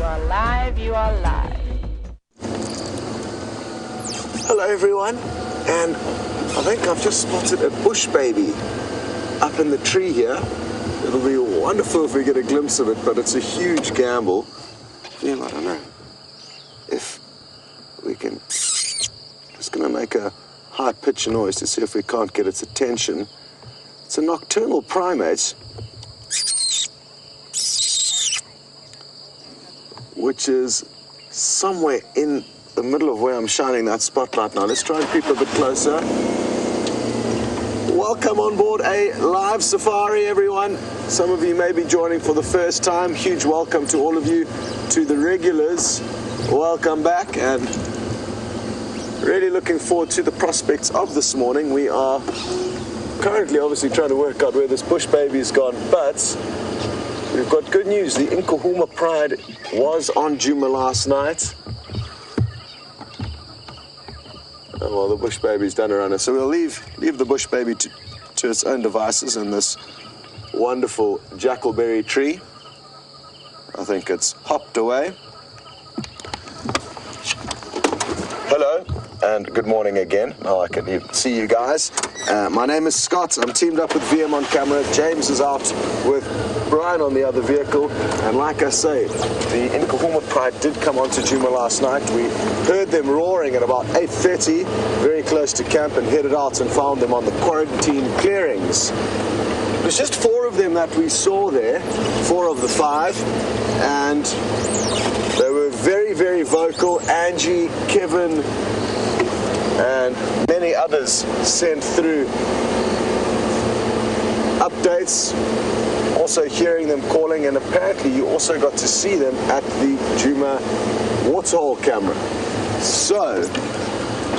are live, you are live. Hello everyone, and I think I've just spotted a bush baby up in the tree here. It'll be wonderful if we get a glimpse of it, but it's a huge gamble. Yeah, I don't know if we can. Just gonna make a high pitch noise to see if we can't get its attention. It's a nocturnal primate, which is somewhere in the middle of where I'm shining that spotlight now. Let's try and creep a bit closer. Welcome on board a LiveSafari, everyone. Some of you may be joining for the first time. Huge welcome to all of you. To the regulars, welcome back, and really looking forward to the prospects of this morning. We are currently obviously trying to work out where this bush baby's gone, but we've got good news. The Nkuhuma Pride was on Djuma last night. Oh, well, the bush baby's done a runner. So we'll leave the bush baby to its own devices in this wonderful jackalberry tree. I think it's hopped away. Hello, and good morning again. Now I can see you guys. My name is Scott. I'm teamed up with VM on camera. James is out with Brian on the other vehicle. And like I say, the Nkuhuma Pride did come onto Djuma last night. We heard them roaring at about 8:30, very close to camp, and headed out and found them on the quarantine clearings. It was just 4 of them that we saw there, 4 of the 5, and they were very, very vocal. Angie, Kevin, and many others sent through updates, also hearing them calling, and apparently you also got to see them at the Djuma waterhole camera. So,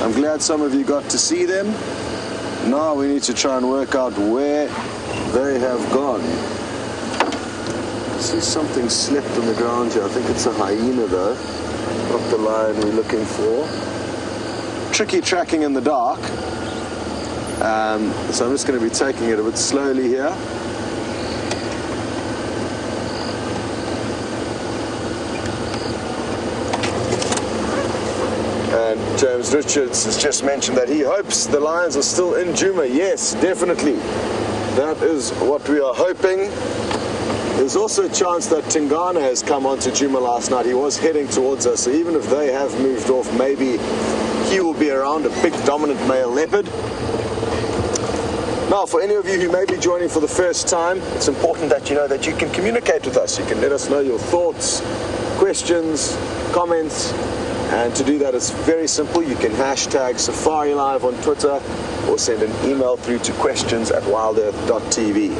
I'm glad some of you got to see them. Now we need to try and work out where they have gone. I see something slept on the ground here. I think it's a hyena though, not the lion we're looking for. Tricky tracking in the dark, so I'm just going to be taking it a bit slowly here. And James Richards has just mentioned that he hopes the lions are still in Djuma. Yes, definitely. That is what we are hoping. There's also a chance that Tingana has come onto Djuma last night. He was heading towards us, so even if they have moved off, maybe he will be around, a big dominant male leopard. Now, for any of you who may be joining for the first time, it's important that you know that you can communicate with us. You can let us know your thoughts, questions, comments, and to do that it's very simple. You can hashtag Safari Live on Twitter or send an email through to questions@wildearth.tv.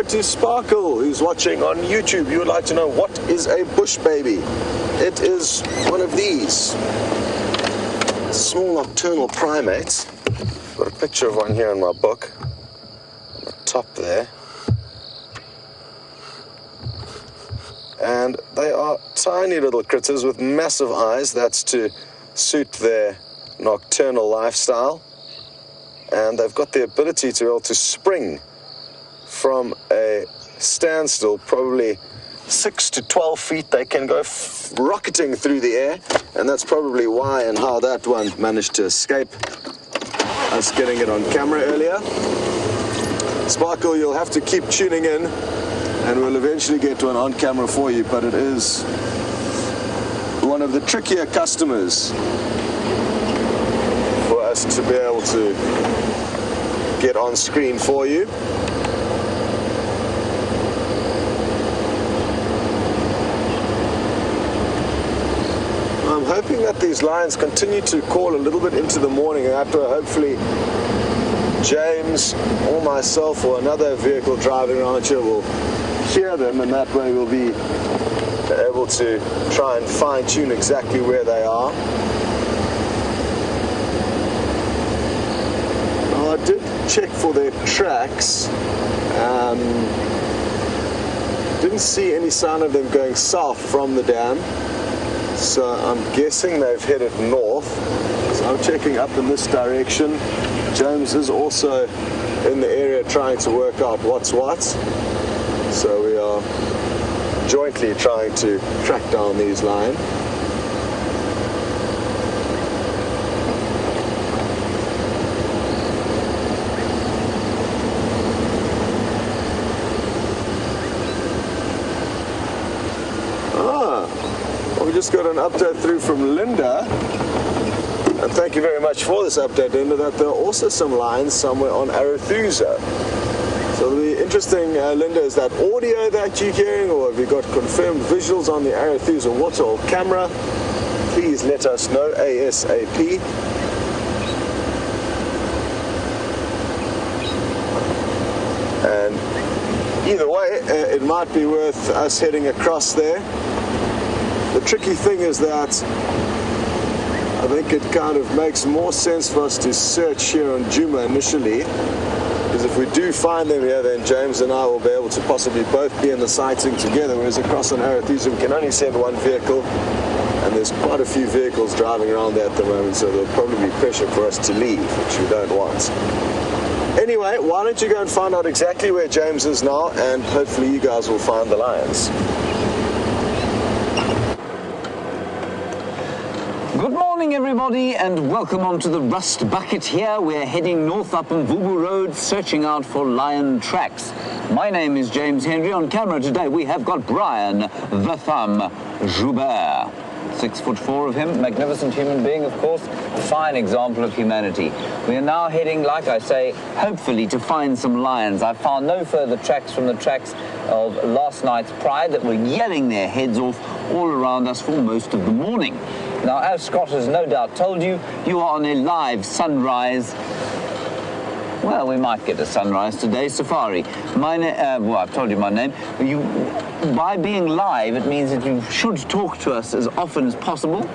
To Sparkle, who's watching on YouTube. You would like to know, what is a bush baby? It is one of these small nocturnal primates. Got a picture of one here in my book on the top there, and they are tiny little critters with massive eyes. That's to suit their nocturnal lifestyle, and they've got the ability to be able to spring from a standstill, probably 6 to 12 feet. They can go rocketing through the air, and that's probably why and how that one managed to escape us getting it on camera earlier. Sparkle, you'll have to keep tuning in, and we'll eventually get one on camera for you, but it is one of the trickier customers for us to be able to get on screen for you. I'm hoping that these lions continue to call a little bit into the morning, and after hopefully James or myself or another vehicle driving around here will hear them, and that way we'll be able to try and fine-tune exactly where they are. Now, I did check for their tracks. Didn't see any sign of them going south from the dam, so I'm guessing they've headed north. I'm checking up in this direction. James is also in the area trying to work out what's what. So we are jointly trying to track down these lions. We just got an update through from Linda, and thank you very much for this update, Linda, that there are also some lions somewhere on Arethusa. So the interesting, Linda, is that audio that you're hearing, or have you got confirmed visuals on the Arethusa waterhole camera? Please let us know ASAP. And either way, it might be worth us heading across there. The tricky thing is that I think it kind of makes more sense for us to search here on Juma initially, because if we do find them here, then James and I will be able to possibly both be in the sighting together, whereas across on Arethusa we can only send one vehicle, and there's quite a few vehicles driving around there at the moment, so there'll probably be pressure for us to leave, which we don't want. Anyway, why don't you go and find out exactly where James is now, and hopefully you guys will find the lions. Good morning, everybody, and welcome onto the Rust Bucket here. We're heading north up on Vubu Road, searching out for lion tracks. My name is James Henry. On camera today, we have got Brian the Thumb Joubert. 6'4" of him, magnificent human being, of course, a fine example of humanity. We are now heading, like I say, hopefully to find some lions. I found no further tracks from the tracks of last night's pride that were yelling their heads off all around us for most of the morning. Now, as Scott has no doubt told you, you are on a live sunrise. Well, we might get a sunrise today, safari. Well, I've told you my name. By being live, it means that you should talk to us as often as possible.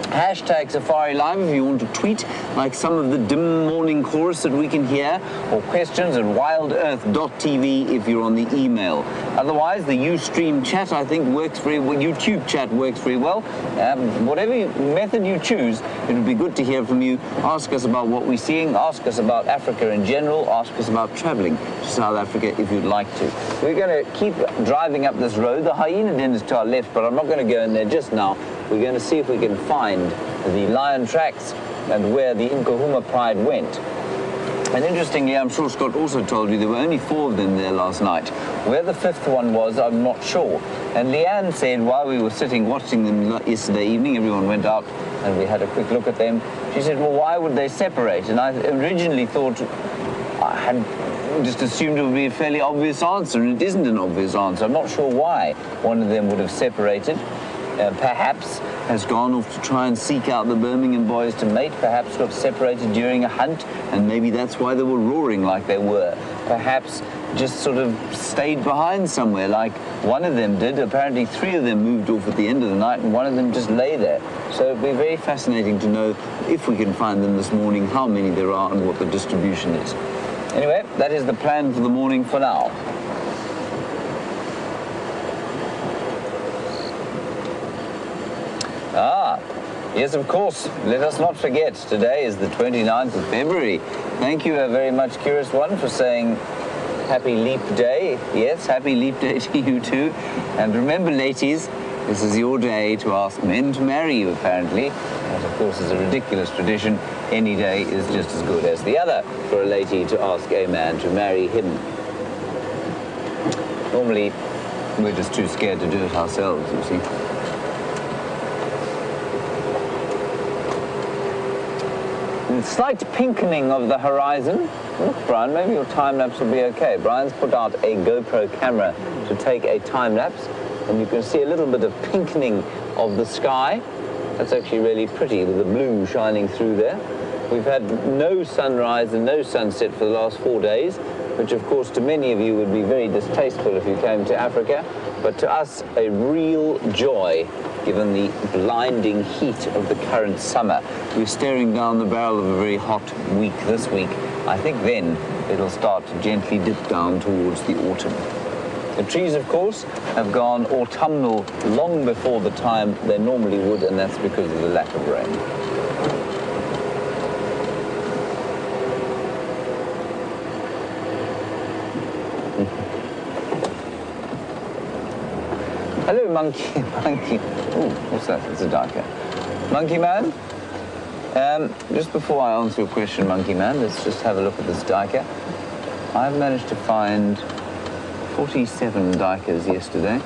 Hashtag Safari Live if you want to tweet, like some of the dim morning chorus that we can hear, or questions at wildearth.tv if you're on the email. Otherwise, the Ustream chat, I think, works very well. YouTube chat works very well. Whatever method you choose, it would be good to hear from you. Ask us about what we're seeing, ask us about Africa in general, ask us about traveling to South Africa if you'd like to. We're going to keep driving up this road. The hyena den is to our left, but I'm not going to go in there just now. We're going to see if we can find the lion tracks and where the Nkahuma pride went. And interestingly, I'm sure Scott also told you there were only 4 of them there last night. Where the 5th one was, I'm not sure. And Leanne said while we were sitting watching them yesterday evening, everyone went out and we had a quick look at them. She said, well, why would they separate? And I originally thought, I had just assumed it would be a fairly obvious answer, and it isn't an obvious answer. I'm not sure why one of them would have separated. Perhaps has gone off to try and seek out the Birmingham boys to mate, perhaps got separated during a hunt, and maybe that's why they were roaring like they were. Perhaps just sort of stayed behind somewhere like one of them did. Apparently 3 of them moved off at the end of the night and one of them just lay there. So it'd be very fascinating to know, if we can find them this morning, how many there are and what the distribution is. Anyway, that is the plan for the morning for now. Yes, of course. Let us not forget, today is the 29th of February. Thank you very much, Curious One, for saying happy leap day. Yes, happy leap day to you too. And remember, ladies, this is your day to ask men to marry you, apparently. That, of course, is a ridiculous tradition. Any day is just as good as the other for a lady to ask a man to marry him. Normally, we're just too scared to do it ourselves, you see. Slight pinkening of the horizon. Look, Brian, maybe your time-lapse will be okay. Brian's put out a GoPro camera to take a time-lapse, and you can see a little bit of pinkening of the sky. That's actually really pretty, with the blue shining through there. We've had no sunrise and no sunset for the last 4 days, which, of course, to many of you would be very distasteful if you came to Africa, but to us, a real joy, given the blinding heat of the current summer. We're staring down the barrel of a very hot week this week. I think then it'll start to gently dip down towards the autumn. The trees, of course, have gone autumnal long before the time they normally would, and that's because of the lack of rain. Hello, monkey. Monkey. Oh, what's that? It's a duiker. Monkey man? Just before I answer your question, monkey man, let's just have a look at this duiker. I've managed to find 47 duikers yesterday.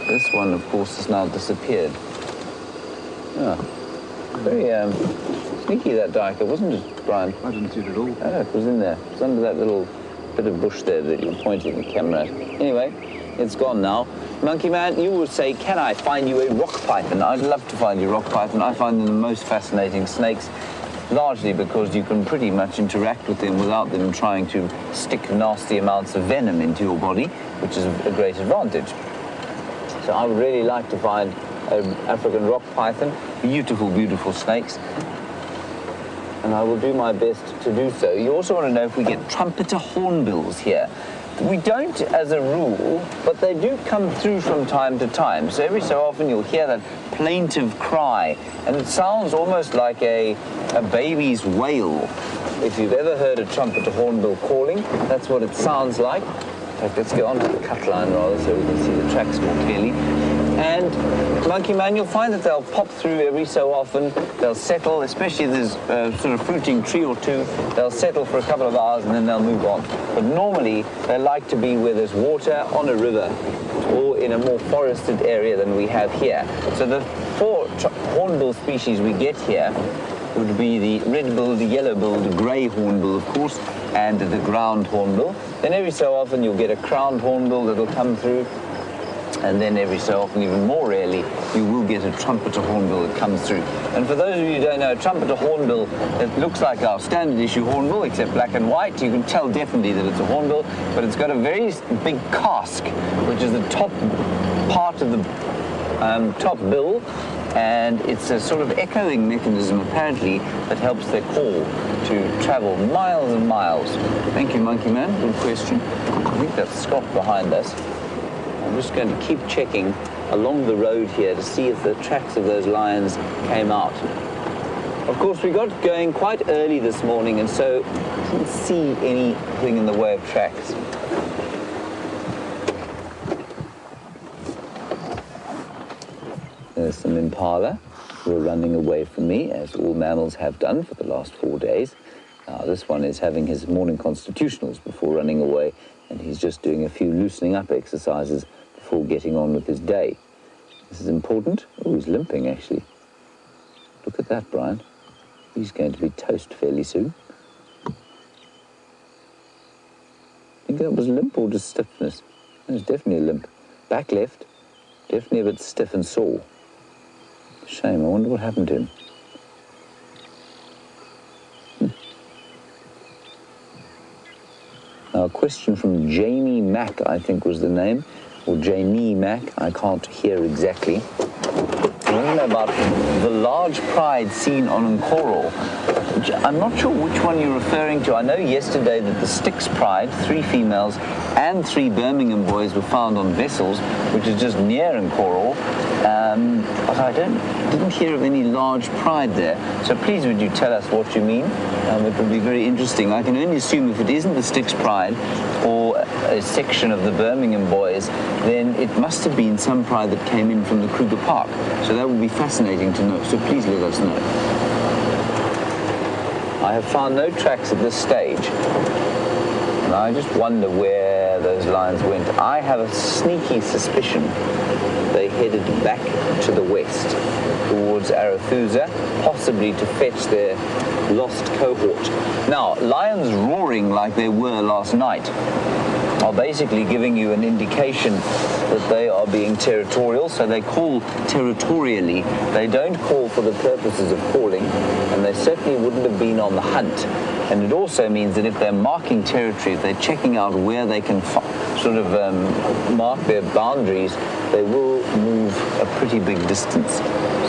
This one, of course, has now disappeared. Ah, very sneaky, that duiker, wasn't it, Brian? I didn't see it at all. Oh, it was in there. It was under that little bit of bush there that you're pointing the camera at. Anyway, it's gone now. Monkey man, you would say, can I find you a rock python? I'd love to find you a rock python. I find them the most fascinating snakes, largely because you can pretty much interact with them without them trying to stick nasty amounts of venom into your body, which is a great advantage. So I would really like to find an African rock python. Beautiful, beautiful snakes. And I will do my best to do so. You also want to know if we get trumpeter hornbills here. We don't as a rule, but they do come through from time to time. So every so often you'll hear that plaintive cry, and it sounds almost like a baby's wail. If you've ever heard a trumpeter hornbill calling, that's what it sounds like. In fact, let's go on to the cut line rather so we can see the tracks more clearly. And monkey man, you'll find that they'll pop through every so often. They'll settle, especially if there's sort of fruiting tree or two. They'll settle for a couple of hours and then they'll move on. But normally they like to be where there's water, on a river, or in a more forested area than we have here. So the four hornbill species we get here would be the red-billed, the yellow-billed, the grey hornbill, of course, and the ground hornbill. Then every so often you'll get a crowned hornbill that'll come through. And then every so often, even more rarely, you will get a trumpeter hornbill that comes through. And for those of you who don't know, a trumpeter hornbill, it looks like our standard issue hornbill, except black and white. You can tell definitely that it's a hornbill, but it's got a very big casque, which is the top part of the top bill, and it's a sort of echoing mechanism, apparently, that helps their call to travel miles and miles. Thank you, monkey man. Good question. I think that's Scott behind us. I'm just going to keep checking along the road here to see if the tracks of those lions came out. Of course, we got going quite early this morning, and so I didn't see anything in the way of tracks. There's some impala who are running away from me, as all mammals have done for the last 4 days. Now, this one is having his morning constitutionals before running away, and he's just doing a few loosening up exercises before getting on with his day. This is important. Oh, he's limping, actually. Look at that, Brian. He's going to be toast fairly soon. Think that was limp or just stiffness? It was definitely a limp. Back left, definitely a bit stiff and sore. Shame, I wonder what happened to him. Now, a question from Jamie Mack, I think was the name, or Jamie Mack, I can't hear exactly. I want to know about the large pride seen on Nkoro. I'm not sure which one you're referring to. I know yesterday that the Styx pride, 3 females and 3 Birmingham boys were found on vessels, which is just near Nkoro. But I didn't hear of any large pride there. So please would you tell us what you mean? It would be very interesting. I can only assume if it isn't the Styx pride or a section of the Birmingham boys, then it must have been some pride that came in from the Kruger Park. So that would be fascinating to know. So please let us know. I have found no tracks at this stage. And I just wonder where those lions went. I have a sneaky suspicion they headed back to the west towards Arathusa, possibly to fetch their lost cohort. Now, lions roaring like they were last night are basically giving you an indication that they are being territorial, so they call territorially. They don't call for the purposes of calling, and they certainly wouldn't have been on the hunt. And it also means that if they're marking territory, if they're checking out where they can sort of mark their boundaries, they will move a pretty big distance.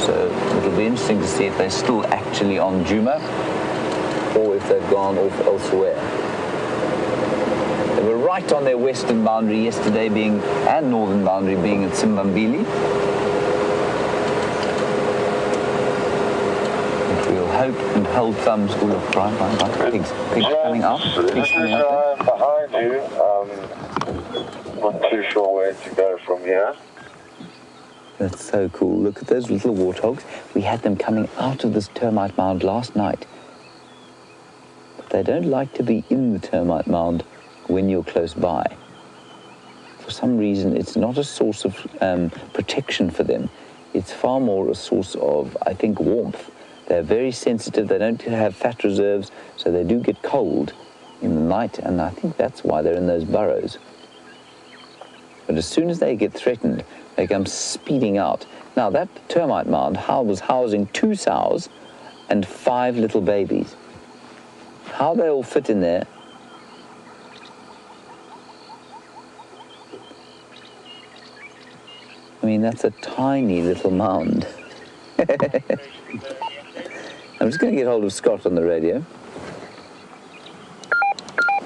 So it'll be interesting to see if they're still actually on Djuma or if they've gone off elsewhere. They were right on their western boundary yesterday and northern boundary being at Simbambili. Hope and hold thumbs. Oh, look, Brian. Pigs coming up. Pigs coming up. Behind you. Not too sure where to go from here. That's so cool. Look at those little warthogs. We had them coming out of this termite mound last night. But they don't like to be in the termite mound when you're close by. For some reason, it's not a source of protection for them. It's far more a source of, I think, warmth. They're very sensitive. They don't have fat reserves, so they do get cold in the night, and I think that's why they're in those burrows. But as soon as they get threatened, they come speeding out. Now, that termite mound was housing 2 sows and 5 little babies. How they all fit in there? I mean, that's a tiny little mound. I'm just going to get hold of Scott on the radio.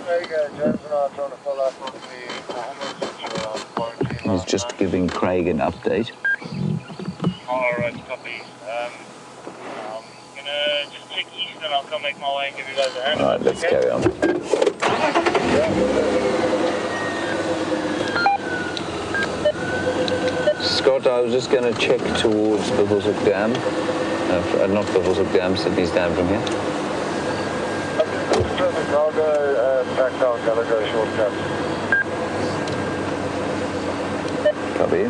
There you go, James and I are trying to follow up on the He's just giving Craig an update. Alright, copy. I'm gonna just check east and I'll come make my way and give you guys a hand. All right, let's carry on. Scott, I was just going to check towards Bivelshoek Dam. Not Bivelshoek Dam, Sydney's Dam from here. Perfect, I'll go back down, gotta go shortcut. Copy.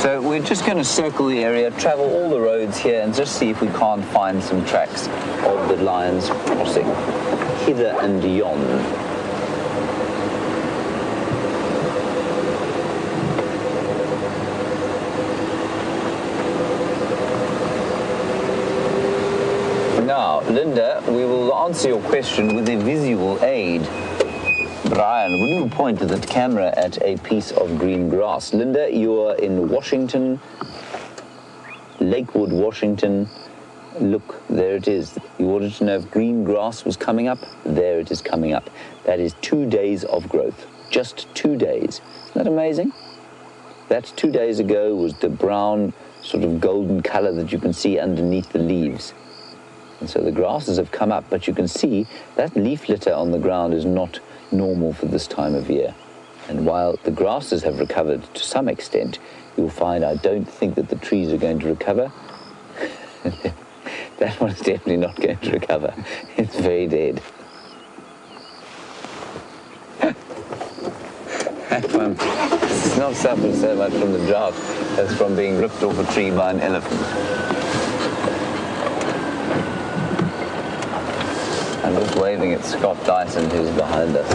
So we're just going to circle the area, travel all the roads here, and just see if we can't find some tracks of the lions crossing hither and yon. Now, Linda, we will answer your question with a visual aid. Brian, would you point the camera at a piece of green grass? Linda, you are in Washington, Lakewood, Washington. Look, there it is. You wanted to know if green grass was coming up? There it is coming up. That is 2 days of growth. Just 2 days. Isn't that amazing? That 2 days ago was the brown, sort of golden color that you can see underneath the leaves. And so the grasses have come up, but you can see that leaf litter on the ground is not normal for this time of year. And while the grasses have recovered to some extent, you'll find I don't think that the trees are going to recover. That one's definitely not going to recover. It's very dead. That one is not suffering so much from the drought as from being ripped off a tree by an elephant. I'm just waving at Scott Dyson, who's behind us.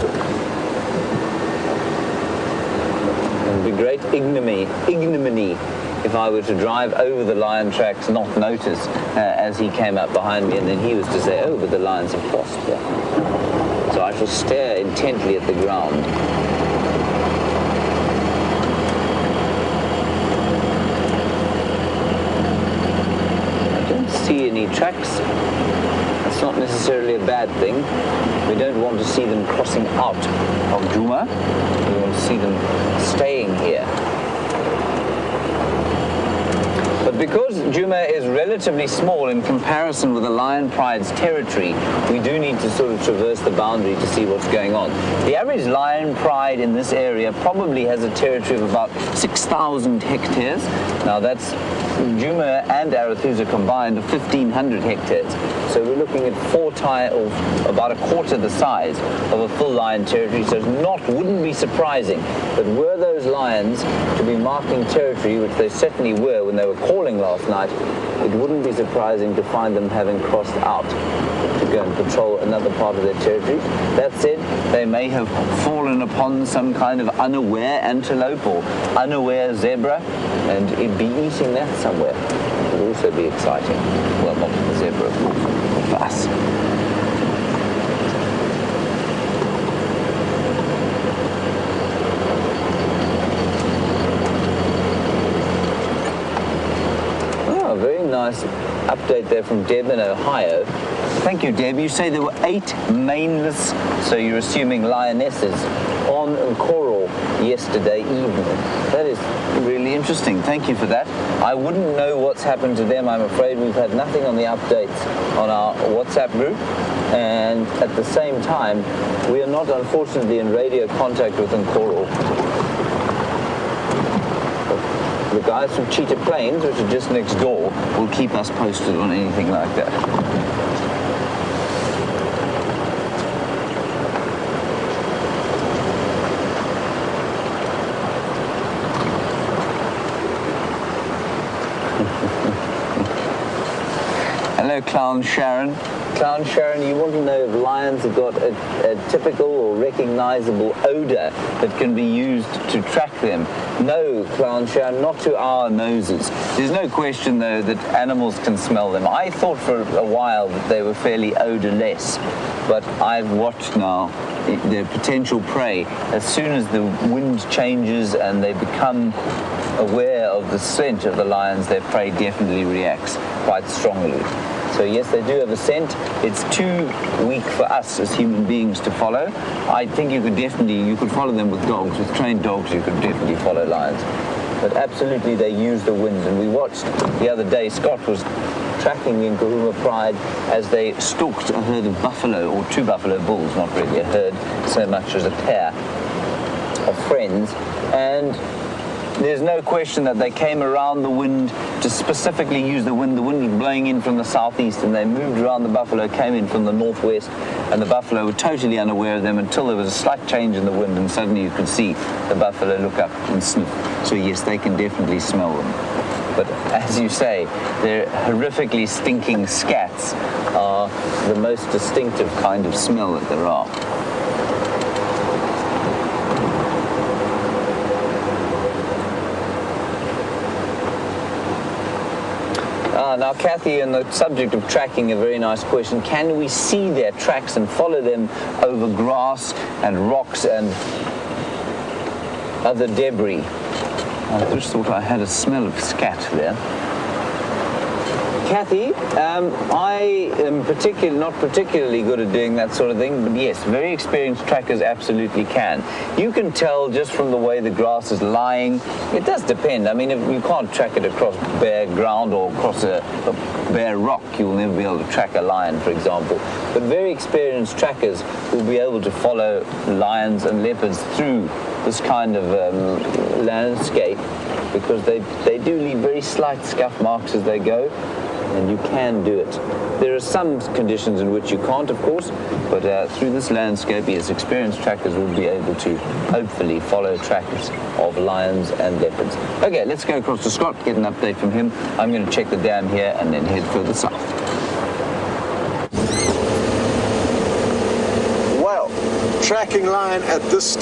It would be great ignominy if I were to drive over the lion tracks, not notice as he came up behind me, and then he was to say, oh, but the lions have crossed there. So I shall stare intently at the ground. I don't see any tracks. It's not necessarily a bad thing. We don't want to see them crossing out of Djuma. We want to see them staying here. But because Djuma is relatively small in comparison with the Lion Pride's territory, we do need to sort of traverse the boundary to see what's going on. The average Lion Pride in this area probably has a territory of about 6,000 hectares. Now that's Djuma and Arathusa combined of 1,500 hectares. So we're looking at about a quarter the size of a full lion territory. So wouldn't be surprising that were those lions to be marking territory, which they certainly were when they were calling last night, it wouldn't be surprising to find them having crossed out to go and patrol another part of their territory. That said, they may have fallen upon some kind of unaware antelope or unaware zebra and it'd be eating that somewhere. It would also be exciting. Well, not for the zebra, of course, but for us. Oh, very nice update there from Deb in Ohio. Thank you, Deb. You say there were 8 maneless, so you're assuming lionesses, on Coral yesterday evening. That is really interesting. Thank you for that. I wouldn't know what's happened to them, I'm afraid. We've had nothing on the updates on our WhatsApp group. And at the same time, we are not, unfortunately, in radio contact with Coral. the guys from Cheetah Plains, which are just next door, will keep us posted on anything like that. Hello, Clown Sharon. Clown Sharon, you want to know if lions have got a typical or recognizable odor that can be used to track them? No, Clown Sharon, not to our noses. There's no question, though, that animals can smell them. I thought for a while that they were fairly odorless, but I've watched now their potential prey. As soon as the wind changes and they become aware of the scent of the lions, their prey definitely reacts quite strongly. So yes, they do have a scent. It's too weak for us as human beings to follow. I think you could follow them with dogs. With trained dogs, you could definitely follow lions. But absolutely, they use the wind. And we watched the other day, Scott was tracking the Nkahuma Pride as they stalked a herd of buffalo, or 2 buffalo bulls, not really a herd, so much as a pair of friends. And there's no question that they came around the wind to specifically use the wind. The wind was blowing in from the southeast, and they moved around. The buffalo came in from the northwest, and the buffalo were totally unaware of them until there was a slight change in the wind, and suddenly you could see the buffalo look up and sniff. So yes, they can definitely smell them. But as you say, their horrifically stinking scats are the most distinctive kind of smell that there are. Now, Kathy, on the subject of tracking, a very nice question. Can we see their tracks and follow them over grass and rocks and other debris? I just thought I had a smell of scat there. Kathy, I am not particularly good at doing that sort of thing, but yes, very experienced trackers absolutely can. You can tell just from the way the grass is lying. It does depend. I mean, if you can't track it across bare ground or across a bare rock, you'll never be able to track a lion, for example. But very experienced trackers will be able to follow lions and leopards through this kind of landscape, because they do leave very slight scuff marks as they go. And you can do it. There are some conditions in which you can't, of course, but through this landscape, yes, experienced trackers will be able to hopefully follow tracks of lions and leopards. Okay, let's go across to Scott, get an update from him. I'm going to check the dam here and then head further south. Well, tracking lion at this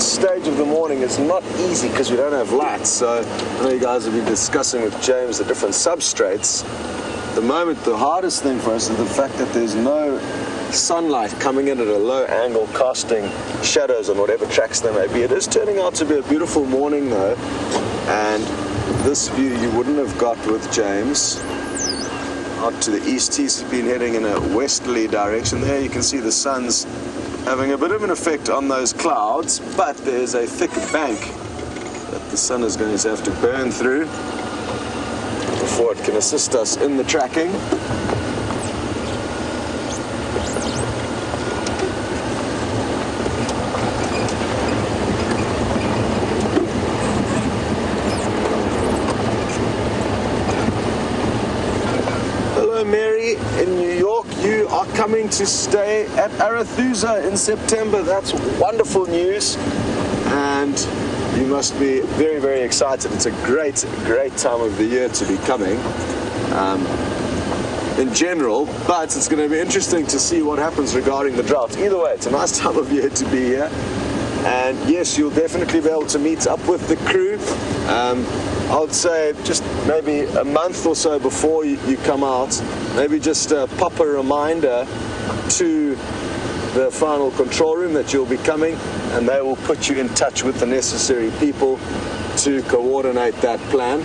stage of the morning is not easy because we don't have lights. So I know you guys have been discussing with James the different substrates. At the moment, the hardest thing for us is the fact that there's no sunlight coming in at a low angle, casting shadows on whatever tracks there may be. It is turning out to be a beautiful morning though, and this view you wouldn't have got with James. Out to the east, he's been heading in a westerly direction. There you can see the sun's having a bit of an effect on those clouds, but there's a thick bank that the sun is going to have to burn through before it can assist us in the tracking. Hello Mary in New York, you are coming to stay at Arathusa in September. That's wonderful news, and you must be very, very excited. It's a great time of the year to be coming in general, but it's going to be interesting to see what happens regarding the drought. Either way, it's a nice time of year to be here, and yes, you'll definitely be able to meet up with the crew. I would say just maybe a month or so before you come out, maybe just pop a reminder to the final control room that you'll be coming, and they will put you in touch with the necessary people to coordinate that plan.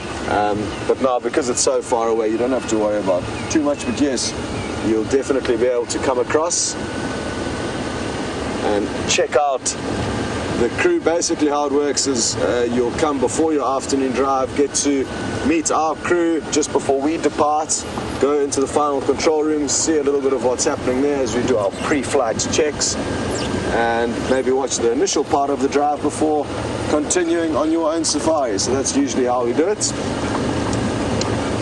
But now, because it's so far away, you don't have to worry about too much, but yes, you'll definitely be able to come across and check out the crew. Basically how it works is you'll come before your afternoon drive, get to meet our crew just before we depart, go into the final control room, see a little bit of what's happening there as we do our pre-flight checks, and maybe watch the initial part of the drive before continuing on your own safari. So that's usually how we do it.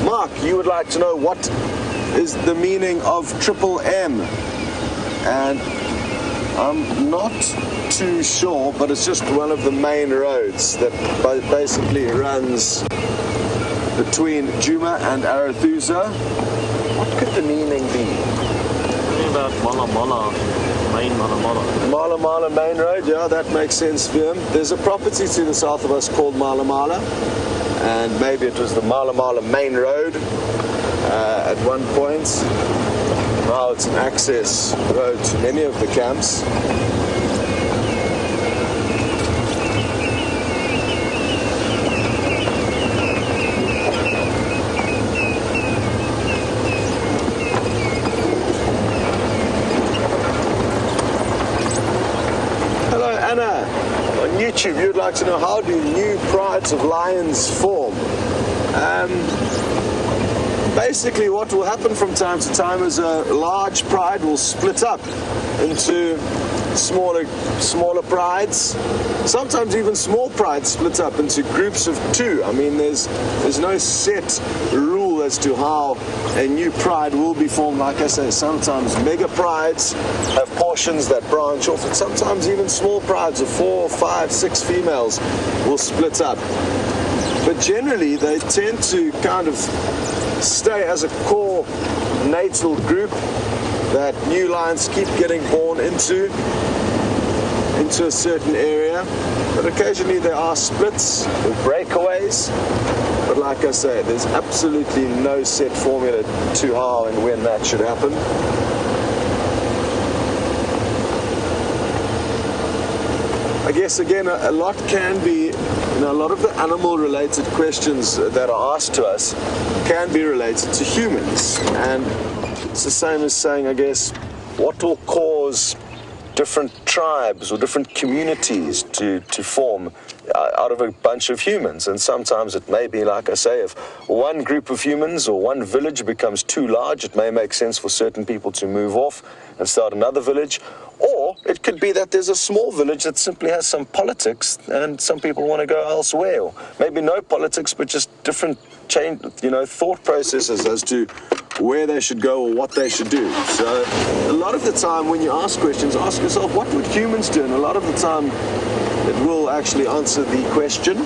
Mark, you would like to know what is the meaning of Triple M, and I'm not too sure, but it's just one of the main roads that basically runs between Djuma and Arathusa. What could the meaning be? Something about Mala Mala, main Mala Mala. Mala Mala main road, yeah, that makes sense, Viam. There's a property to the south of us called Mala Mala, and maybe it was the Mala Mala main road at one point. Now it's an access road to many of the camps. Hello Anna, on YouTube you'd like to know, how do new prides of lions form? Basically what will happen from time to time is a large pride will split up into smaller prides. Sometimes even small prides split up into groups of two. I mean, there's no set rule as to how a new pride will be formed. Like I say, sometimes mega prides have portions that branch off, and sometimes even small prides of 4, 5, 6 females will split up. But generally they tend to kind of stay as a core natal group that new lions keep getting born into a certain area. But occasionally there are splits or breakaways. But like I say, there's absolutely no set formula to how and when that should happen. I guess again a lot can be, a lot of the animal related questions that are asked to us can be related to humans, and it's the same as saying, I guess, what will cause different tribes or different communities to form out of a bunch of humans. And sometimes it may be, like I say, if one group of humans or one village becomes too large, it may make sense for certain people to move off and start another village. Or it could be that there's a small village that simply has some politics and some people want to go elsewhere. Or maybe no politics, but just different thought processes as to where they should go or what they should do. So a lot of the time when you ask questions, ask yourself, what would humans do? And a lot of the time it will actually answer the question.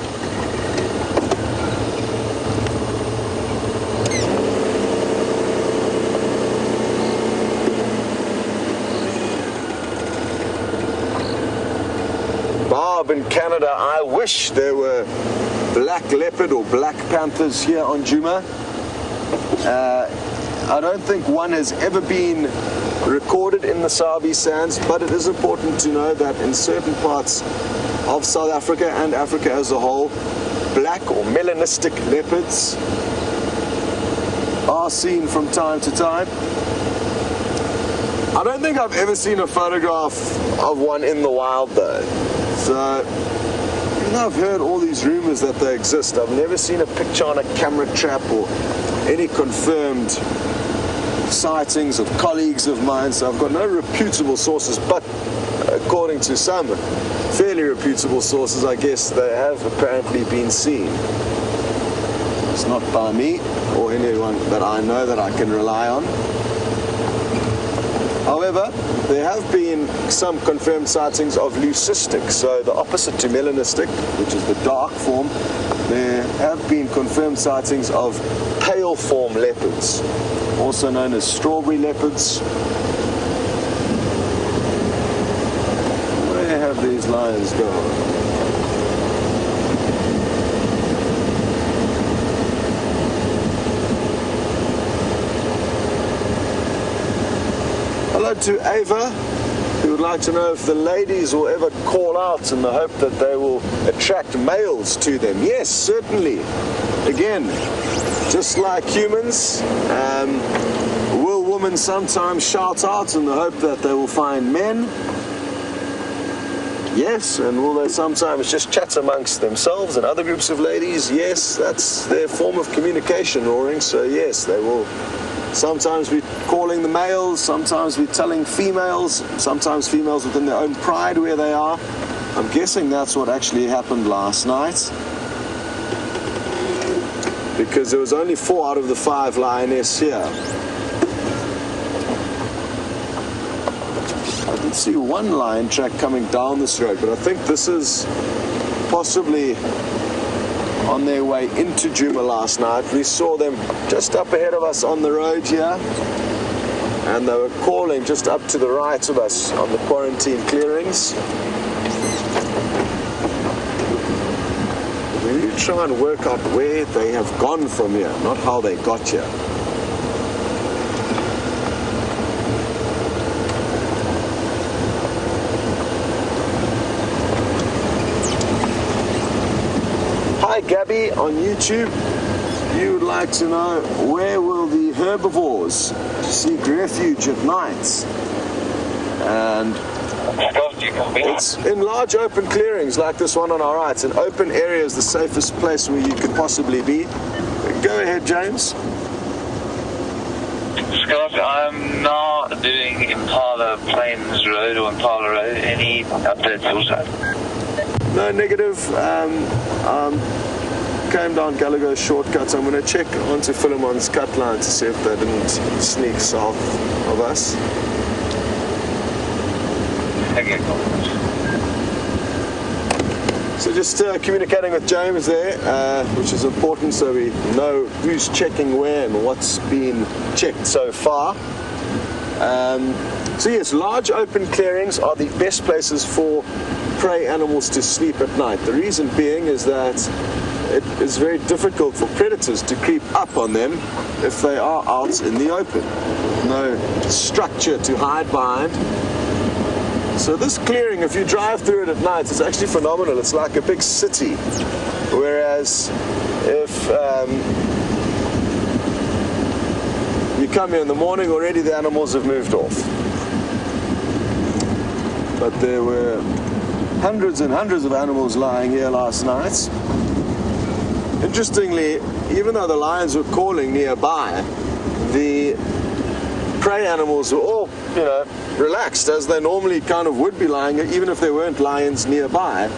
Bob in Canada, I wish there were black leopard or black panthers here on Djuma. I don't think one has ever been recorded in the Sabi Sands, but it is important to know that in certain parts of South Africa and Africa as a whole, black or melanistic leopards are seen from time to time. I don't think I've ever seen a photograph of one in the wild though. So, even though I've heard all these rumors that they exist, I've never seen a picture on a camera trap or any confirmed sightings of colleagues of mine. So I've got no reputable sources, but according to some fairly reputable sources, I guess they have apparently been seen. It's not by me or anyone that I know that I can rely on. However, there have been some confirmed sightings of leucistic, so the opposite to melanistic, which is the dark form. There have been confirmed sightings of pale form leopards, also known as strawberry leopards. Where have these lions gone? Hello to Ava, who would like to know if the ladies will ever call out in the hope that they will attract males to them. Yes, certainly. Again, just like humans, will women sometimes shout out in the hope that they will find men? Yes, and will they sometimes just chat amongst themselves and other groups of ladies? Yes, that's their form of communication, roaring. So yes, they will sometimes be calling the males, sometimes be telling females, sometimes females within their own pride where they are. I'm guessing that's what actually happened last night, because there was only 4 out of the 5 lioness here. I did see one lion track coming down this road, but I think this is possibly on their way into Djuma last night. We saw them just up ahead of us on the road here, and they were calling just up to the right of us on the quarantine clearings. We need to try and work out where they have gone from here, not how they got here. Hi Gabby on YouTube. You would like to know, where will the herbivores seek refuge at night? And it's in large open clearings like this one on our right. An open area is the safest place where you could possibly be. Go ahead, James. Scott, I'm not doing Impala Plains Road or Impala Road. Any updates also? No, negative. Came down Gallagher shortcuts. I'm going to check onto Philemon's cut line to see if they didn't sneak south of us. Okay, cool. So just communicating with James there, which is important, so we know who's checking where and what's been checked so far. So yes, large open clearings are the best places for prey animals to sleep at night. The reason being is that it is very difficult for predators to creep up on them if they are out in the open. No structure to hide behind. So this clearing, if you drive through it at night, it's actually phenomenal. It's like a big city. Whereas if you come here in the morning, already the animals have moved off. But there were hundreds and hundreds of animals lying here last night. Interestingly, even though the lions were calling nearby, the prey animals were all, relaxed, as they normally kind of would be lying, even if there weren't lions nearby.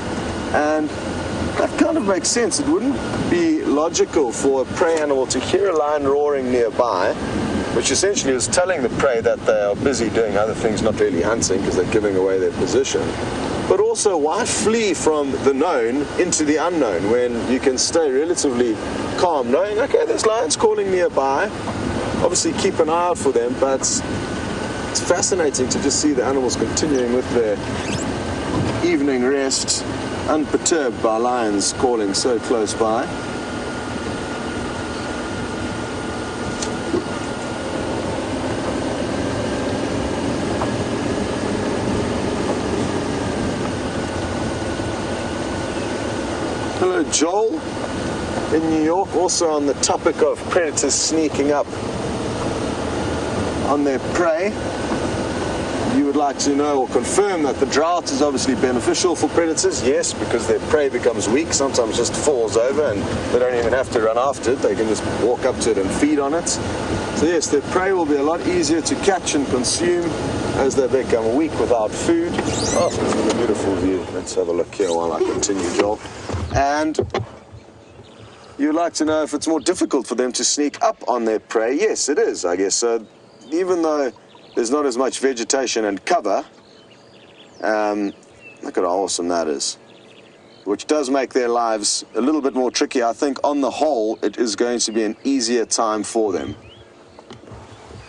And that kind of makes sense. It wouldn't be logical for a prey animal to hear a lion roaring nearby, which essentially is telling the prey that they are busy doing other things, not really hunting, because they're giving away their position. But also, why flee from the known into the unknown when you can stay relatively calm, knowing, okay, there's lions calling nearby. Obviously, keep an eye out for them, but it's fascinating to just see the animals continuing with their evening rest, unperturbed by lions calling so close by. Hello, Joel in New York, also on the topic of predators sneaking up on their prey. You would like to know or confirm that the drought is obviously beneficial for predators. Yes, because their prey becomes weak, sometimes just falls over, and they don't even have to run after it. They can just walk up to it and feed on it. So yes, their prey will be a lot easier to catch and consume as they become weak without food. Oh, this is a beautiful view. Let's have a look here while I continue, Joel. And you'd like to know if it's more difficult for them to sneak up on their prey. Yes, it is, I guess. So even though there's not as much vegetation and cover, look at how awesome that is, which does make their lives a little bit more tricky. I think on the whole, it is going to be an easier time for them.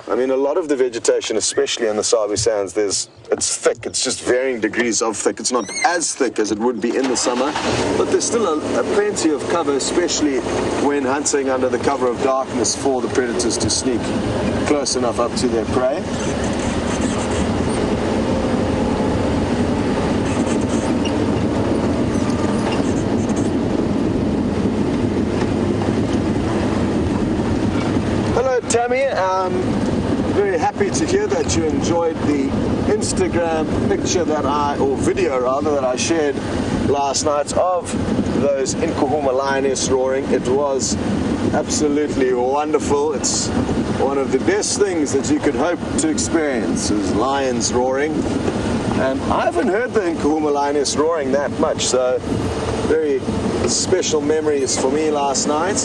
I mean, a lot of the vegetation, especially in the Sabi Sands, it's thick. It's just varying degrees of thick. It's not as thick as it would be in the summer, but there's still a plenty of cover, especially when hunting under the cover of darkness, for the predators to sneak close enough up to their prey. Hello, Tammy. very happy to hear that you enjoyed the Instagram picture or video rather, that I shared last night of those Nkuhuma lioness roaring. It was absolutely wonderful. It's one of the best things that you could hope to experience is lions roaring. And I haven't heard the Nkuhuma lioness roaring that much, so very special memories for me last night.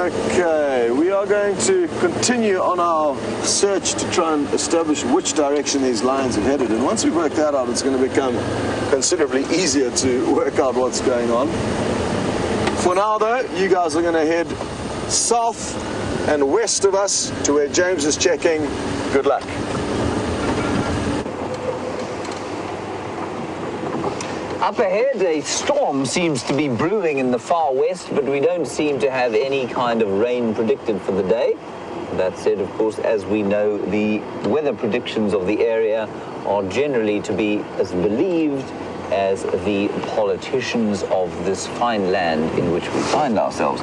Okay, we are going to continue on our search to try and establish which direction these lions have headed. And once we work that out, it's going to become considerably easier to work out what's going on. For now, though, you guys are going to head south and west of us to where James is checking. Good luck. Up ahead, a storm seems to be brewing in the far west, but we don't seem to have any kind of rain predicted for the day. That said, of course, as we know, the weather predictions of the area are generally to be as believed as the politicians of this fine land in which we find ourselves.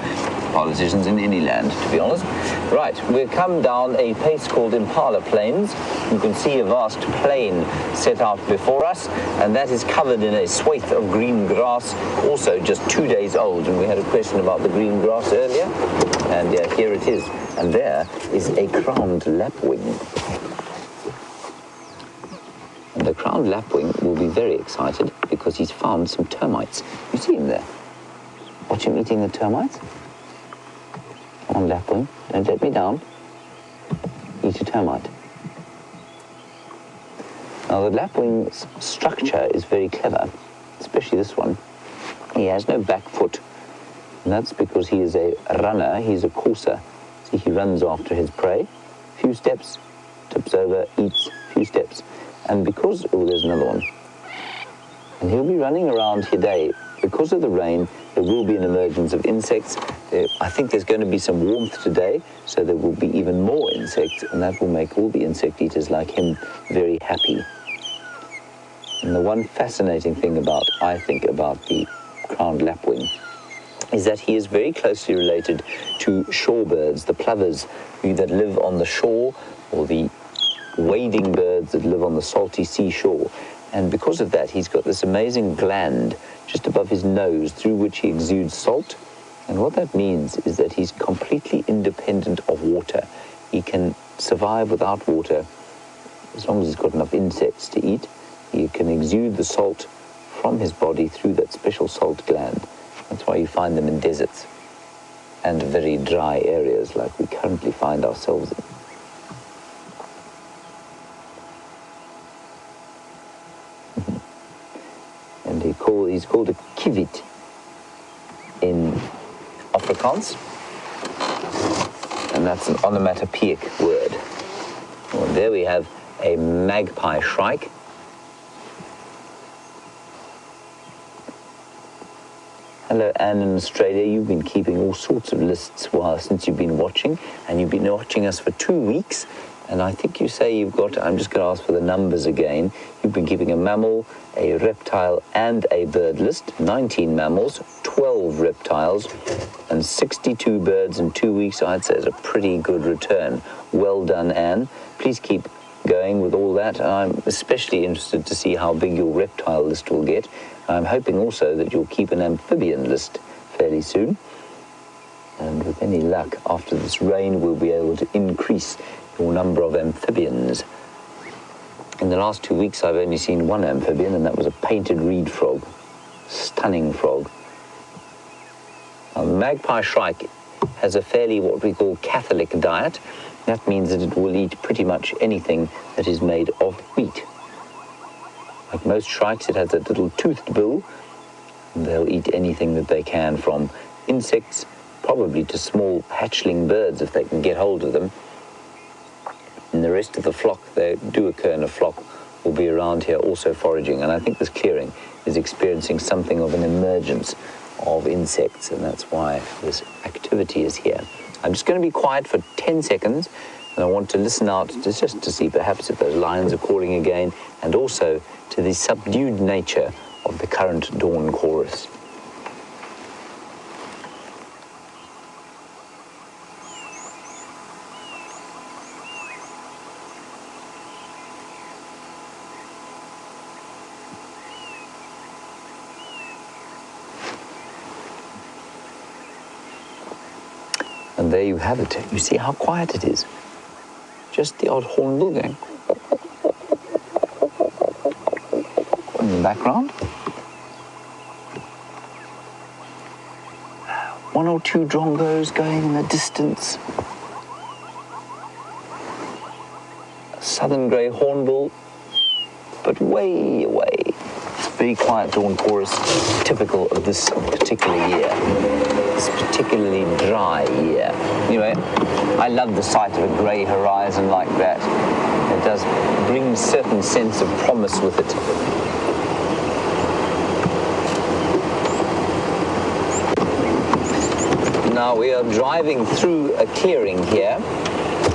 Politicians in any land, to be honest. Right, we've come down a place called Impala Plains. You can see a vast plain set out before us, and that is covered in a swathe of green grass, also just 2 days old. And we had a question about the green grass earlier, and here it is. And there is a crowned lapwing. And the crowned lapwing will be very excited because he's found some termites. You see him there? Watch him eating the termites. Come on, lapwing, don't let me down. Eat a termite. Now, the lapwing's structure is very clever, especially this one. He has no back foot, and that's because he is a runner, he's a courser. See, he runs after his prey. Few steps, tips over, eats, few steps. And because, oh, there's another one. And he'll be running around today. Because of the rain, there will be an emergence of insects. I think there's going to be some warmth today, so there will be even more insects, and that will make all the insect eaters like him very happy. And the one fascinating thing I think about the crowned lapwing is that he is very closely related to shorebirds, the plovers that live on the shore, or the wading birds that live on the salty seashore. And because of that, he's got this amazing gland just above his nose through which he exudes salt. And what that means is that he's completely independent of water. He can survive without water as long as he's got enough insects to eat. He can exude the salt from his body through that special salt gland. That's why you find them in deserts and very dry areas like we currently find ourselves in. And he's called a kivit in Afrikaans, and that's an onomatopoeic word. Well, there we have a magpie shrike. Hello, Anne in Australia. You've been keeping all sorts of lists since you've been watching, and you've been watching us for 2 weeks. And I think you say you've got, I'm just going to ask for the numbers again. You've been keeping a mammal, a reptile, and a bird list. 19 mammals, 12 reptiles, and 62 birds in 2 weeks. I'd say is a pretty good return. Well done, Anne. Please keep going with all that. I'm especially interested to see how big your reptile list will get. I'm hoping also that you'll keep an amphibian list fairly soon. And with any luck, after this rain, we'll be able to increase your number of amphibians. In the last 2 weeks, I've only seen one amphibian, and that was a painted reed frog. Stunning frog. Now, the magpie shrike has a fairly what we call Catholic diet. That means that it will eat pretty much anything that is made of wheat. Like most shrikes, it has a little toothed bill. They'll eat anything that they can, from insects, probably to small hatchling birds if they can get hold of them. And the rest of the flock, they do occur in a flock, will be around here also foraging. And I think this clearing is experiencing something of an emergence of insects, and that's why this activity is here. I'm just going to be quiet for 10 seconds, and I want to listen out just to see perhaps if those lions are calling again, and also to the subdued nature of the current dawn chorus. And there you have it. You see how quiet it is. Just the odd hornbill going in the background. One or two drongos going in the distance. A southern grey hornbill, but way away. It's a very quiet dawn chorus, typical of this particular year. This particularly dry year. Anyway, I love the sight of a grey horizon like that. It does bring a certain sense of promise with it. Now we are driving through a clearing here,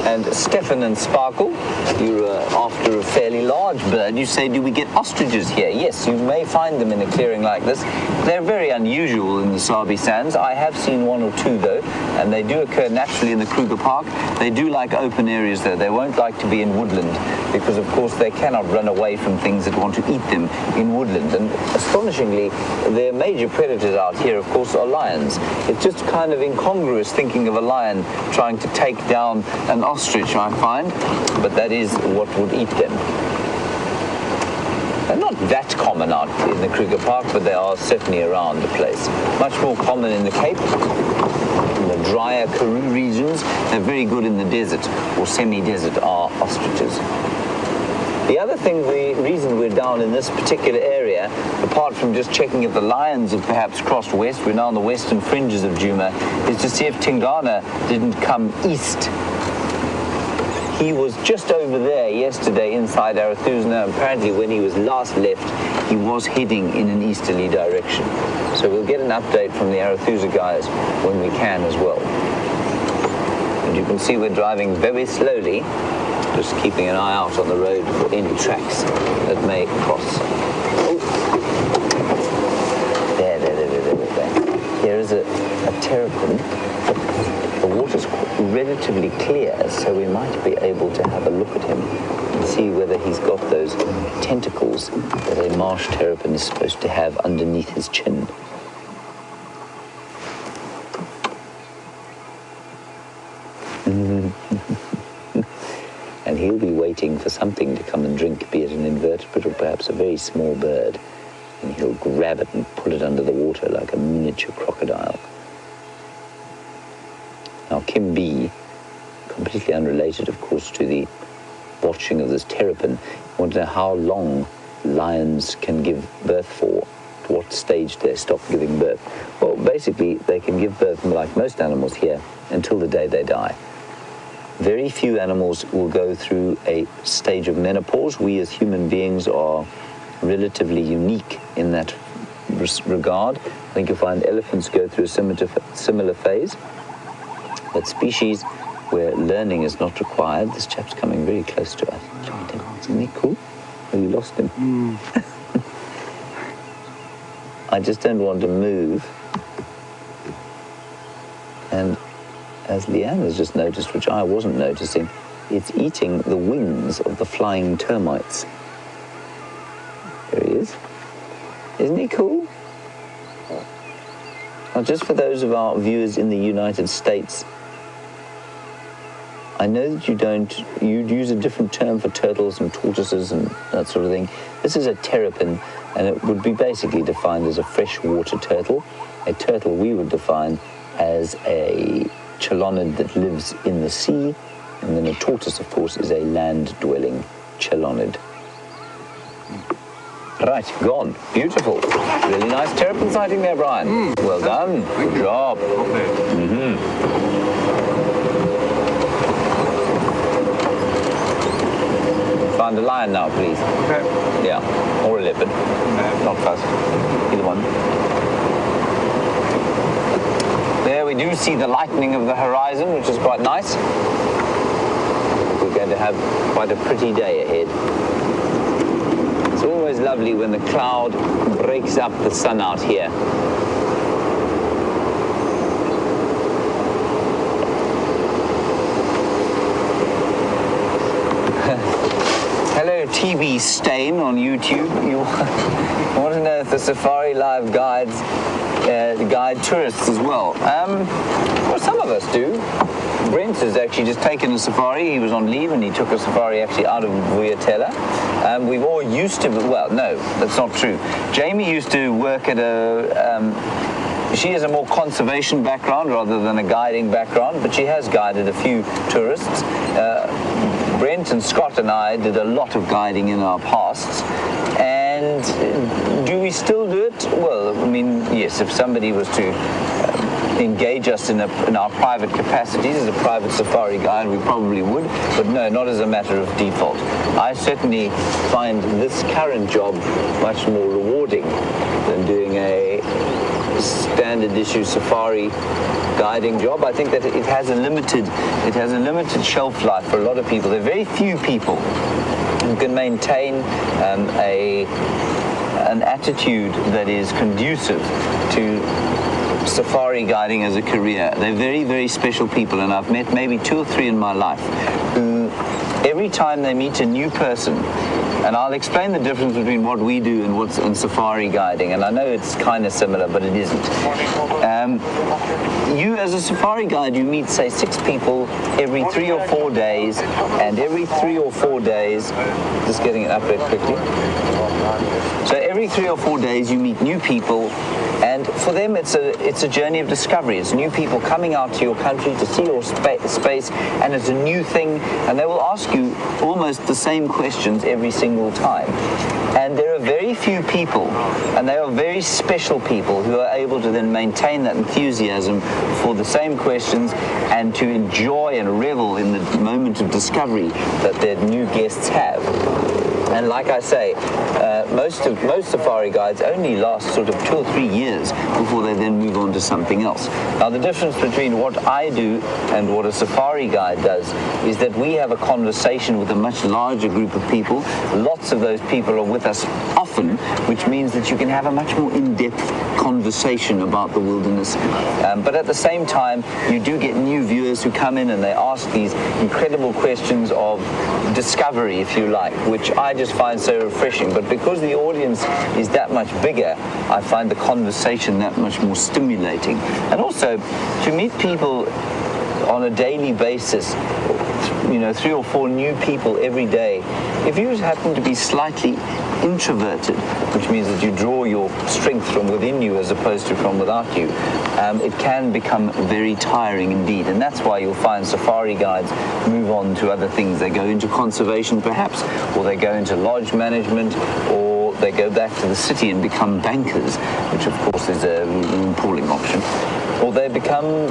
and Stefan and Sparkle, you're after a fairly large bird. You say, do we get ostriches here? Yes, you may find them in a clearing like this. They're very unusual in the Sabi Sands. I have seen one or two though, and they do occur naturally in the Kruger Park. They do like open areas though. They won't like to be in woodland because of course they cannot run away from things that want to eat them in woodland. And astonishingly, their major predators out here of course are lions. It's just kind of incongruous thinking of a lion trying to take down an ostrich, I find, but that is what would eat them. They're not that common out in the Kruger Park, but they are certainly around the place. Much more common in the Cape, in the drier Karoo regions. They're very good in the desert or semi-desert are ostriches. The other thing, the reason we're down in this particular area, apart from just checking if the lions have perhaps crossed west, we're now on the western fringes of Djuma, is to see if Tingana didn't come east. He was just over there yesterday inside Arathusa. Apparently when he was last left, he was heading in an easterly direction. So we'll get an update from the Arathusa guys when we can as well. And you can see we're driving very slowly, just keeping an eye out on the road for any tracks that may cross. Oh. There. Here is a terrapin. The water's relatively clear, so we might be able to have a look at him and see whether he's got those tentacles that a marsh terrapin is supposed to have underneath his chin. And he'll be waiting for something to come and drink, be it an invertebrate or perhaps a very small bird, and he'll grab it and pull it under the water like a miniature crocodile. Now, Kim B, completely unrelated, of course, to the watching of this terrapin, you want to know how long lions can give birth for, to what stage they stop giving birth. Well, basically, they can give birth, like most animals here, until the day they die. Very few animals will go through a stage of menopause. We as human beings are relatively unique in that regard. I think you'll find elephants go through a similar phase. But species where learning is not required, this chap's coming very close to us. Isn't he cool? Oh, you lost him. I just don't want to move. And as Leanne has just noticed, which I wasn't noticing, it's eating the wings of the flying termites. There he is. Isn't he cool? Now, just for those of our viewers in the United States, I know that you'd use a different term for turtles and tortoises and that sort of thing. This is a terrapin, and it would be basically defined as a freshwater turtle. A turtle we would define as a chelonid that lives in the sea, and then a tortoise, of course, is a land-dwelling chelonid. Right, gone. Beautiful. Really nice terrapin sighting there, Brian. Well done. Good job. Find a lion now, please. Okay. Yeah, or a leopard. Not fast. Either one. There we do see the lightening of the horizon, which is quite nice. We're going to have quite a pretty day ahead. It's always lovely when the cloud breaks up the sun out here. Hello, TB Stain on YouTube. You want to know if the Safari Live guides guide tourists as well? Well, some of us do. Brent has actually just taken a safari. He was on leave and he took a safari actually out of Vuyatela. We've all used to, well, no, that's not true. Jamie used to work at she has a more conservation background rather than a guiding background, but she has guided a few tourists. Brent and Scott and I did a lot of guiding in our pasts. And do we still do it? Well, I mean, yes, if somebody was to engage us in our private capacities as a private safari guide, we probably would, but no, not as a matter of default. I certainly find this current job much more rewarding than doing a standard issue safari guiding job. I think that it has a limited shelf life for a lot of people. There are very few people who can maintain an attitude that is conducive to safari guiding as a career. They're very, very special people, and I've met maybe 2 or 3 in my life who every time they meet a new person, and I'll explain the difference between what we do and what's in safari guiding, and I know it's kind of similar, but it isn't. You as a safari guide, you meet, say, 6 people every 3 or 4 days, and every 3 or 4 days, just getting it up there quickly. So every 3 or 4 days you meet new people, and for them it's a journey of discovery. It's new people coming out to your country to see your space, and it's a new thing, and they will ask you almost the same questions every single time. And there are very few people, and they are very special people, who are able to then maintain that enthusiasm for the same questions and to enjoy and revel in the moment of discovery that their new guests have. And like I say, most safari guides only last sort of 2 or 3 years before they then move on to something else. Now, the difference between what I do and what a safari guide does is that we have a conversation with a much larger group of people. Lots of those people are with us often, which means that you can have a much more in-depth conversation about the wilderness. But at the same time, you do get new viewers who come in and they ask these incredible questions of discovery, if you like, which I just find so refreshing. But because the audience is that much bigger, I find the conversation that much more stimulating. And also, to meet people on a daily basis, 3 or 4 new people every day, if you happen to be slightly introverted, which means that you draw your strength from within you as opposed to from without you, it can become very tiring indeed. And that's why you'll find safari guides move on to other things. They go into conservation perhaps, or they go into lodge management, or they go back to the city and become bankers, which of course is an appalling option. Or they become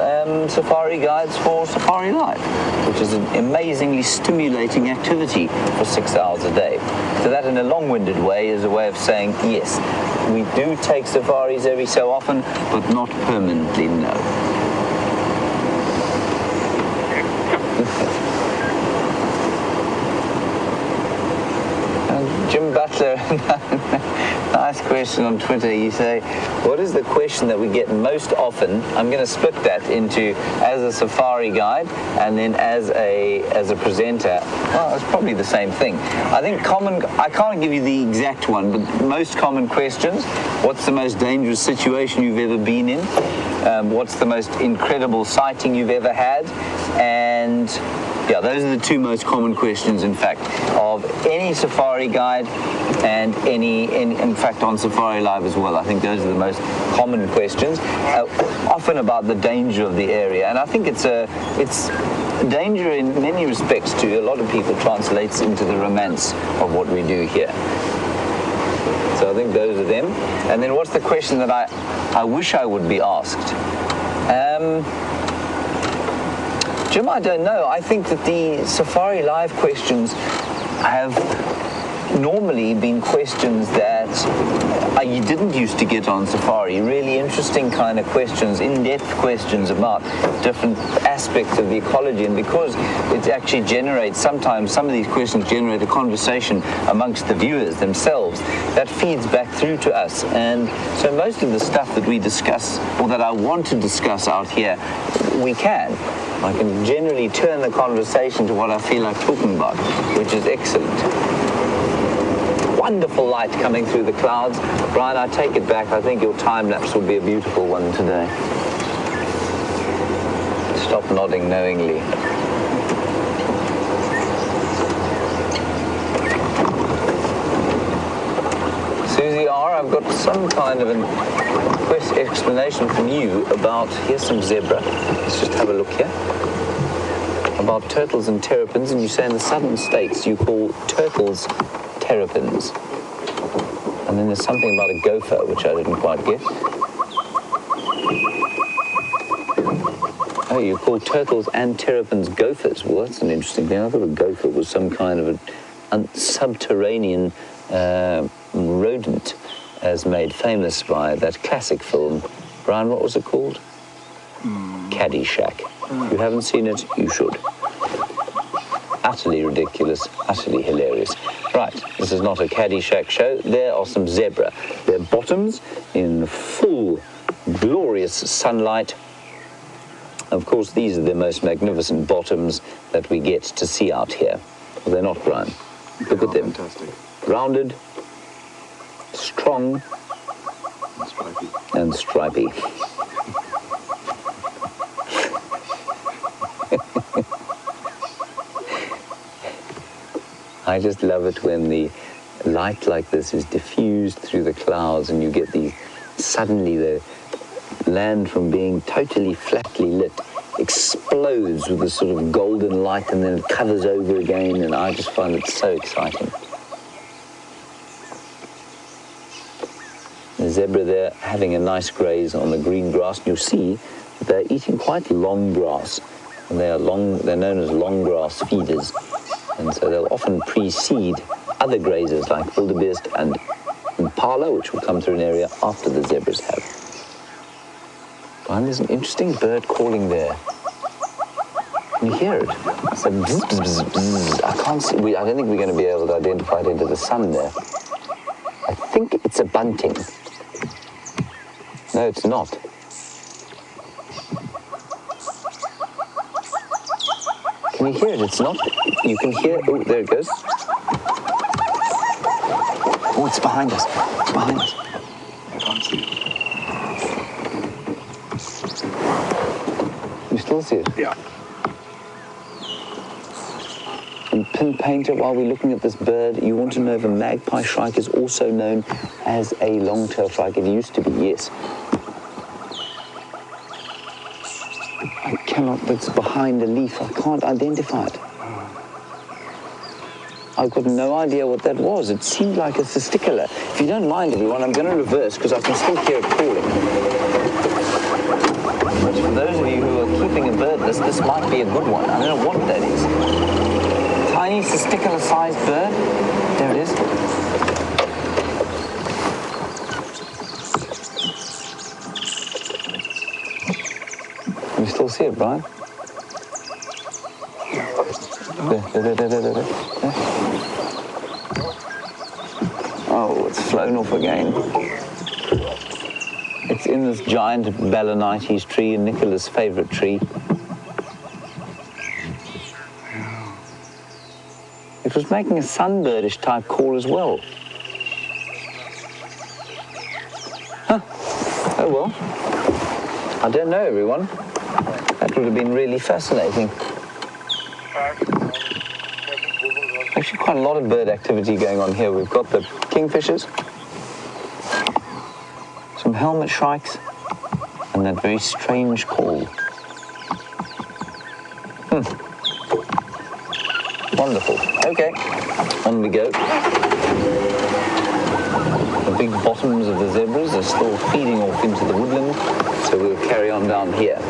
safari guides for Safari Live, which is an amazingly stimulating activity for 6 hours a day. So that, in a long-winded way, is a way of saying, yes, we do take safaris every so often, but not permanently, no. Jim Butler, nice question on Twitter. You say, what is the question that we get most often? I'm going to split that into as a safari guide and then as a presenter. Well, it's probably the same thing. I think I can't give you the exact one, but most common questions: what's the most dangerous situation you've ever been in? What's the most incredible sighting you've ever had? And yeah, those are the 2 most common questions, in fact, of any safari guide and in fact, on Safari Live as well. I think those are the most common questions, often about the danger of the area. And I think it's danger in many respects to a lot of people translates into the romance of what we do here. So I think those are them. And then what's the question that I wish I would be asked? Jim, I don't know. I think that the Safari Live questions have normally been questions that you didn't used to get on Safari. Really interesting kind of questions, in-depth questions about different aspects of the ecology. And because it actually generates, sometimes some of these questions generate a conversation amongst the viewers themselves that feeds back through to us. And so most of the stuff that we discuss, or that I want to discuss out here, we can. I can generally turn the conversation to what I feel like talking about, which is excellent. Wonderful light coming through the clouds. Brian, I take it back. I think your time lapse would be a beautiful one today. stop nodding knowingly. Susie R., I've got some kind of an explanation from you about, here's some zebra. Let's just have a look here. About turtles and terrapins, and you say in the southern states you call turtles terrapins. And then there's something about a gopher, which I didn't quite get. Oh, you call turtles and terrapins gophers. Well, that's an interesting thing. I thought a gopher was some kind of a subterranean rodent, as made famous by that classic film. Brian, what was it called? Caddyshack. You haven't seen it? You should. Utterly ridiculous, utterly hilarious. Right, this is not a Caddyshack show. There are some zebra. Their bottoms in full, glorious sunlight. Of course, these are the most magnificent bottoms that we get to see out here. Well, they're not, Brian. Look at them. Fantastic. Rounded, strong, and stripy. I just love it when the light like this is diffused through the clouds and you get these, suddenly the land from being totally flatly lit explodes with this sort of golden light and then it covers over again, and I just find it so exciting. The zebra there having a nice graze on the green grass, and you'll see that they're eating quite long grass, and they're known as long grass feeders. And so they'll often precede other grazers like wildebeest and impala, which will come through an area after the zebras have. And there's an interesting bird calling there. Can you hear it? It's a bzz, bzz, bzz, bzz. I can't see. I don't think we're going to be able to identify it into the sun there. I think it's a bunting. No, it's not. Can you hear it? It's not. You can hear. Oh, there it goes. Oh, it's behind us. It's behind us. I can't see it. You still see it? Yeah. And Pin Painter, while we're looking at this bird, you want to know if a magpie shrike is also known as a long-tailed shrike. It used to be, yes. I cannot, that's behind a leaf. I can't identify it. I've got no idea what that was. It seemed like a testicular. If you don't mind, everyone, I'm going to reverse because I can still hear it calling. But for those of you who are keeping a bird list, this might be a good one. I don't know what that is. Tiny testicular-sized bird. There it is. You still see it, Brian? There. Oh, it's flown off again. It's in this giant Balanites tree, Nicola's favourite tree. It was making a sunbirdish type call as well. Huh. Oh well. I don't know, everyone. That would have been really fascinating. Actually, quite a lot of bird activity going on here. We've got the kingfishers, some helmet shrikes, and that very strange call. Wonderful. Okay, on we go. The big bottoms of the zebras are still feeding off into the woodland, so we'll carry on down here.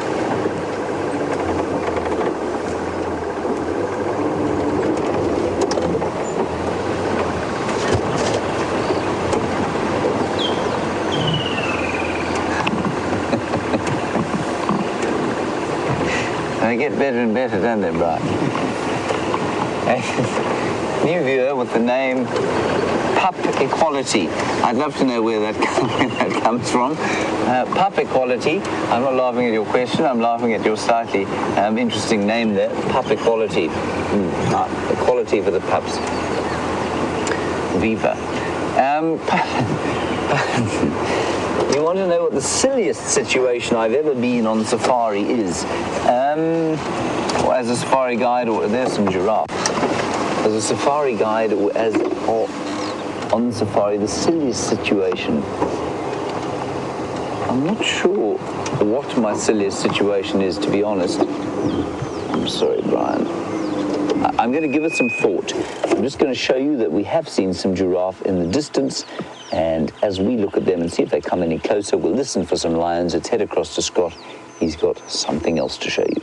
They get better and better, don't they, Brian? New viewer with the name Pup Equality. I'd love to know where that comes from. Pup Equality. I'm not laughing at your question. I'm laughing at your slightly interesting name there. Pup Equality. Equality for the pups. Viva. You want to know what the silliest situation I've ever been on safari is? Well, as a safari guide, or there's some giraffe. As a safari guide, or on safari, the silliest situation. I'm not sure what my silliest situation is, to be honest. I'm sorry, Brian. I'm going to give it some thought. I'm just going to show you that we have seen some giraffe in the distance, and as we look at them and see if they come any closer, we'll listen for some lions. Let's head across to Scott. He's got something else to show you.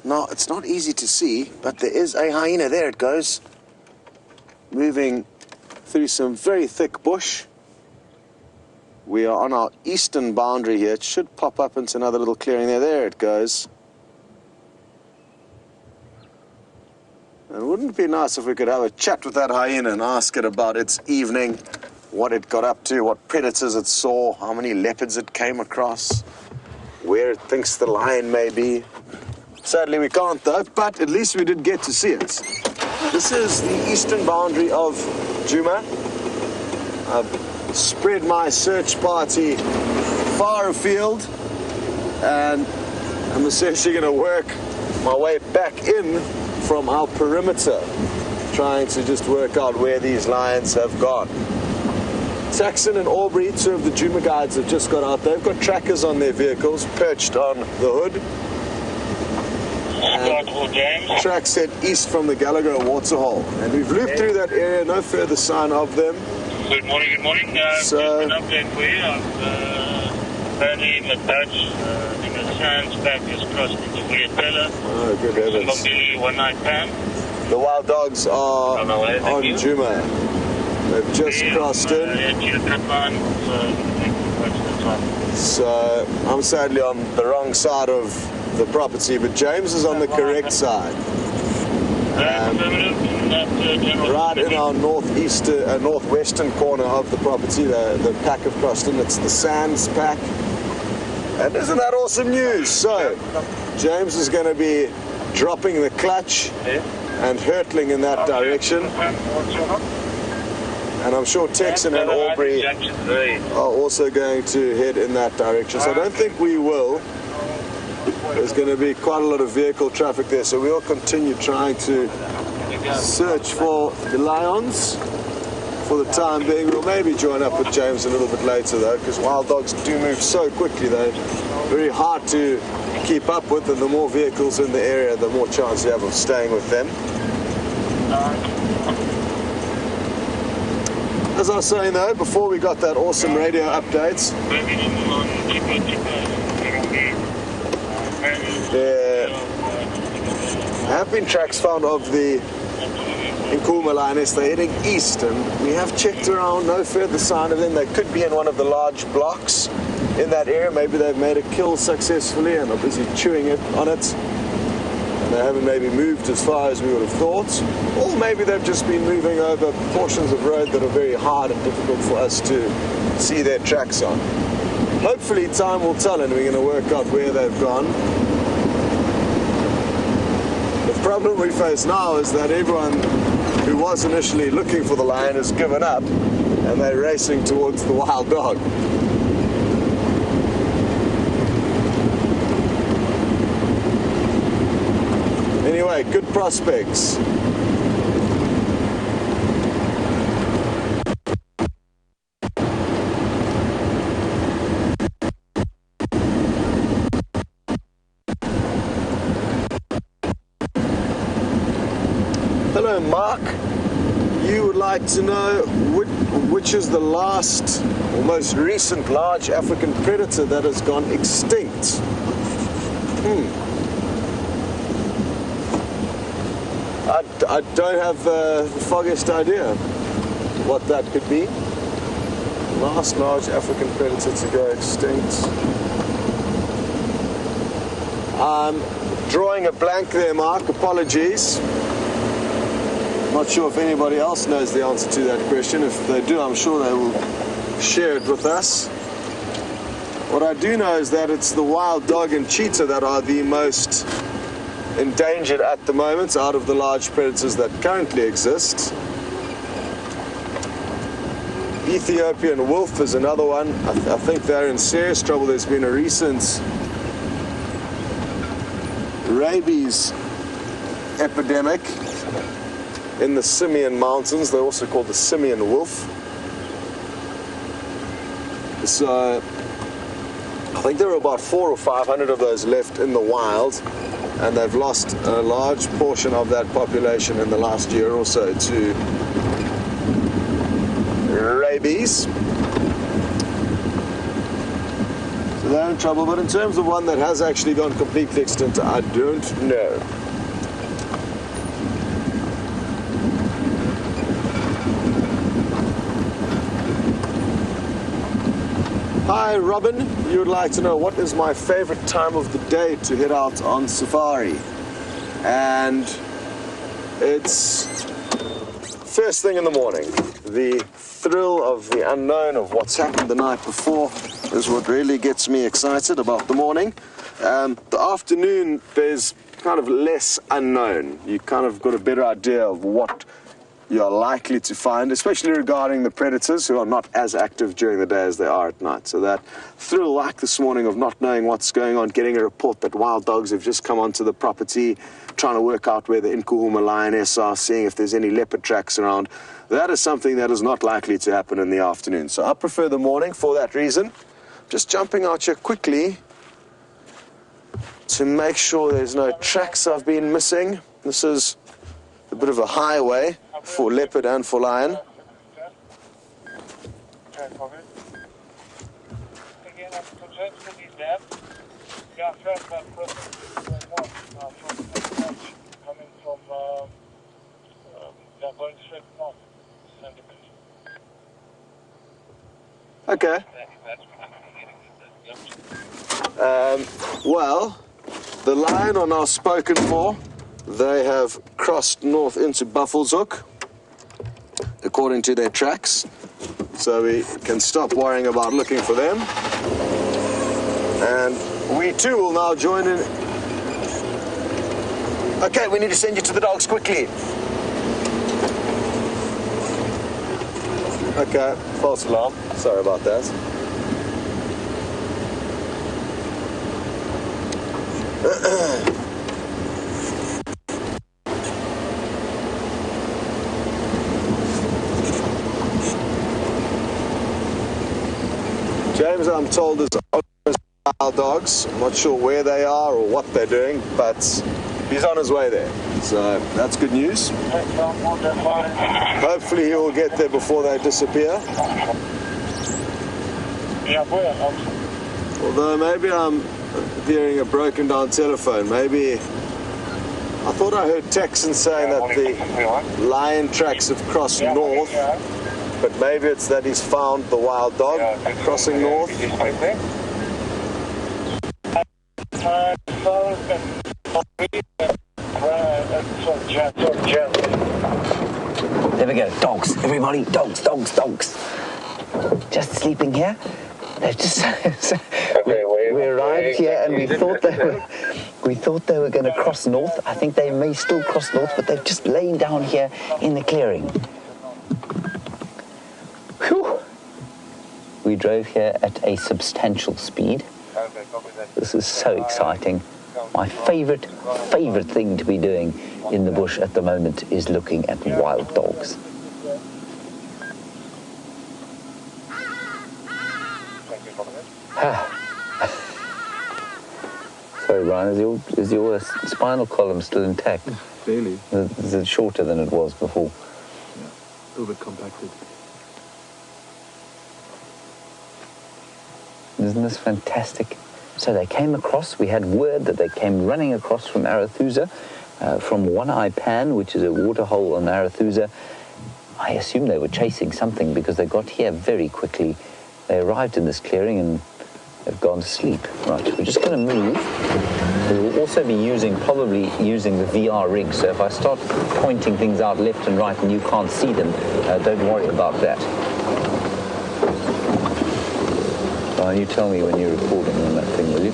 No, it's not easy to see, but there is a hyena. There it goes. Moving through some very thick bush. We are on our eastern boundary here. It should pop up into another little clearing there. There it goes. And wouldn't it be nice if we could have a chat with that hyena and ask it about its evening, what it got up to, what predators it saw, how many leopards it came across, where it thinks the lion may be. Sadly, we can't though, but at least we did get to see it. This is the eastern boundary of Djuma. I've spread my search party far afield, and I'm essentially going to work my way back in from our perimeter, trying to just work out where these lions have gone. Saxon and Aubrey, two of the Djuma guides, have just got out. They've got trackers on their vehicles perched on the hood. And tracks head east from the Gallagher waterhole, and we've looped through that area. No further sign of them. Good morning, good morning. So, just an update for you. I've apparently in the Dutch, I think the Sands back has crossed into Weirtella. Oh, good heavens. Mbambili, one night time. The wild dogs are on Djuma. They've just crossed in. So I'm sadly on the wrong side of the property, but James is on the correct side. Right in our northwestern corner of the property, the pack have crossed in. It's the Sands pack. And isn't that awesome news? So, James is going to be dropping the clutch and hurtling in that direction. And I'm sure Texan and Aubrey are also going to head in that direction. So I don't think we will. There's going to be quite a lot of vehicle traffic there, so we'll continue trying to search for the lions for the time being. We'll maybe join up with James a little bit later though, because wild dogs do move so quickly. They're very hard to keep up with, and the more vehicles in the area, the more chance you have of staying with them. As I was saying though, before we got that awesome radio updates, there have been tracks found of the Nkuhuma lioness. They're heading east, and we have checked around, no further sign of them. They could be in one of the large blocks in that area. Maybe they've made a kill successfully and are busy chewing on it. And they haven't maybe moved as far as we would have thought. Or maybe they've just been moving over portions of road that are very hard and difficult for us to see their tracks on. Hopefully time will tell, and we're going to work out where they've gone. The problem we face now is that everyone who was initially looking for the lion has given up, and they're racing towards the wild dog. Anyway, good prospects. Hello, Mark. You would like to know which is the last or most recent large African predator that has gone extinct. I don't have the foggiest idea what that could be. Last large African predator to go extinct. I'm drawing a blank there, Mark. Apologies. Not sure if anybody else knows the answer to that question. If they do, I'm sure they will share it with us. What I do know is that it's the wild dog and cheetah that are the most endangered at the moment out of the large predators that currently exist. Ethiopian wolf is another one. I think they're in serious trouble. There's been a recent rabies epidemic in the Simeon Mountains. They're also called the Simeon wolf. So I think there are about 400 or 500 of those left in the wild, and they've lost a large portion of that population in the last year or so to rabies. So they're in trouble, but in terms of one that has actually gone completely extinct, I don't know. Hi Robin, you would like to know what is my favorite time of the day to head out on safari, and it's first thing in the morning. The thrill of the unknown of what's happened the night before is what really gets me excited about the morning. The afternoon, there's kind of less unknown. You kind of got a better idea of what you're likely to find, especially regarding the predators who are not as active during the day as they are at night. So that thrill, like this morning, of not knowing what's going on, getting a report that wild dogs have just come onto the property, trying to work out where the Nkuhuma lioness are, seeing if there's any leopard tracks around, that is something that is not likely to happen in the afternoon. So I prefer the morning for that reason. Just jumping out here quickly to make sure there's no tracks I've been missing. This is a bit of a highway for leopard and for lion. Okay. Well, the lion are now spoken for. They have crossed north into Buffelshoek, according to their tracks. So we can stop worrying about looking for them. And we too will now join in. Okay, we need to send you to the dogs quickly. Okay, false alarm. Sorry about that. James, I'm told, is wild dogs. I'm not sure where they are or what they're doing, but he's on his way there. So that's good news. Hopefully he will get there before they disappear. Although maybe I'm hearing a broken down telephone. Maybe I thought I heard Texans saying that the lion tracks have crossed north, but maybe it's that he's found the wild dog crossing north. There we go. Dogs, everybody. Dogs, dogs, dogs. Just sleeping here. They're just. We arrived here and we thought they were going to cross north. I think they may still cross north, but they've just lain down here in the clearing. Whew. We drove here at a substantial speed. This is so exciting. My favorite thing to be doing in the bush at the moment is looking at wild dogs. Sorry, Brian, is your spinal column still intact? Barely. Is it shorter than it was before? Yeah, a little bit compacted. Isn't this fantastic? So they came across, we had word that they came running across from Arathusa, from One Eye Pan, which is a waterhole on Arathusa. I assume they were chasing something because they got here very quickly. They arrived in this clearing and they've gone to sleep. Right, we're just going to move. We will also be probably using the VR rig, so if I start pointing things out left and right and you can't see them, don't worry about that. You tell me when you're recording on that thing, will you?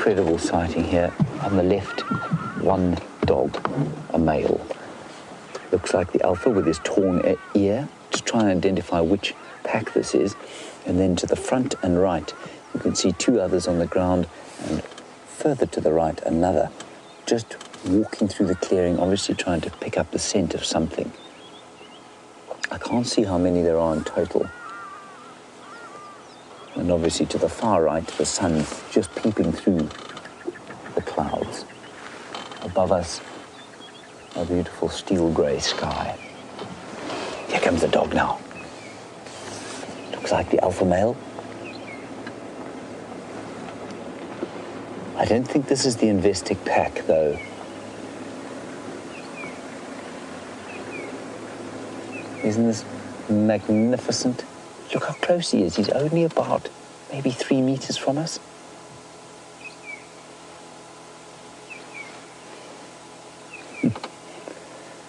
incredible sighting here. On the left, one dog, a male. Looks like the alpha with his torn ear, to try and identify which pack this is. And then to the front and right, you can see two others on the ground, and further to the right, another, just walking through the clearing, obviously trying to pick up the scent of something. I can't see how many there are in total. And obviously to the far right, the sun just peeping through the clouds. Above us, a beautiful steel grey sky. Here comes the dog now. Looks like the alpha male. I don't think this is the Investic pack, though. Isn't this magnificent? Look how close he is. He's only about maybe 3 meters from us.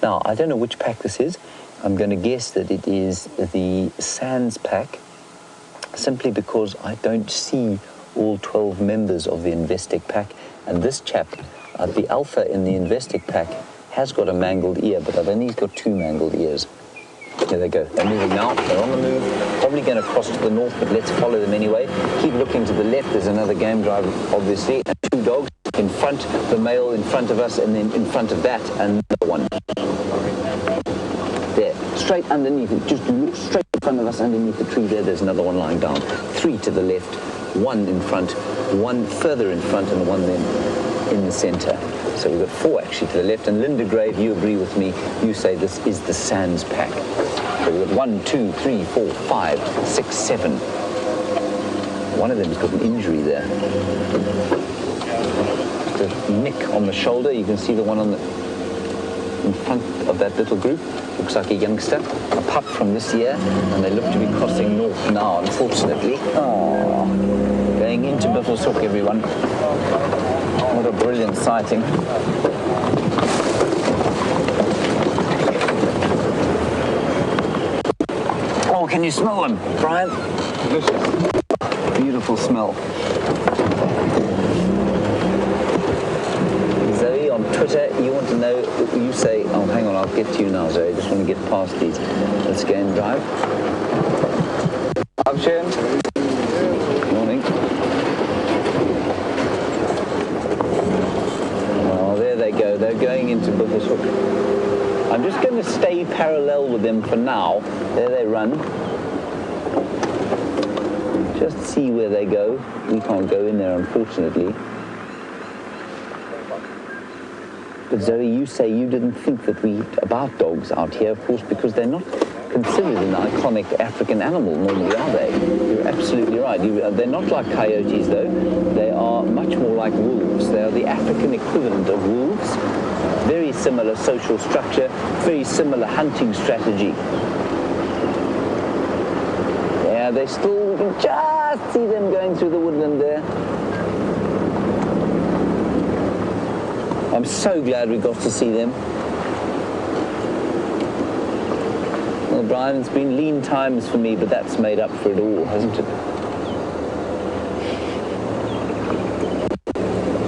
Now, I don't know which pack this is. I'm going to guess that it is the Sands pack, simply because I don't see all 12 members of the Investic pack. And this chap, the alpha in the Investic pack, has got a mangled ear, but I think he's got 2 mangled ears. Here they go. They're moving now. They're on the move. Probably going to cross to the north, but let's follow them anyway. Keep looking to the left. There's another game driver, obviously, and 2 dogs in front. The male in front of us, and then in front of that, another one. There, straight underneath it. Just look straight in front of us, underneath the tree there. There's another one lying down. 3 to the left, 1 in front, 1 further in front, and 1 then in the center. So we've got 4 actually to the left. And Linda Gray, if you agree with me, you say this is the Sands pack. So we've got 1, 2, 3, 4, 5, 6, 7. One of them's got an injury there. Just a nick on the shoulder. You can see the one on the in front of that little group. Looks like a youngster, a pup from this year, and they look to be crossing north now, unfortunately. Oh, going into Biffles Hook, everyone. What a brilliant sighting. Oh, can you smell them, Brian? Delicious. Beautiful smell. Zoe, on Twitter, you want to know, you say, oh, hang on, I'll get to you now, Zoe. I just want to get past these. Let's go and drive. Up, Sharon. Morning. Oh, there they go. They're going into Biffles Hook. I'm just going to stay parallel with them for now. There they run. Just see where they go. We can't go in there, unfortunately. But Zoe, you say you didn't think that about dogs out here, of course, because they're not considered an iconic African animal normally, are they? You're absolutely right. They're not like coyotes, though. They are much more like wolves. They are the African equivalent of wolves. Very similar social structure, very similar hunting strategy. Yeah, they still, you can just see them going through the woodland there. I'm so glad we got to see them. Well, Brian, it's been lean times for me, but that's made up for it all, hasn't it?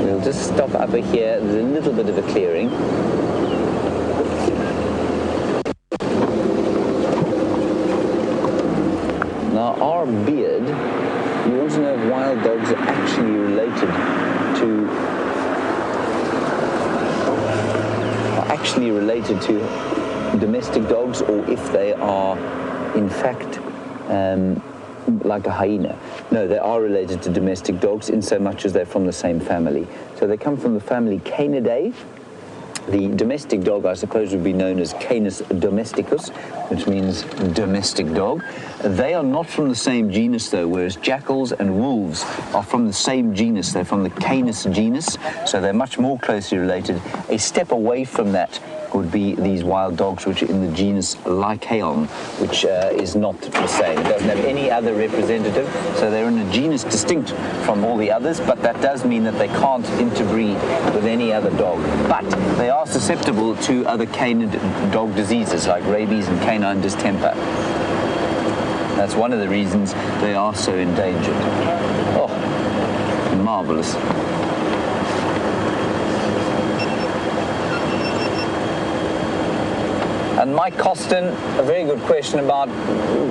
We'll just stop over here. There's a little bit of a clearing. Now, our beard, you want to know if wild dogs are actually related to domestic dogs, or if they are in fact like a hyena. No, they are related to domestic dogs in so much as they're from the same family. So they come from the family Canidae. The domestic dog, I suppose, would be known as Canis domesticus, which means domestic dog. They are not from the same genus, though, whereas jackals and wolves are from the same genus. They're from the Canis genus, so they're much more closely related. A step away from that would be these wild dogs, which are in the genus Lycaon, which is not the same. It doesn't have any other representative, so they're in a genus distinct from all the others, but that does mean that they can't interbreed with any other dog. But they are susceptible to other canine dog diseases like rabies and canine distemper. That's one of the reasons they are so endangered. Oh, marvelous. And Mike Costin, a very good question about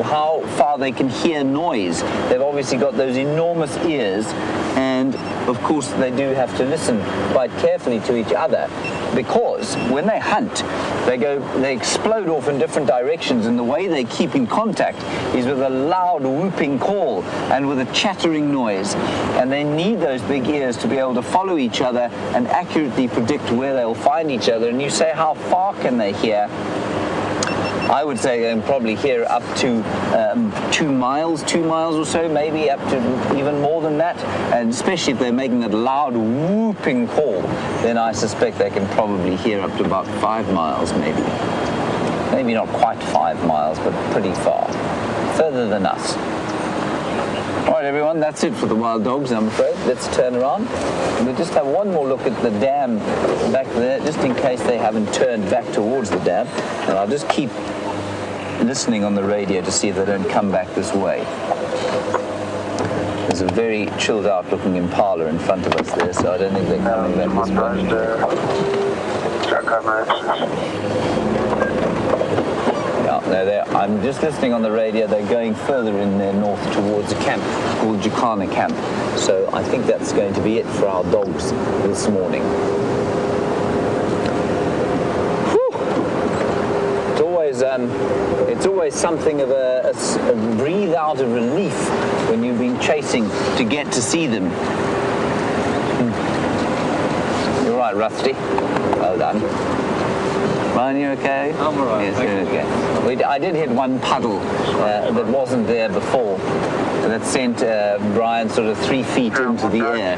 how far they can hear noise. They've obviously got those enormous ears, and of course they do have to listen quite carefully to each other, because when they hunt, they explode off in different directions, and the way they keep in contact is with a loud whooping call and with a chattering noise, and they need those big ears to be able to follow each other and accurately predict where they'll find each other. And you say, how far can they hear? I would say they can probably hear up to 2 miles or so, maybe up to even more than that. And especially if they're making that loud whooping call, then I suspect they can probably hear up to about 5 miles, maybe. Maybe not quite 5 miles, but pretty far. Further than us. All right, everyone, that's it for the wild dogs, I'm afraid. Let's turn around. We'll just have one more look at the dam back there, just in case they haven't turned back towards the dam. And I'll just keep listening on the radio to see if they don't come back this way. There's a very chilled out looking impala in front of us there, so I don't think they're coming back this way. No, I'm just listening on the radio. They're going further in there north towards a camp called Jackal Camp. So I think that's going to be it for our dogs this morning. It's always something of a breathe out of relief when you've been chasing to get to see them. You're right, Rusty. Well done. Ryan, you okay? I'm all right. Yes, you're okay. I did hit one puddle that wasn't there before. That sent Brian sort of 3 feet into the air.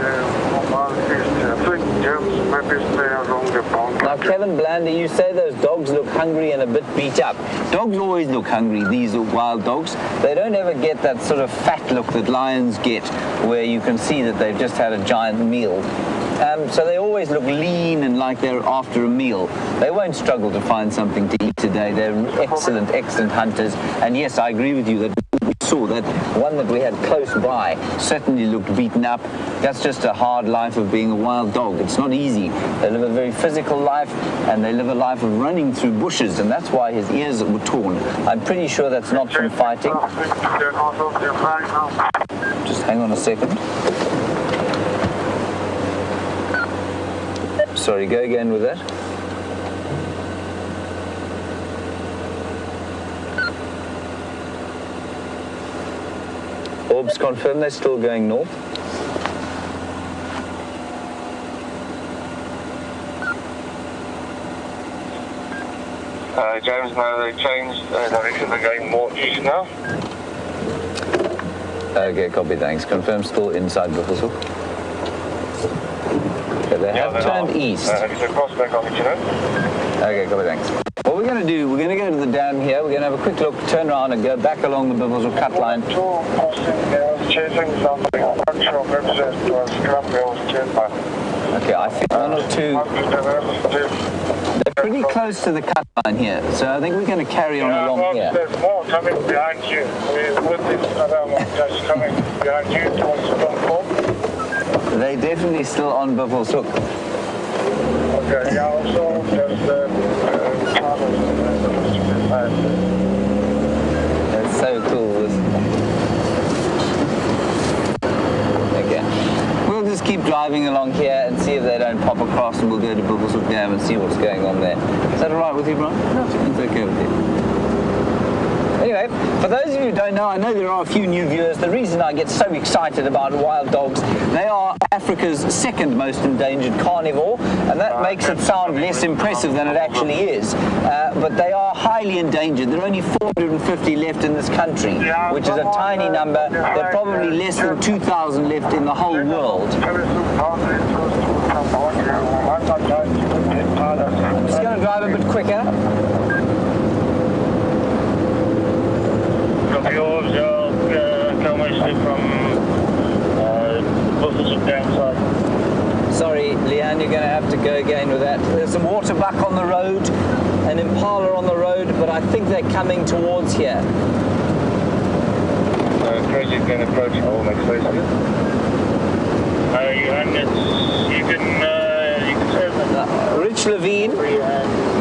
Now, Kevin Blandy, you say those dogs look hungry and a bit beat up. Dogs always look hungry, these are wild dogs. They don't ever get that sort of fat look that lions get, where you can see that they've just had a giant meal. So they always look lean and like they're after a meal. They won't struggle to find something to eat today. They're excellent, excellent hunters. And yes, I agree with you that we saw that one that we had close by certainly looked beaten up. That's just a hard life of being a wild dog. It's not easy. They live a very physical life, and they live a life of running through bushes, and that's why his ears were torn. I'm pretty sure that's not from fighting. Just hang on a second. Sorry, go again with that. Orbs confirm they're still going north. James, no, they changed direction. They're going more east now. Okay, copy, thanks. Confirm still inside Buffelshoek. Okay, they have turned east. It's a crossback on it, you know. Okay, copy, thanks. What we're going to do, we're going to go to the dam here. We're going to have a quick look, turn around and go back along the Buffelshoek cut line. Chasing something. I'm not sure if it was okay, I think one or two. They're pretty close to the cut line here, so I think we're going to carry on along here. There's more coming behind you. With this other one just coming behind you towards Stonefall. They're definitely still on Buffelshoek. Okay, yeah, also there's That's so cool. Okay. We'll just keep driving along here and see if they don't pop across, and we'll go to Buffelshoek Dam and see what's going on there. Is that all right with you, Brian? No, it's okay with you. Anyway, for those of you who don't know, I know there are a few new viewers. The reason I get so excited about wild dogs, they are Africa's second most endangered carnivore, and that makes it sound less impressive than it actually is. But they are highly endangered. There are only 450 left in this country, which is a tiny number. There are probably less than 2,000 left in the whole world. I'm just going to drive a bit quicker. yours coming from Buffelshoek Dam side. Sorry, Leanne, you're going to have to go again with that. There's some waterbuck on the road, an impala on the road, but I think they're coming towards here. Crazy's going to approach all next place. You can say that. Rich Levine,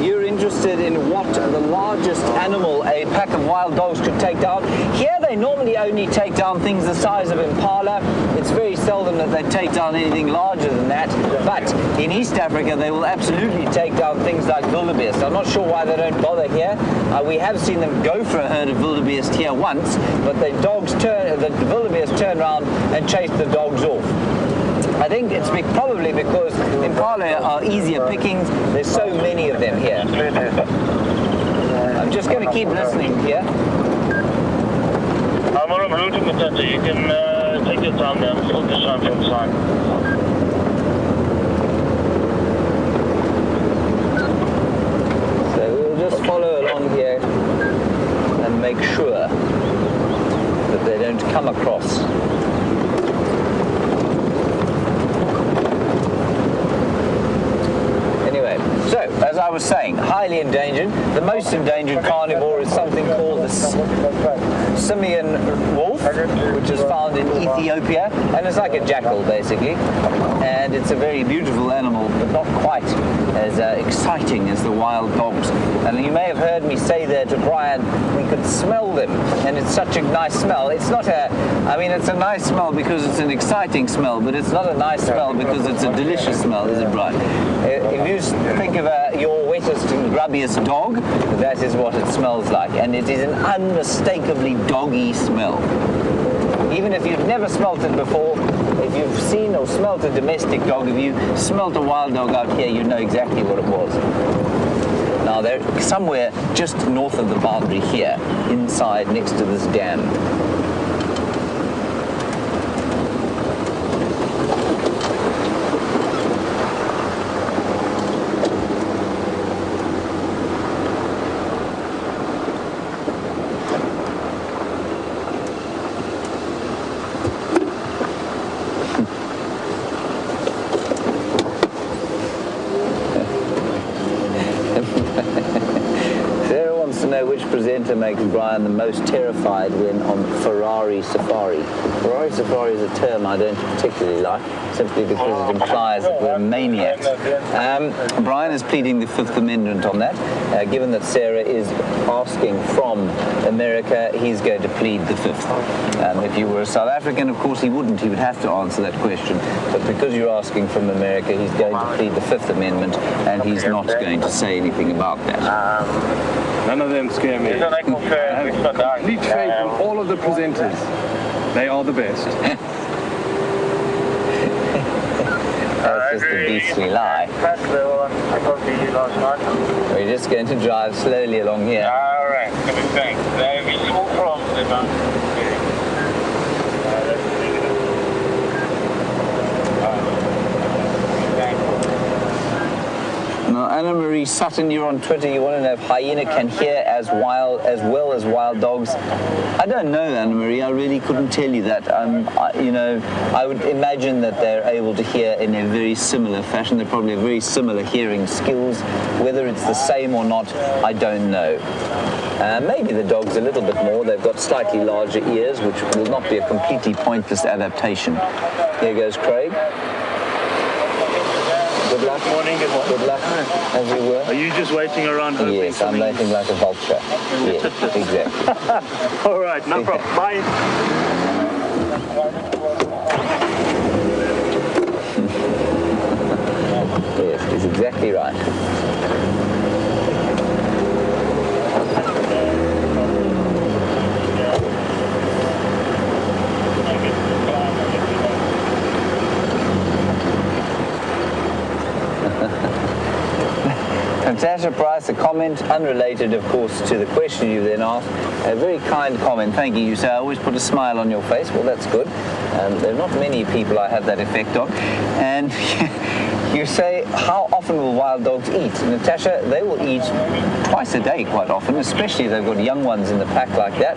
you're interested in what the largest animal a pack of wild dogs could take down. Here they normally only take down things the size of impala. It's very seldom that they take down anything larger than that. But in East Africa, they will absolutely take down things like wildebeest. I'm not sure why they don't bother here. We have seen them go for a herd of wildebeest here once, but the wildebeest turn around and chase the dogs off. I think it's probably because impala are easier pickings. There's so many of them here. I'm just going to keep listening here. I'm on route to Matata. You can take your time there. I'm still just trying to sign. So we'll just follow along here and make sure that they don't come across. So, as I was saying, highly endangered. The most endangered carnivore is something called the simian wolf, which is found in Ethiopia, and it's like a jackal, basically. And it's a very beautiful animal, but not quite as exciting as the wild dogs. And you may have heard me say there to Brian, we could smell them, and it's such a nice smell. It's not it's a nice smell because it's an exciting smell, but it's not a nice smell because it's a delicious smell, is it, Brian? If you think of your wettest and grubbiest dog, that is what it smells like, and it is an unmistakably doggy smell. Even if you've never smelt it before, if you've seen or smelt a domestic dog, if you smelt a wild dog out here, you know exactly what it was. Now they're somewhere just north of the boundary here, inside next to this dam. Which presenter makes Brian the most terrified when on Ferrari Safari? Ferrari Safari is a term I don't particularly like, simply because it implies that we're maniacs. Brian is pleading the Fifth Amendment on that. Given that Sarah is asking from America, he's going to plead the Fifth. If you were a South African, of course he wouldn't. He would have to answer that question. But because you're asking from America, he's going to plead the Fifth Amendment, and he's not going to say anything about that. None of them scare me. I have complete faith in all of the presenters. They are the best. That's just a beastly lie. We're just going to drive slowly along here. Alright, thanks. There will be small problems about Now, Anna Marie Sutton, you're on Twitter. You want to know if hyena can hear as well as wild dogs? I don't know, Anna Marie. I really couldn't tell you that. I would imagine that they're able to hear in a very similar fashion. They probably have very similar hearing skills. Whether it's the same or not, I don't know. Maybe the dogs a little bit more. They've got slightly larger ears, which will not be a completely pointless adaptation. Here goes Craig. Good luck. Good morning. Good luck, as you were. Are you just waiting around hoping? Yes, I'm waiting like a vulture. Yes, exactly. All right, no problem. Bye. Yes, he's exactly right. Natasha Price, a comment unrelated, of course, to the question you then asked. A very kind comment. Thank you. You say, I always put a smile on your face. Well, that's good. There are not many people I have that effect on. And you say, how often will wild dogs eat? Natasha, they will eat twice a day quite often, especially if they've got young ones in the pack like that.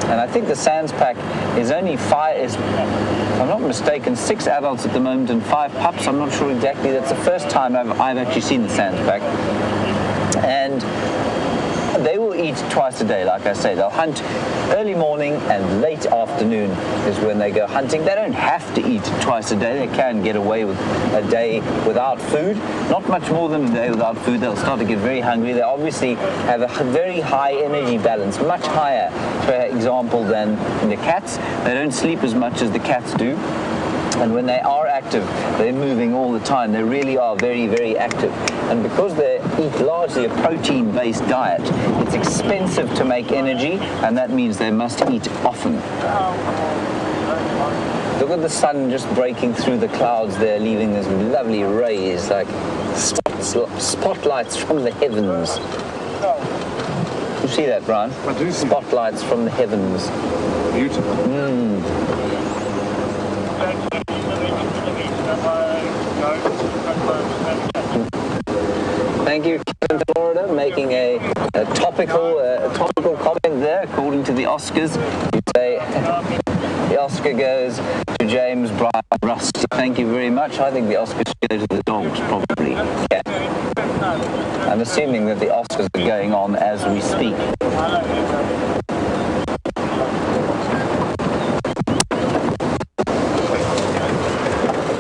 And I think the Sands pack is only if I'm not mistaken, 6 adults at the moment and 5 pups. I'm not sure exactly. That's the first time I've actually seen the Sands pack. And they will eat twice a day, like I say. They'll hunt early morning and late afternoon is when they go hunting. They don't have to eat twice a day. They can get away with a day without food. Not much more than a day without food. They'll start to get very hungry. They obviously have a very high energy balance, much higher, for example, than the cats. They don't sleep as much as the cats do. And when they are active, they're moving all the time. They really are very, very active. And because they eat largely a protein-based diet, it's expensive to make energy, and that means they must eat often. Look at the sun just breaking through the clouds there, leaving these lovely rays, like spotlights from the heavens. You see that, Brian? I do see spotlights from the heavens. Beautiful. Thank you, Kevin, Florida, making a topical comment there. According to the Oscars, you say the Oscar goes to James, Brian, Rusty. Thank you very much. I think the Oscars should go to the dogs, probably. Yeah. I'm assuming that the Oscars are going on as we speak.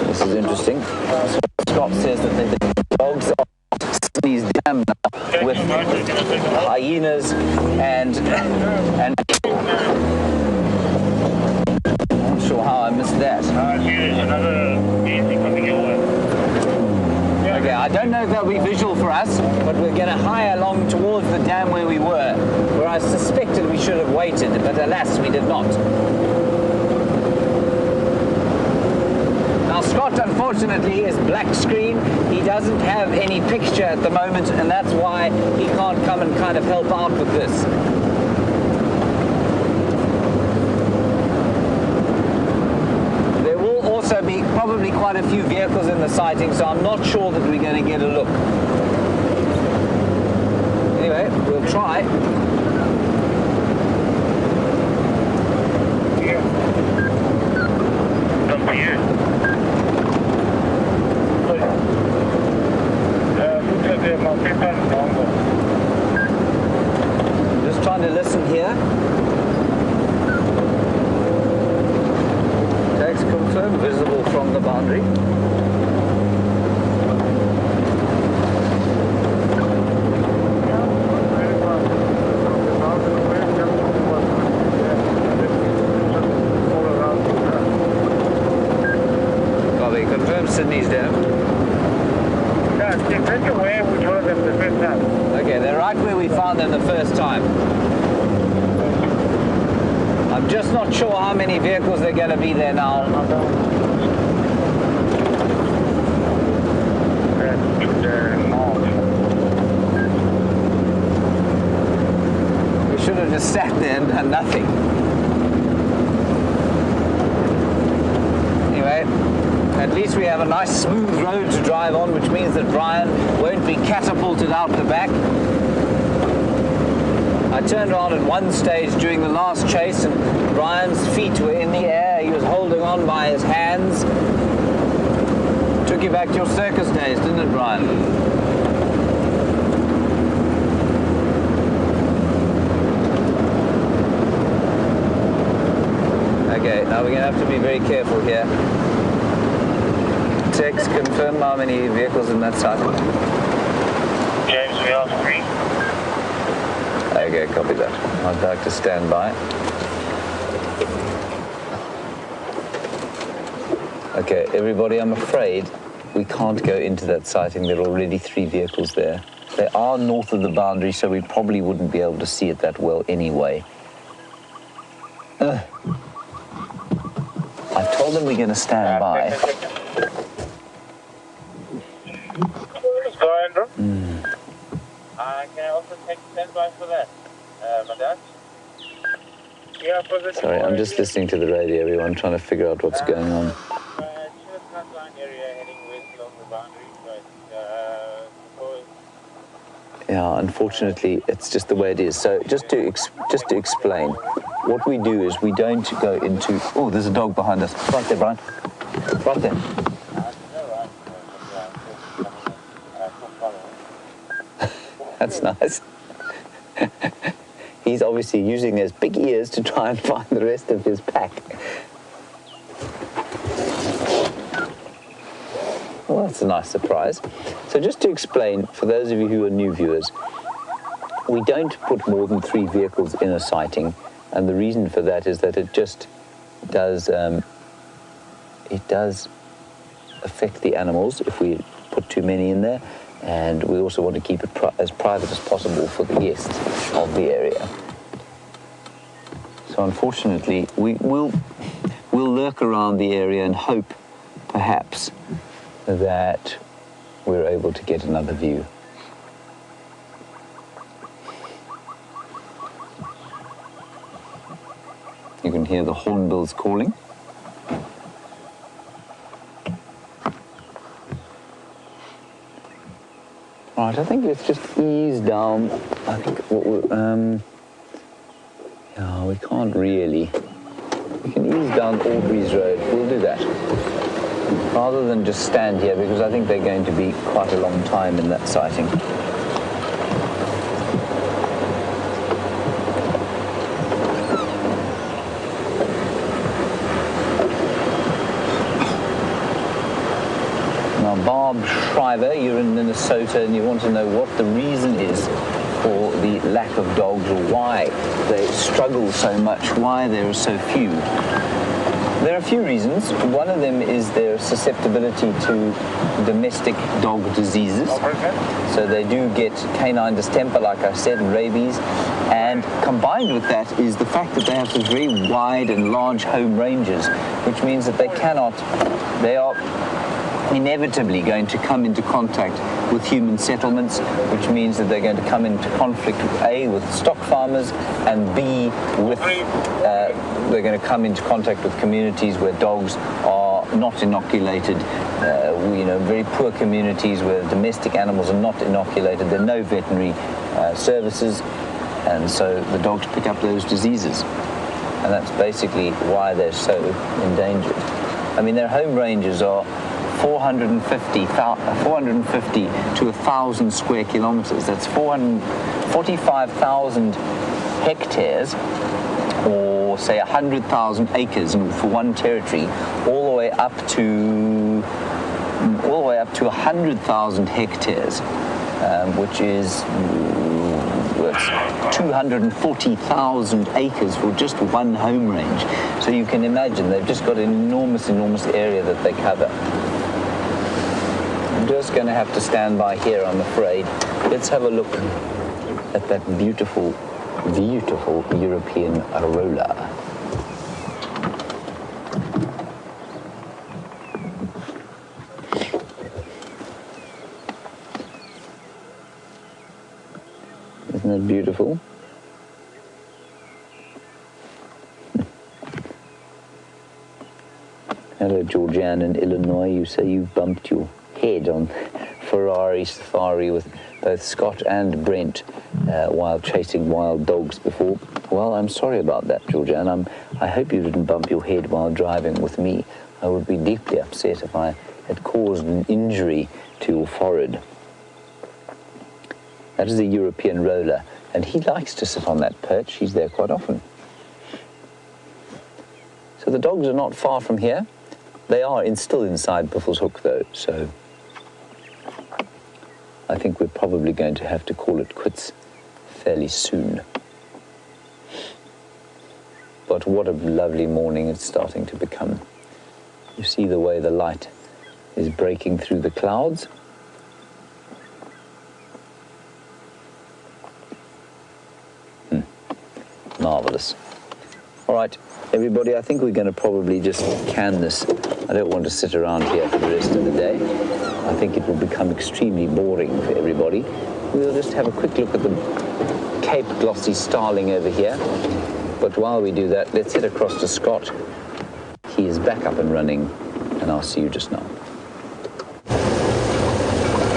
This is interesting. So Scott says that the dogs are Sydney's dam now with hyenas and I'm not sure how I missed that. Okay, I don't know if that'll be visual for us, but we're going to hie along towards the dam where we were, where I suspected we should have waited, but alas, we did not. Now, Scott, unfortunately, is black screen. He doesn't have any picture at the moment, and that's why he can't come and kind of help out with this. There will also be probably quite a few vehicles in the sighting, so I'm not sure that we're going to get a look. Anyway, we'll try. Just trying to listen here. Text confirmed, visible from the boundary. Copy, confirmed Sydney's dam. Okay, they're right where we found them the first time. I'm just not sure how many vehicles they're going to be there now. We should have just sat there and done nothing. Anyway, at least we have a nice smooth road to drive on, which means that Brian won't be catapulted out the back. I turned around at one stage during the last chase and Brian's feet were in the air. He was holding on by his hands. Took you back to your circus days, didn't it, Brian? Okay, now we're going to have to be very careful here. Text, confirm how many vehicles in that side. James, we are 3. Okay, copy that. I'd like to stand by. Okay, everybody, I'm afraid we can't go into that sighting. There are already 3 vehicles there. They are north of the boundary, so we probably wouldn't be able to see it that well anyway. I told them we're going to stand by. Go, Andrew. Can I also take standby for that? Madame? Yeah, for the Sorry, I'm just listening to the radio, everyone, trying to figure out what's going on. Frontline area heading west along the boundary, Yeah, unfortunately, it's just the way it is. So just to explain, what we do is we don't go into... Oh, there's a dog behind us. Right there, Brian. Right there. That's nice. He's obviously using his big ears to try and find the rest of his pack. Well, that's a nice surprise. So just to explain, for those of you who are new viewers, we don't put more than 3 vehicles in a sighting, and the reason for that is that it just does, it does affect the animals if we put too many in there, and we also want to keep it as private as possible for the guests of the area. So unfortunately, we'll lurk around the area and hope, perhaps, that we're able to get another view. You can hear the hornbills calling. Right, I think let's just ease down. I think what we're, yeah, we can't really. We can ease down Aubrey's Road. We'll do that. Rather than just stand here, because I think they're going to be quite a long time in that sighting. Now, Bob Shriver, you're in Minnesota and you want to know what the reason is for the lack of dogs, or why they struggle so much, why there are so few. There are a few reasons. One of them is their susceptibility to domestic dog diseases. So they do get canine distemper, like I said, and rabies. And combined with that is the fact that they have such very wide and large home ranges, which means that they are inevitably going to come into contact with human settlements, which means that they're going to come into conflict, A, with stock farmers, and B, with they're going to come into contact with communities where dogs are not inoculated. Very poor communities where domestic animals are not inoculated. There are no veterinary services, and so the dogs pick up those diseases. And that's basically why they're so endangered. I mean, their home ranges are 450 to 1,000 square kilometers. That's 45,000 hectares, or say 100,000 acres for one territory, all the way up to 100,000 hectares, which is 240,000 acres for just one home range. So you can imagine they've just got an enormous area that they cover. I'm just going to have to stand by here, I'm afraid. Let's have a look at that beautiful European roller. Isn't that beautiful? Hello, Georgianne in Illinois. You say you've bumped your head on Ferrari Safari with both Scott and Brent while chasing wild dogs before. Well, I'm sorry about that, Georgianne. I hope you didn't bump your head while driving with me. I would be deeply upset if I had caused an injury to your forehead. That is a European roller, and he likes to sit on that perch. He's there quite often. So the dogs are not far from here. They are still inside Buffels Hook, though, so I think we're probably going to have to call it quits fairly soon. But what a lovely morning it's starting to become. You see the way the light is breaking through the clouds. Marvelous. All right, everybody, I think we're going to probably just can this. I don't want to sit around here for the rest of the day. I think it will become extremely boring for everybody. We'll just have a quick look at the Cape Glossy Starling over here. But while we do that, let's head across to Scott. He is back up and running, and I'll see you just now.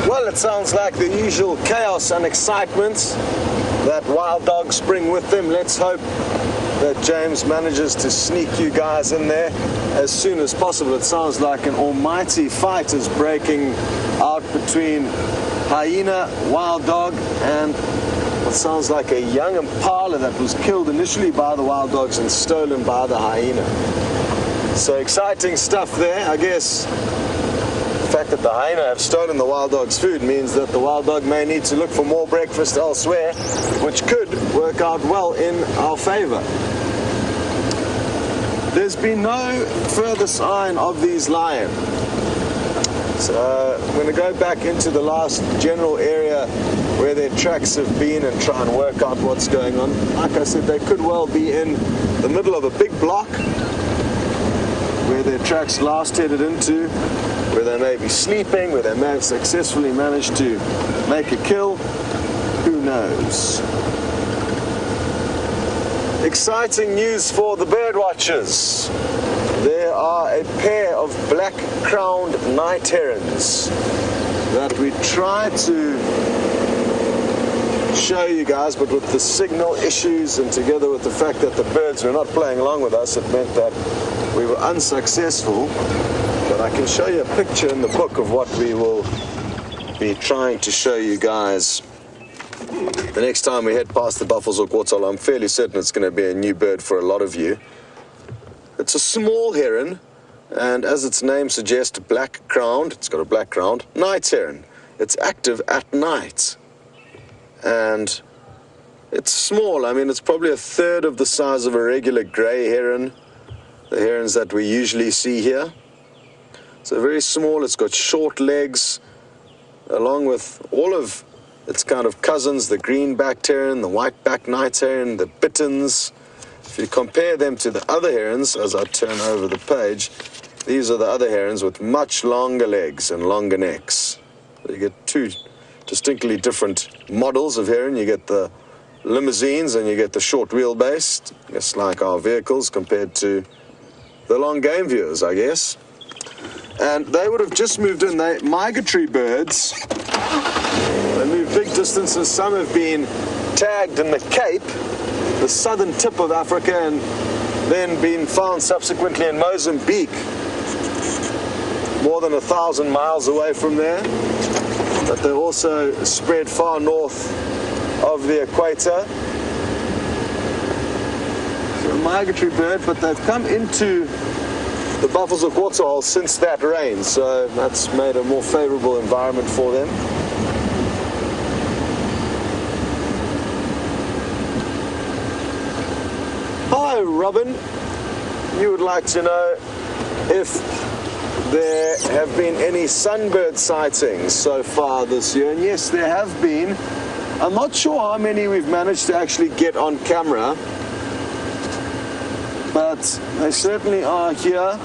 Well, it sounds like the usual chaos and excitement that wild dogs bring with them. Let's hope that James manages to sneak you guys in there as soon as possible. It sounds like an almighty fight is breaking out between hyena, wild dog, and sounds like a young impala that was killed initially by the wild dogs and stolen by the hyena. So exciting stuff there. I guess the fact that the hyena have stolen the wild dog's food means that the wild dog may need to look for more breakfast elsewhere, which could work out well in our favor. There's been no further sign of these lion. So I'm going to go back into the last general area where their tracks have been and try and work out what's going on. Like I said, they could well be in the middle of a big block where their tracks last headed into, where they may be sleeping, where they may have successfully managed to make a kill. Who knows? Exciting news for the bird watchers. There are a pair of black-crowned night herons that we try to show you guys, but with the signal issues and together with the fact that the birds were not playing along with us, it meant that we were unsuccessful. But I can show you a picture in the book of what we will be trying to show you guys the next time we head past the Buffelshoek Waterhole. I'm fairly certain it's going to be a new bird for a lot of you. It's a small heron, and as its name suggests, black-crowned, it's got a black-crowned, night heron. It's active at night. And it's small. I mean, it's probably a third of the size of a regular grey heron, the herons that we usually see here. So very small. It's got short legs, along with all of its kind of cousins, the green-backed heron, the white-backed night heron, the bitterns. If you compare them to the other herons, as I turn over the page, these are the other herons with much longer legs and longer necks. So you get two distinctly different models of heron. You get the limousines and you get the short wheelbase, just like our vehicles compared to the long game viewers, I guess. And they would have just moved in. They're migratory birds. They move big distances. Some have been tagged in the Cape, the southern tip of Africa, and then been found subsequently in Mozambique, more than 1,000 miles away from there. But they're also spread far north of the equator. So a migratory bird, but they've come into the Buffelshoek Waterhole since that rain, so that's made a more favorable environment for them. Hi, Robin. You would like to know if there have been any sunbird sightings so far this year, and yes, there have been. I'm not sure how many we've managed to actually get on camera, but they certainly are here.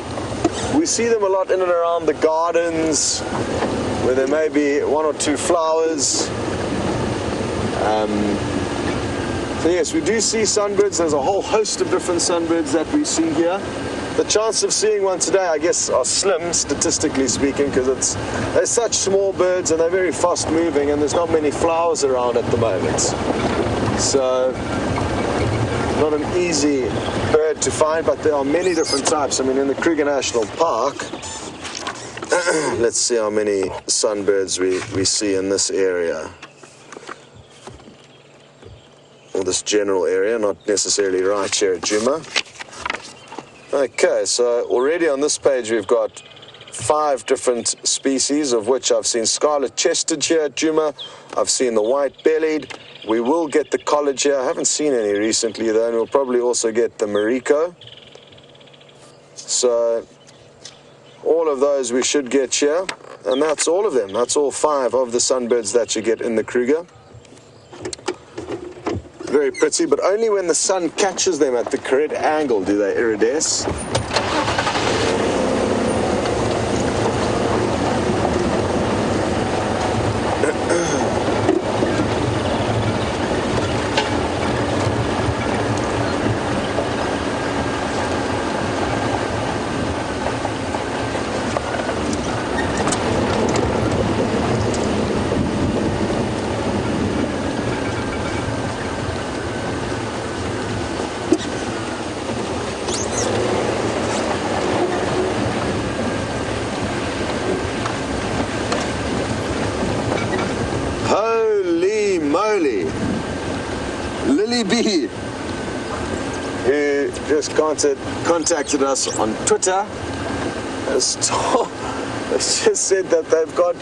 We see them a lot in and around the gardens, where there may be one or two flowers. So yes, we do see sunbirds. There's a whole host of different sunbirds that we see here. The chance of seeing one today, I guess, are slim, statistically speaking, because they're such small birds and they're very fast moving, and there's not many flowers around at the moment. So, not an easy bird to find, but there are many different types. I mean, in the Kruger National Park, let's see how many sunbirds we see in this area. Or this general area, not necessarily right here at Djuma. Okay, so already on this page we've got 5 different species, of which I've seen scarlet-chested here at Djuma. I've seen the white-bellied. We will get the college here. I haven't seen any recently though, and we'll probably also get the Mariko. So all of those we should get here, and that's all of them. That's all 5 of the sunbirds that you get in the Kruger. Very pretty, but only when the sun catches them at the correct angle do they iridesce. Tommy B, who just contacted us on Twitter, has just said that they've got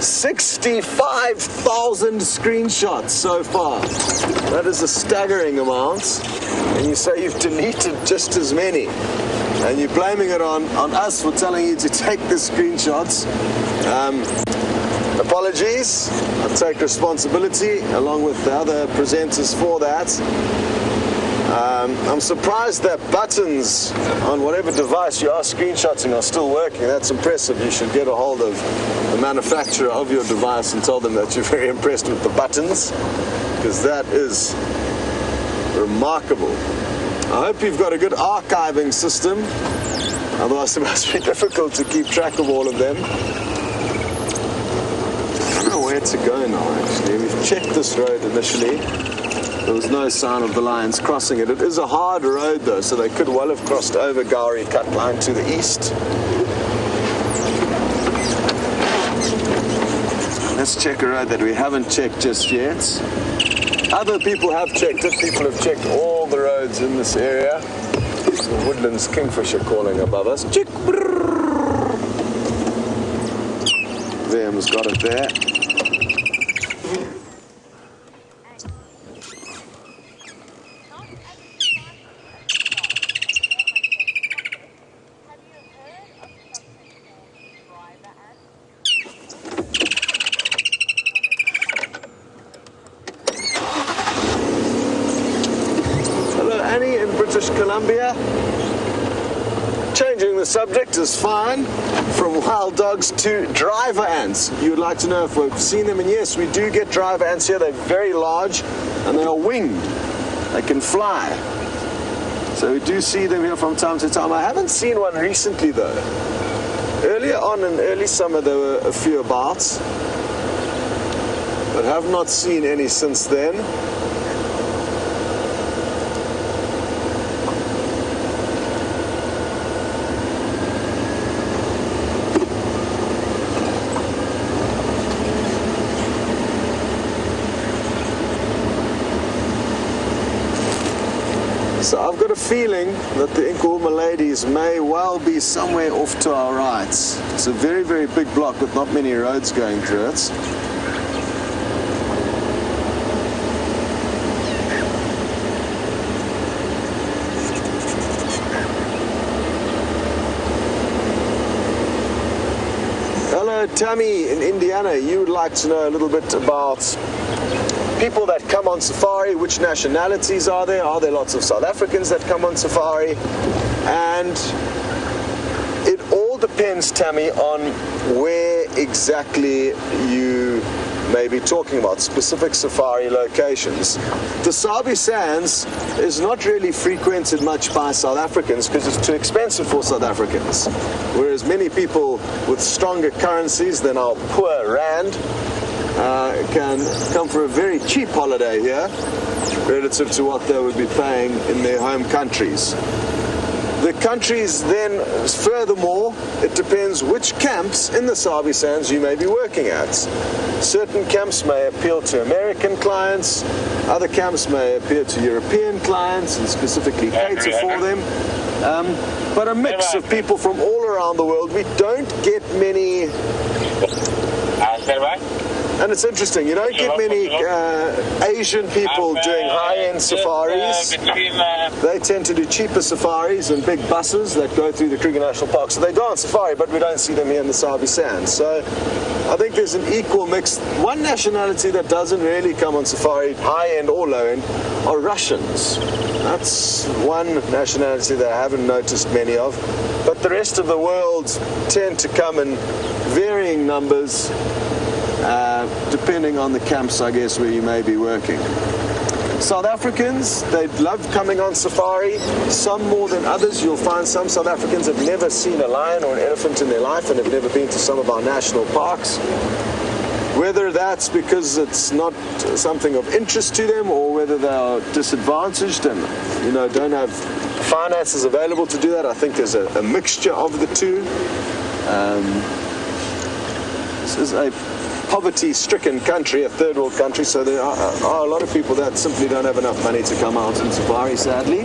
65,000 screenshots so far. That is a staggering amount. And you say you've deleted just as many. And you're blaming it on us for telling you to take the screenshots. Apologies. I take responsibility along with the other presenters for that. I'm surprised that buttons on whatever device you are screenshotting are still working. That's impressive. You should get a hold of the manufacturer of your device and tell them that you're very impressed with the buttons, because that is remarkable. I hope you've got a good archiving system, otherwise it must be difficult to keep track of all of them. I don't know where to go now, actually. We've checked this road initially. There was no sign of the lions crossing it. It is a hard road though, so they could well have crossed over Gowrie Cut Line to the east. Let's check a road that we haven't checked just yet. Other people have checked it. People have checked all the roads in this area. The woodlands kingfisher calling above us. Chick. Liam's got it there. Columbia. Changing the subject is fine. From wild dogs to driver ants. You would like to know if we've seen them, and yes, we do get driver ants here. They're very large and they are winged. They can fly. So we do see them here from time to time. I haven't seen one recently though. Earlier on in early summer there were a few about, but have not seen any since then. So I've got a feeling that the Inkohuma ladies may well be somewhere off to our right. It's a very, very big block with not many roads going through it. Hello, Tammy in Indiana. You would like to know a little bit about people that come on safari. Which nationalities are there? Are there lots of South Africans that come on safari? And it all depends, Tammy, on where exactly you may be talking about, specific safari locations. The Sabi Sands is not really frequented much by South Africans because it's too expensive for South Africans. Whereas many people with stronger currencies than our poor rand can come for a very cheap holiday here relative to what they would be paying in their home countries. The countries then, furthermore, it depends which camps in the Sabi Sands you may be working at. Certain camps may appeal to American clients, other camps may appeal to European clients and specifically cater for them. But a mix of people from all around the world. We don't get many. And it's interesting, you don't get many Asian people doing high-end safaris. They tend to do cheaper safaris and big buses that go through the Kruger National Park. So they go on safari, but we don't see them here in the Sabi Sands. So I think there's an equal mix. One nationality that doesn't really come on safari, high-end or low-end, are Russians. That's one nationality that I haven't noticed many of. But the rest of the world tend to come in varying numbers, depending on the camps, I guess, where you may be working. South Africans, they love coming on safari, some more than others. You'll find some South Africans have never seen a lion or an elephant in their life and have never been to some of our national parks. Whether that's because it's not something of interest to them or whether they are disadvantaged and, you know, don't have finances available to do that, I think there's a mixture of the two. This is a poverty-stricken country, a third world country, so there are a lot of people that simply don't have enough money to come out on safari, sadly.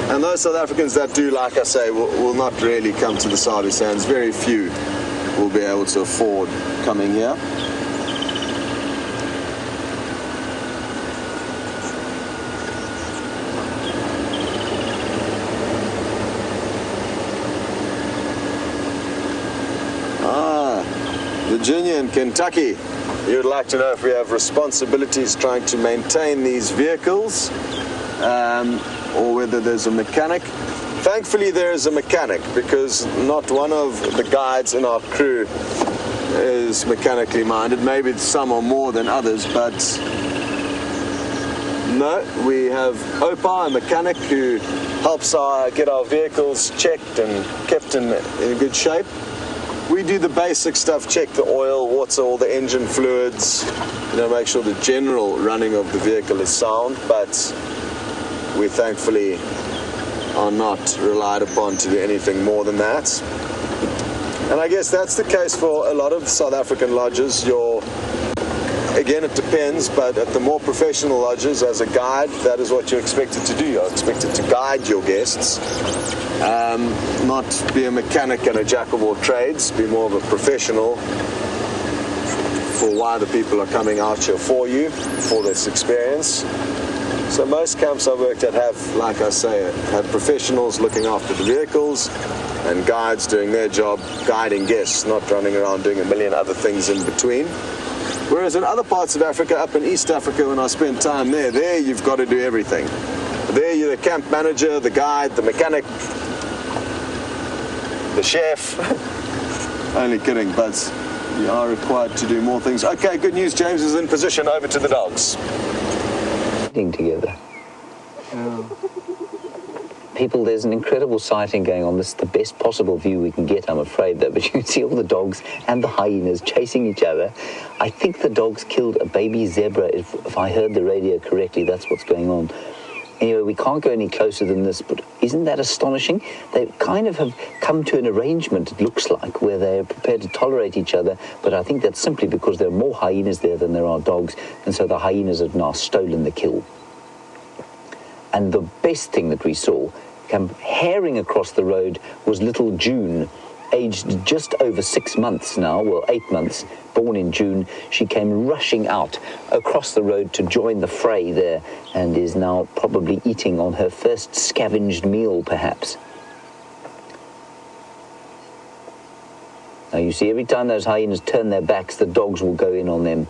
And those South Africans that do, like I say, will not really come to the Sabi Sands. Very few will be able to afford coming here. Virginia and Kentucky. You'd like to know if we have responsibilities trying to maintain these vehicles, or whether there's a mechanic. Thankfully there is a mechanic, because not one of the guides in our crew is mechanically minded. Maybe some are more than others, but no, we have Opa, a mechanic who helps get our vehicles checked and kept in good shape. We do the basic stuff, check the oil, water, all the engine fluids, make sure the general running of the vehicle is sound, but we thankfully are not relied upon to do anything more than that. And I guess that's the case for a lot of South African lodges. Again, it depends, but at the more professional lodges, as a guide, that is what you're expected to do. You're expected to guide your guests, not be a mechanic and a jack of all trades, be more of a professional for why the people are coming out here for you, for this experience. So most camps I've worked at have, like I say, have professionals looking after the vehicles and guides doing their job, guiding guests, not running around doing a million other things in between. Whereas in other parts of Africa, up in East Africa, when I spent time there you've got to do everything. There you're the camp manager, the guide, the mechanic, the chef. Only kidding, but you are required to do more things. Okay, good news, James is in position. Over to the dogs. Together. People, there's an incredible sighting going on. This is the best possible view we can get, I'm afraid, though. But you can see all the dogs and the hyenas chasing each other. I think the dogs killed a baby zebra. If I heard the radio correctly, that's what's going on. Anyway, we can't go any closer than this, but isn't that astonishing? They kind of have come to an arrangement, it looks like, where they're prepared to tolerate each other, but I think that's simply because there are more hyenas there than there are dogs, and so the hyenas have now stolen the kill. And the best thing that we saw, come herring across the road, was little June, aged just over 6 months now, well, 8 months, born in June. She came rushing out across the road to join the fray there, and is now probably eating on her first scavenged meal, perhaps. Now you see, every time those hyenas turn their backs, the dogs will go in on them.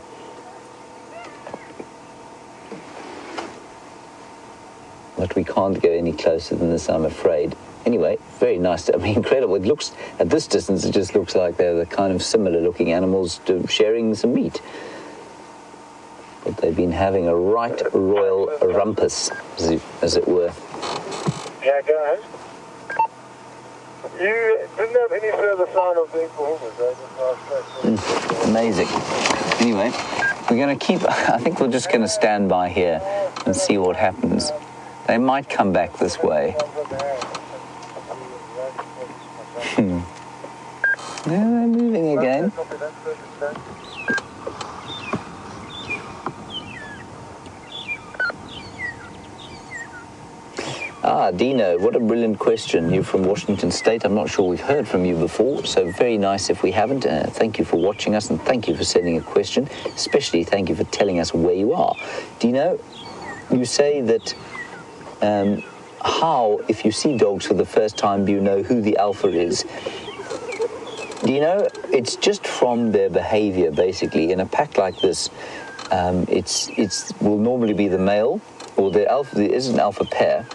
But we can't go any closer than this, I'm afraid. Anyway, very nice. I mean, incredible. It looks, at this distance, it just looks like they're the kind of similar-looking animals to sharing some meat. But they've been having a right royal rumpus, as it were. Yeah, guys. You didn't have any further sign of being performers, Amazing. Anyway, we're going to keep, I think we're just going to stand by here and see what happens. They might come back this way. Yeah, they're moving again. Ah, Dino, what a brilliant question. You're from Washington State. I'm not sure we've heard from you before, so very nice if we haven't. Thank you for watching us, and thank you for sending a question. Especially thank you for telling us where you are. Dino, you say that how, if you see dogs for the first time, do you know who the alpha is? Do you know, it's just from their behavior, basically. In a pack like this, it will normally be the male, or the alpha. There is an alpha pair.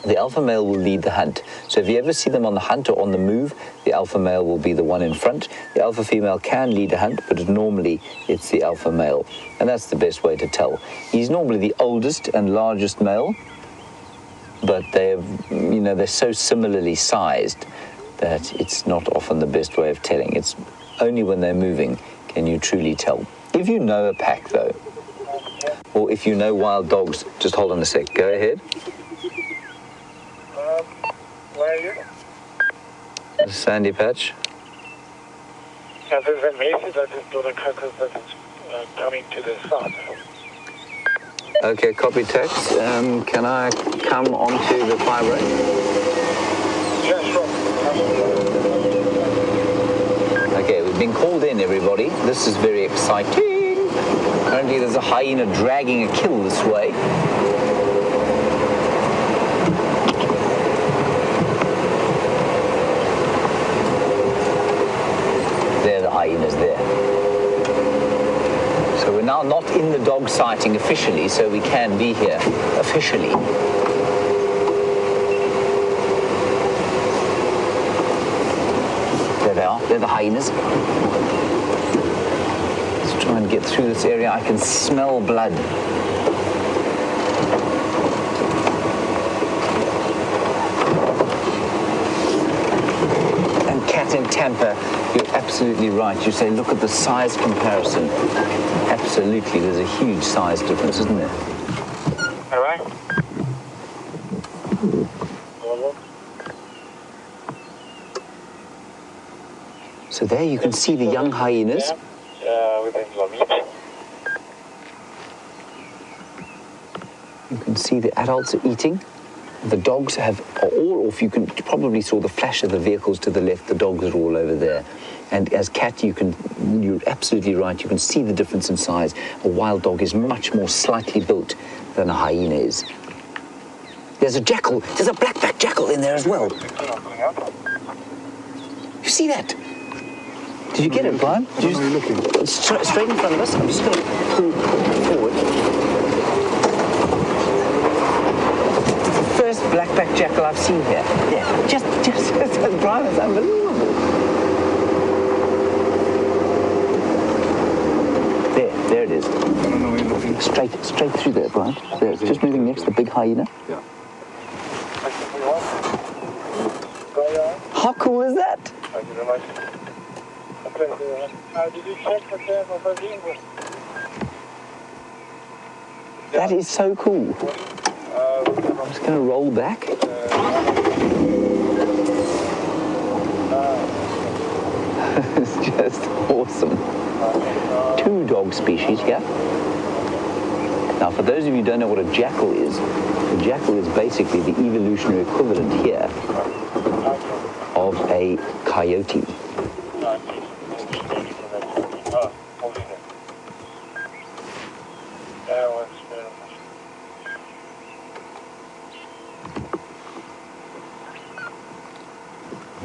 The alpha male will lead the hunt. So if you ever see them on the hunt or on the move, the alpha male will be the one in front. The alpha female can lead a hunt, but normally it's the alpha male. And that's the best way to tell. He's normally the oldest and largest male, but they're so similarly sized that it's not often the best way of telling. It's only when they're moving can you truly tell. If you know a pack, though, or if you know wild dogs, just hold on a sec. Go ahead. Where are you? The sandy patch. Yeah, there's a message that is doing crocus that is coming to the south. Okay, copy text. Can I come onto the 5 rate? Yeah, sure. Okay, we've been called in, everybody. This is very exciting. Apparently there's a hyena dragging a kill this way. There, the hyena's there. So we're now not in the dog sighting officially, so we can be here officially. There they are. They're the hyenas. Let's try and get through this area. I can smell blood. And cat in Tampa, you're absolutely right. You say, look at the size comparison. Absolutely, there's a huge size difference, isn't there? All right. So there you can see the young hyenas. You can see the adults are eating. The dogs are all off. You probably saw the flash of the vehicles to the left. The dogs are all over there. And as cat, you're absolutely right. You can see the difference in size. A wild dog is much more slightly built than a hyena is. There's a jackal. There's a black-backed jackal in there as well. You see that? Did you get it, Brian? Where are you looking? It's straight in front of us. I'm just going to pull forward. First black-backed jackal I've seen here. Yeah, just Brian, it's unbelievable. There it is. I don't know where you're looking. Straight through there, Brian. There, it's just moving next to the big hyena. Yeah. How cool is that? Thank you very much. Did you check the time of the English? That is so cool. I'm just going to roll back. It's just awesome. 2 dog species, yeah? Now, for those of you who don't know what a jackal is, a jackal is basically the evolutionary equivalent here of a coyote.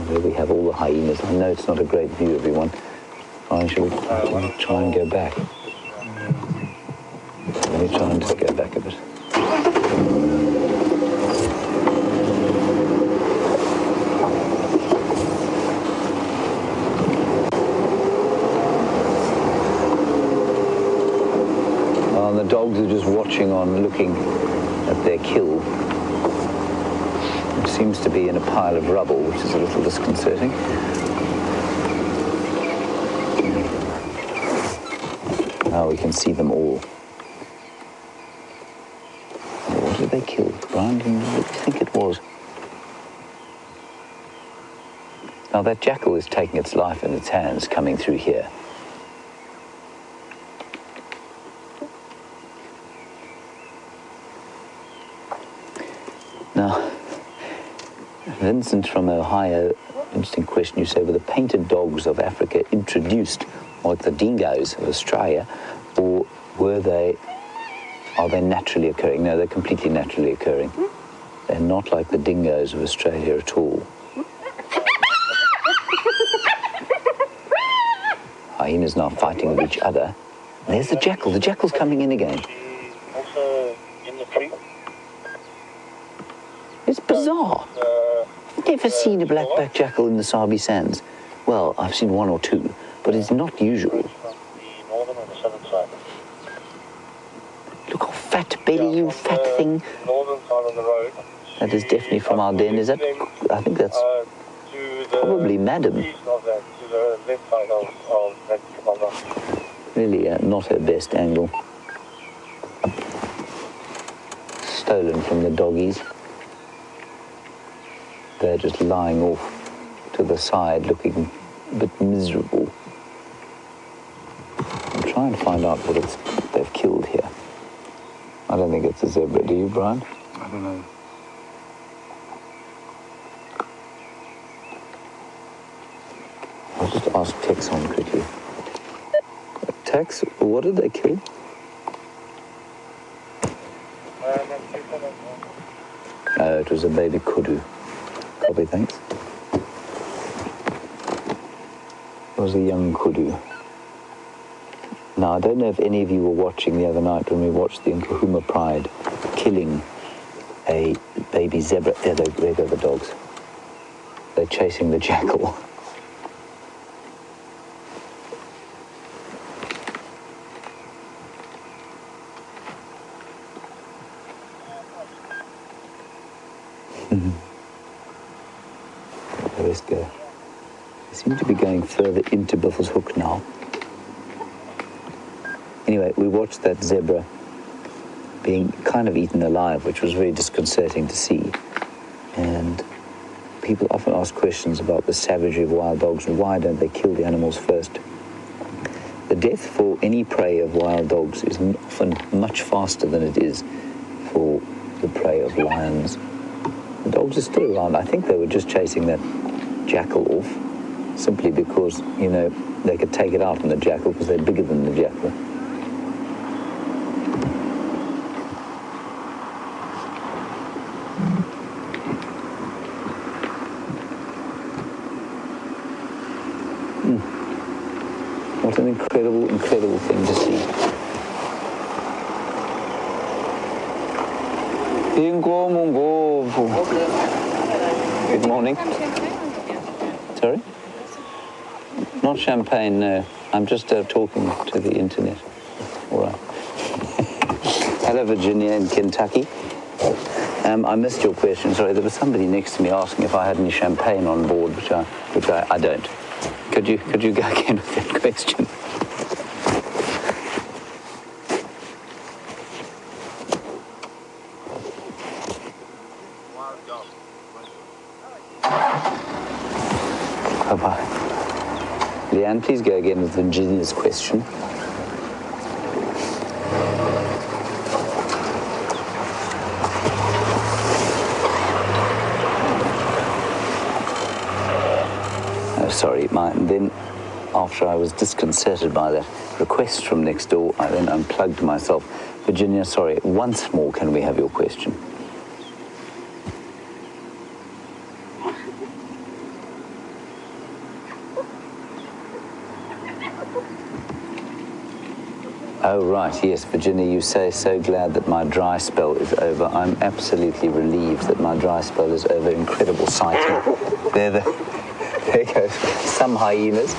There we have all the hyenas. I know it's not a great view, everyone. Fine, shall we try and go back? Let me try and just go back a bit. And the dogs are just watching on, looking at their kill, which seems to be in a pile of rubble, which is a little disconcerting. Now we can see them all. What did they kill? Brian, what do you think it was? Now that jackal is taking its life in its hands, coming through here. Now, Vincent from Ohio, interesting question. You say, were the painted dogs of Africa introduced like the dingoes of Australia, or are they naturally occurring? No, they're completely naturally occurring. They're not like the dingoes of Australia at all. Hyenas now fighting with each other. There's the jackal. The jackal's coming in again. Also in the tree. It's bizarre. I've never seen a black-backed jackal in the Sabi Sands. Well, I've seen 1 or 2, but it's not usual. The northern and the southern side. Look how fat belly, you fat thing. Northern side of the road. That is definitely from our den. Is that? I think that's probably Madam. East of that, to the left side of that commander. Really not her best angle. Stolen from the doggies. They're just lying off. to the side, looking a bit miserable. I'll try and find out what they've killed here. I don't think it's a zebra, do you, Brian? I don't know. I'll just ask Tex on quickly. Tex, what did they kill? It was a baby kudu. Copy, thanks. It was a young kudu. Now, I don't know if any of you were watching the other night when we watched the Nkahuma Pride killing a baby zebra. There go the dogs. They're chasing the jackal. Let's go. They seem to be going further into Buffalo's Hook now. Anyway, we watched that zebra being kind of eaten alive, which was very disconcerting to see. And people often ask questions about the savagery of wild dogs and why don't they kill the animals first. The death for any prey of wild dogs is often much faster than it is for the prey of lions. The dogs are still around. I think they were just chasing that jackal off, simply because, you know, they could take it out on the jackal because they're bigger than the jackal. What an incredible, incredible thing to see. Good morning. Sorry? Not champagne, no. I'm just talking to the internet. All right. Hello, Virginia in Kentucky. I missed your question. Sorry, there was somebody next to me asking if I had any champagne on board, which I don't. Could you go again with that question? Bye-bye. Leanne, please go again with Virginia's question. Sorry, then after I was disconcerted by that request from next door, I then unplugged myself. Virginia, sorry, once more, can we have your question? Oh, right, yes, Virginia, you say, so glad that my dry spell is over. I'm absolutely relieved that my dry spell is over. Incredible sighting. There go some hyenas.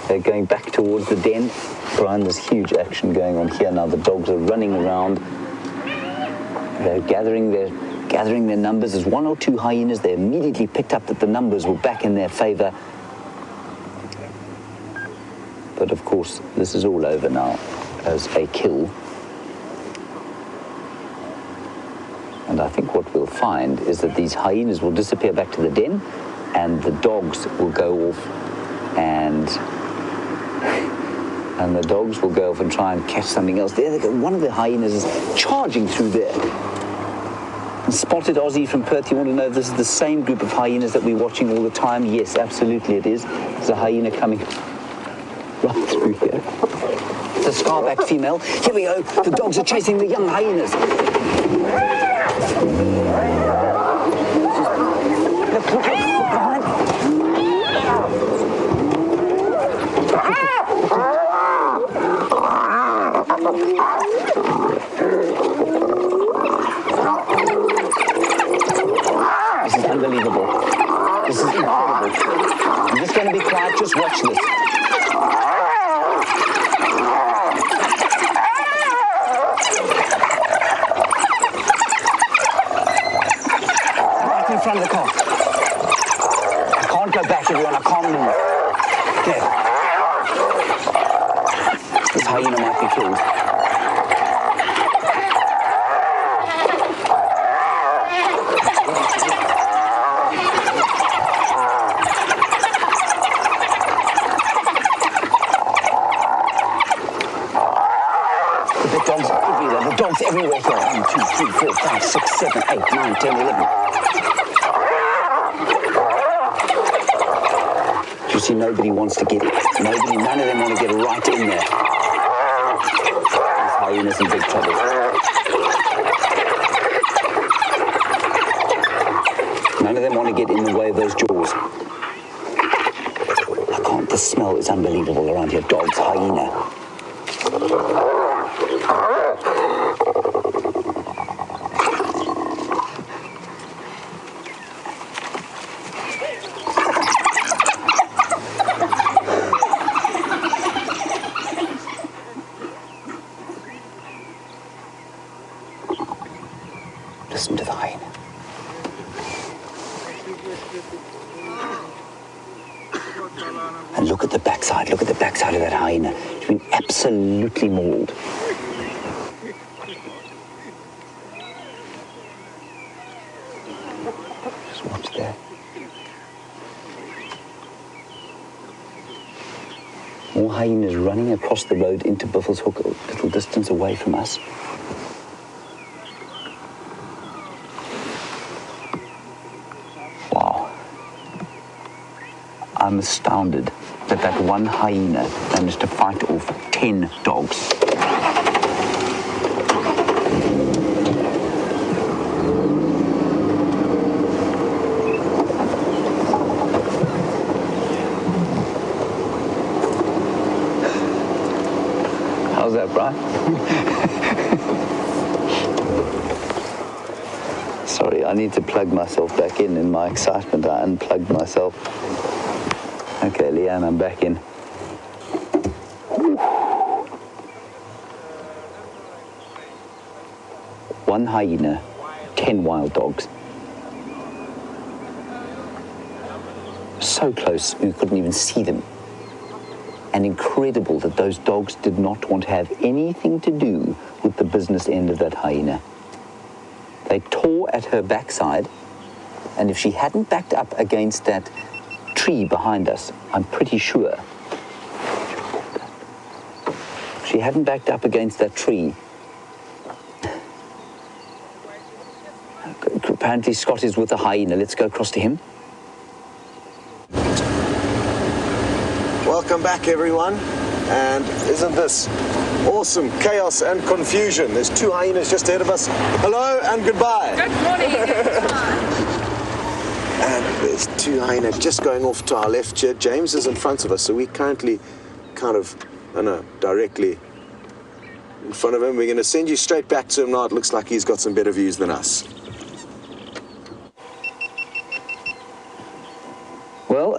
They're going back towards the den. Brian, there's huge action going on here now. The dogs are running around. They're gathering their numbers. There's one or two hyenas. They immediately picked up that the numbers were back in their favor. But of course, this is all over now as a kill. And I think what we'll find is that these hyenas will disappear back to the den, and the dogs will go off and the dogs will go off and try and catch something else. There they go. One of the hyenas is charging through there. And Spotted Aussie from Perth, you want to know if this is the same group of hyenas that we're watching all the time? Yes, absolutely it is. There's a hyena coming right through here. It's a scarback female. Here we go. The dogs are chasing the young hyenas. This is unbelievable. This is incredible. I'm just going to be quiet. Just watch this. Right in front of the car. I can't go back, everyone. I can't move. Okay. This hyena might be killed. everywhere here. 1, 2, 3, 4, 5, 6, 7, 8, 9, 10, 11. You see, nobody wants to get it. None of them want to get right in there. These hyenas in big trouble. None of them want to get in the way of those jaws. I can't, the smell is unbelievable around here. Dogs, hyena. Listen to the hyena. And look at the backside of that hyena. It's been absolutely mauled. Just watch there. More hyenas running across the road into Buffelshoek, a little distance away from us. I'm astounded that one hyena managed to fight off 10 dogs. How's that, Brian? Sorry, I need to plug myself back in my excitement. I unplugged myself. Okay, Leanne, I'm back in. One hyena, 10 wild dogs. So close, you couldn't even see them. And incredible that those dogs did not want to have anything to do with the business end of that hyena. They tore at her backside, and if she hadn't backed up against that tree behind us, I'm pretty sure. She hadn't backed up against that tree. Apparently Scott is with the hyena. Let's go across to him. Welcome back, everyone. And isn't this awesome? Chaos and confusion. There's 2 hyenas just ahead of us. Hello and goodbye. Good morning. And there's 2 hyenas just going off to our left here. James is in front of us, so we're currently kind of, directly in front of him. We're going to send you straight back to him now. It looks like he's got some better views than us. Well,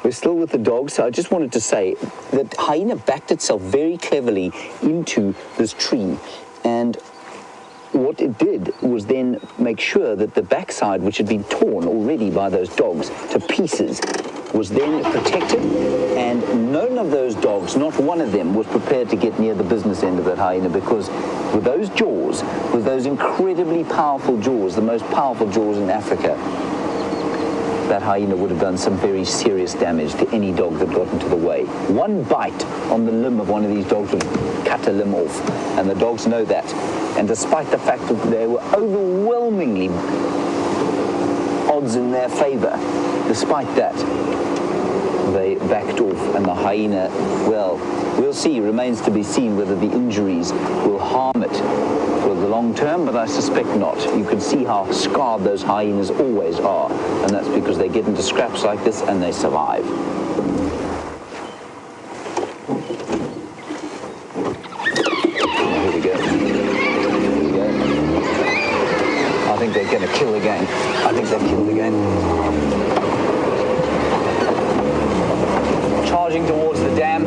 we're still with the dogs, so I just wanted to say that hyena backed itself very cleverly into this tree, and what it did was then make sure that the backside, which had been torn already by those dogs to pieces, was then protected, and none of those dogs, not one of them, was prepared to get near the business end of that hyena, because with those jaws, with those incredibly powerful jaws, the most powerful jaws in Africa, that hyena would have done some very serious damage to any dog that got into the way. One bite on the limb of one of these dogs would cut a limb off, and the dogs know that. And despite the fact that they were overwhelmingly odds in their favor, despite that, they backed off, and the hyena, well, we'll see. Remains to be seen whether the injuries will harm it for the long term, but I suspect not. You can see how scarred those hyenas always are, and that's because they get into scraps like this and they survive. Here we go. Here we go. I think they're going to kill again. I think they've killed again. Charging towards the dam.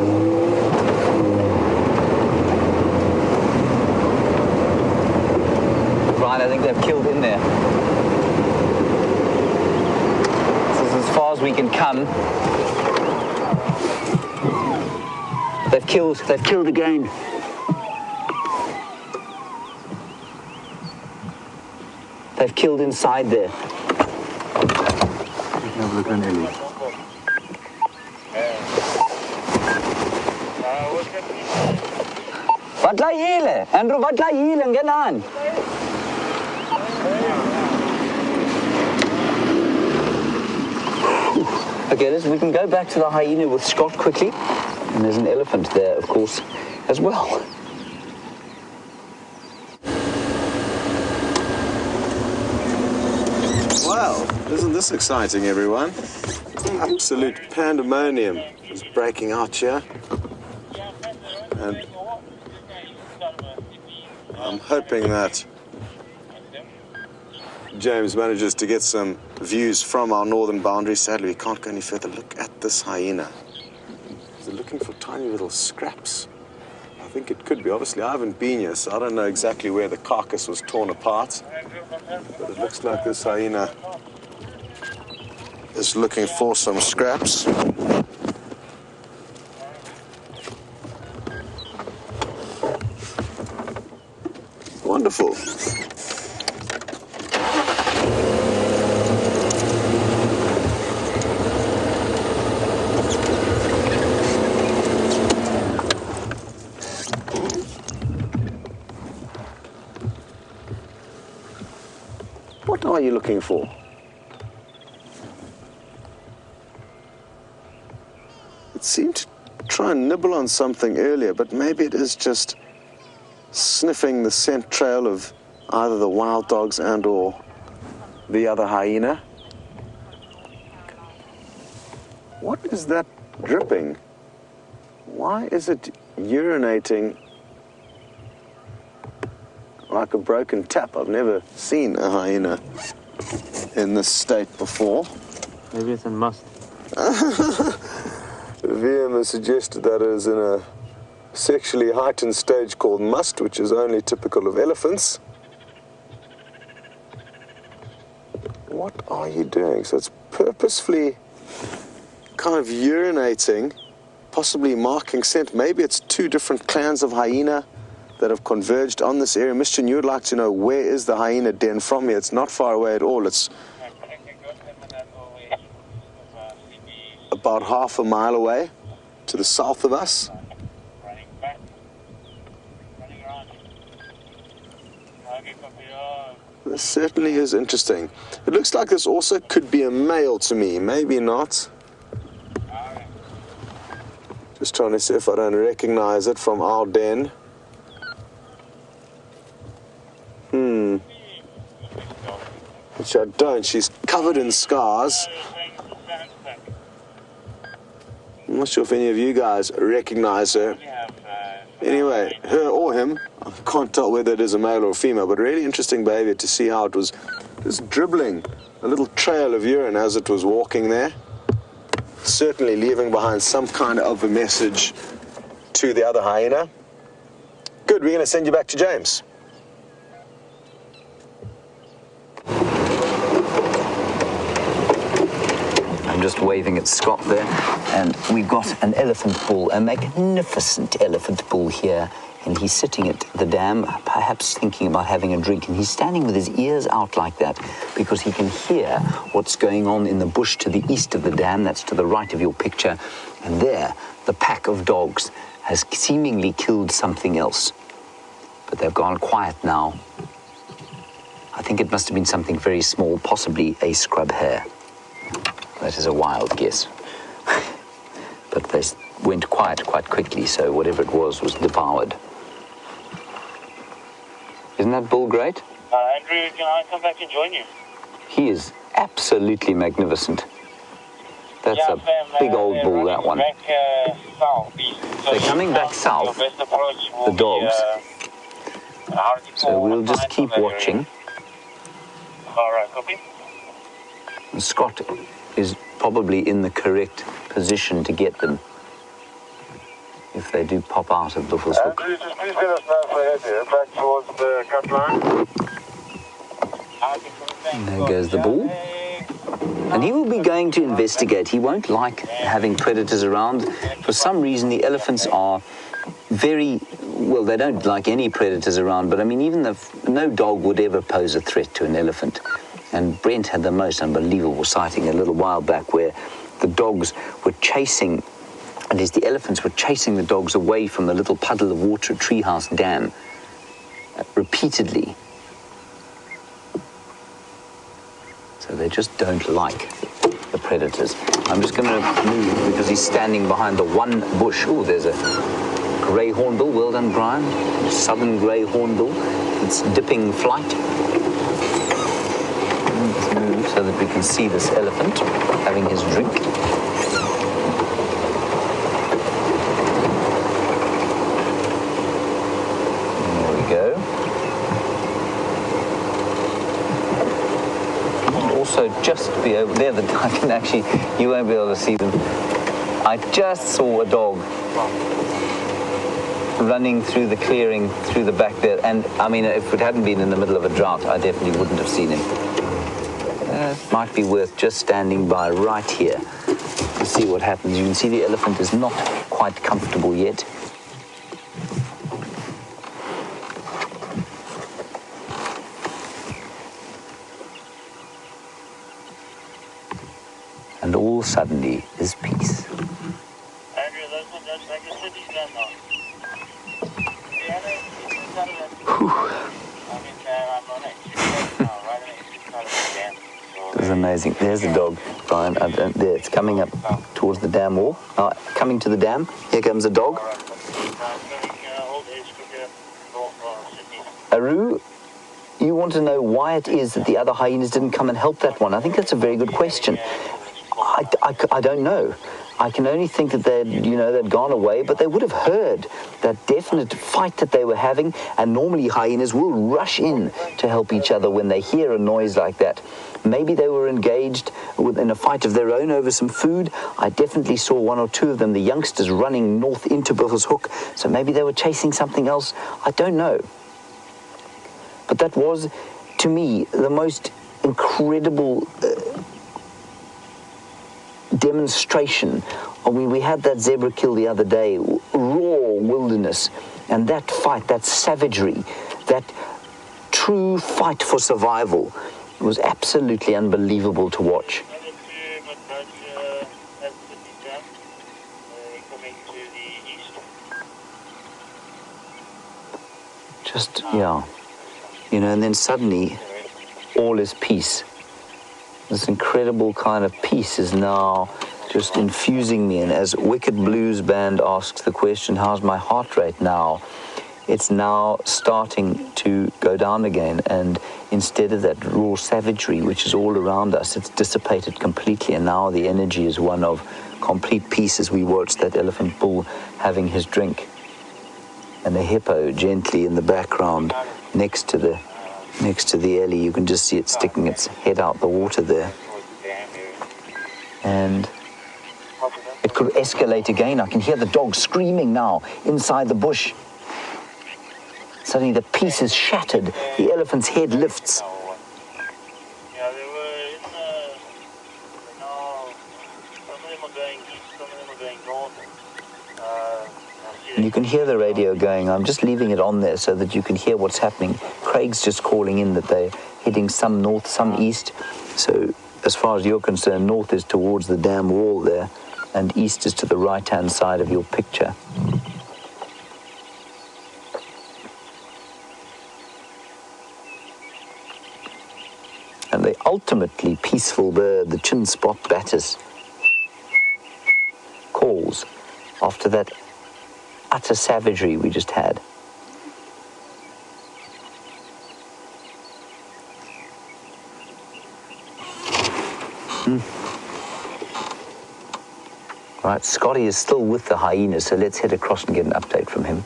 Right, I think they've killed in there. This is as far as we can come. They've killed again. They've killed inside there. Have a look on Ellie. Wat laat hele? Andrew, wat laat hele? Get on. Okay, we can go back to the hyena with Scott quickly. And there's an elephant there, of course, as well. Wow, isn't this exciting, everyone? Absolute pandemonium is breaking out here. And I'm hoping that James manages to get some views from our northern boundary. Sadly, we can't go any further. Look at this hyena. They're looking for tiny little scraps. I think it could be. Obviously, I haven't been here, so I don't know exactly where the carcass was torn apart. But it looks like this hyena is looking for some scraps. Wonderful. What are you looking for? It seemed to try and nibble on something earlier, but maybe it is just sniffing the scent trail of either the wild dogs and or the other hyena. What is that dripping? Why is it urinating like a broken tap? I've never seen a hyena in this state before. Maybe it's a must. VM has suggested that it is in a sexually heightened stage called must, which is only typical of elephants. What are you doing? So it's purposefully kind of urinating, possibly marking scent. Maybe it's two different clans of hyena that have converged on this area. Mission, you would like to know, where is the hyena den from here? It's not far away at all. It's about half a mile away to the south of us. This certainly is interesting. It looks like this also could be a male to me, maybe not. Just trying to see if I don't recognize it from our den. Which I don't. She's covered in scars. I'm not sure if any of you guys recognize her. Anyway, her or him, I can't tell whether it is a male or a female, but really interesting behavior to see how it was just dribbling a little trail of urine as it was walking there. Certainly leaving behind some kind of a message to the other hyena. Good, we're going to send you back to James. I'm just waving at Scott there, and we've got an elephant bull, a magnificent elephant bull here, and he's sitting at the dam, perhaps thinking about having a drink, and he's standing with his ears out like that because he can hear what's going on in the bush to the east of the dam. That's to the right of your picture, and there, the pack of dogs has seemingly killed something else, but they've gone quiet now. I think it must have been something very small, possibly a scrub hare. That is a wild guess. But they went quiet quite quickly, so whatever it was devoured. Isn't that bull great? Andrew, can I come back and join you? He is absolutely magnificent. That's a big old bull, that one. Back, south, so they're coming back south, the dogs. So we'll just keep watching. All right, copy. And Scott is probably in the correct position to get them if they do pop out of Buffelshoek. Andrew, just please let us know if they head here, back towards the cut line. And there goes the bull. And he will be going to investigate. He won't like having predators around. For some reason, the elephants are very, well, they don't like any predators around, but I mean, even no dog would ever pose a threat to an elephant. And Brent had the most unbelievable sighting a little while back where the dogs were chasing And as the elephants were chasing the dogs away from the little puddle of water at Treehouse Dam, repeatedly. So they just don't like the predators. I'm just going to move because he's standing behind the one bush. Oh, there's a grey hornbill. Well done, Brian. Southern grey hornbill. It's dipping flight. Let's move so that we can see this elephant having his drink. There we go. Also, just be over there, I can actually, you won't be able to see them. I just saw a dog running through the clearing, through the back there. And I mean, if it hadn't been in the middle of a drought, I definitely wouldn't have seen him. It might be worth just standing by right here to see what happens. You can see the elephant is not quite comfortable yet. And all suddenly is peace. Andrew, that's like a city's done now. This is amazing. There's the dog, Brian. There, it's coming up towards the dam wall. Coming to the dam. Here comes a dog. Aru, you want to know why it is that the other hyenas didn't come and help that one? I think that's a very good question. I don't know. I can only think that they'd gone away, but they would have heard that definite fight that they were having, and normally hyenas will rush in to help each other when they hear a noise like that. Maybe they were engaged in a fight of their own over some food. I definitely saw one or two of them, the youngsters, running north into Buffels Hook, so maybe they were chasing something else. I don't know. But that was, to me, the most incredible demonstration. I mean, we had that zebra kill the other day, raw wilderness, and that fight, that savagery, that true fight for survival was absolutely unbelievable to watch. Just, yeah, and then suddenly all is peace. This incredible kind of peace is now just infusing me. And as Wicked Blues Band asks the question, how's my heart rate now? It's now starting to go down again. And instead of that raw savagery, which is all around us, it's dissipated completely. And now the energy is one of complete peace as we watch that elephant bull having his drink. And a hippo gently in the background next to the Ellie. You can just see it sticking its head out the water there. And it could escalate again. I can hear the dog screaming now inside the bush. Suddenly the peace is shattered. The elephant's head lifts. And you can hear the radio going. I'm just leaving it on there so that you can hear what's happening. Craig's just calling in that they're heading some north, some east. So as far as you're concerned, north is towards the dam wall there, and east is to the right-hand side of your picture. And the ultimately peaceful bird, the chin spot batters, calls after that utter savagery we just had. Right, Scotty is still with the hyenas, so let's head across and get an update from him.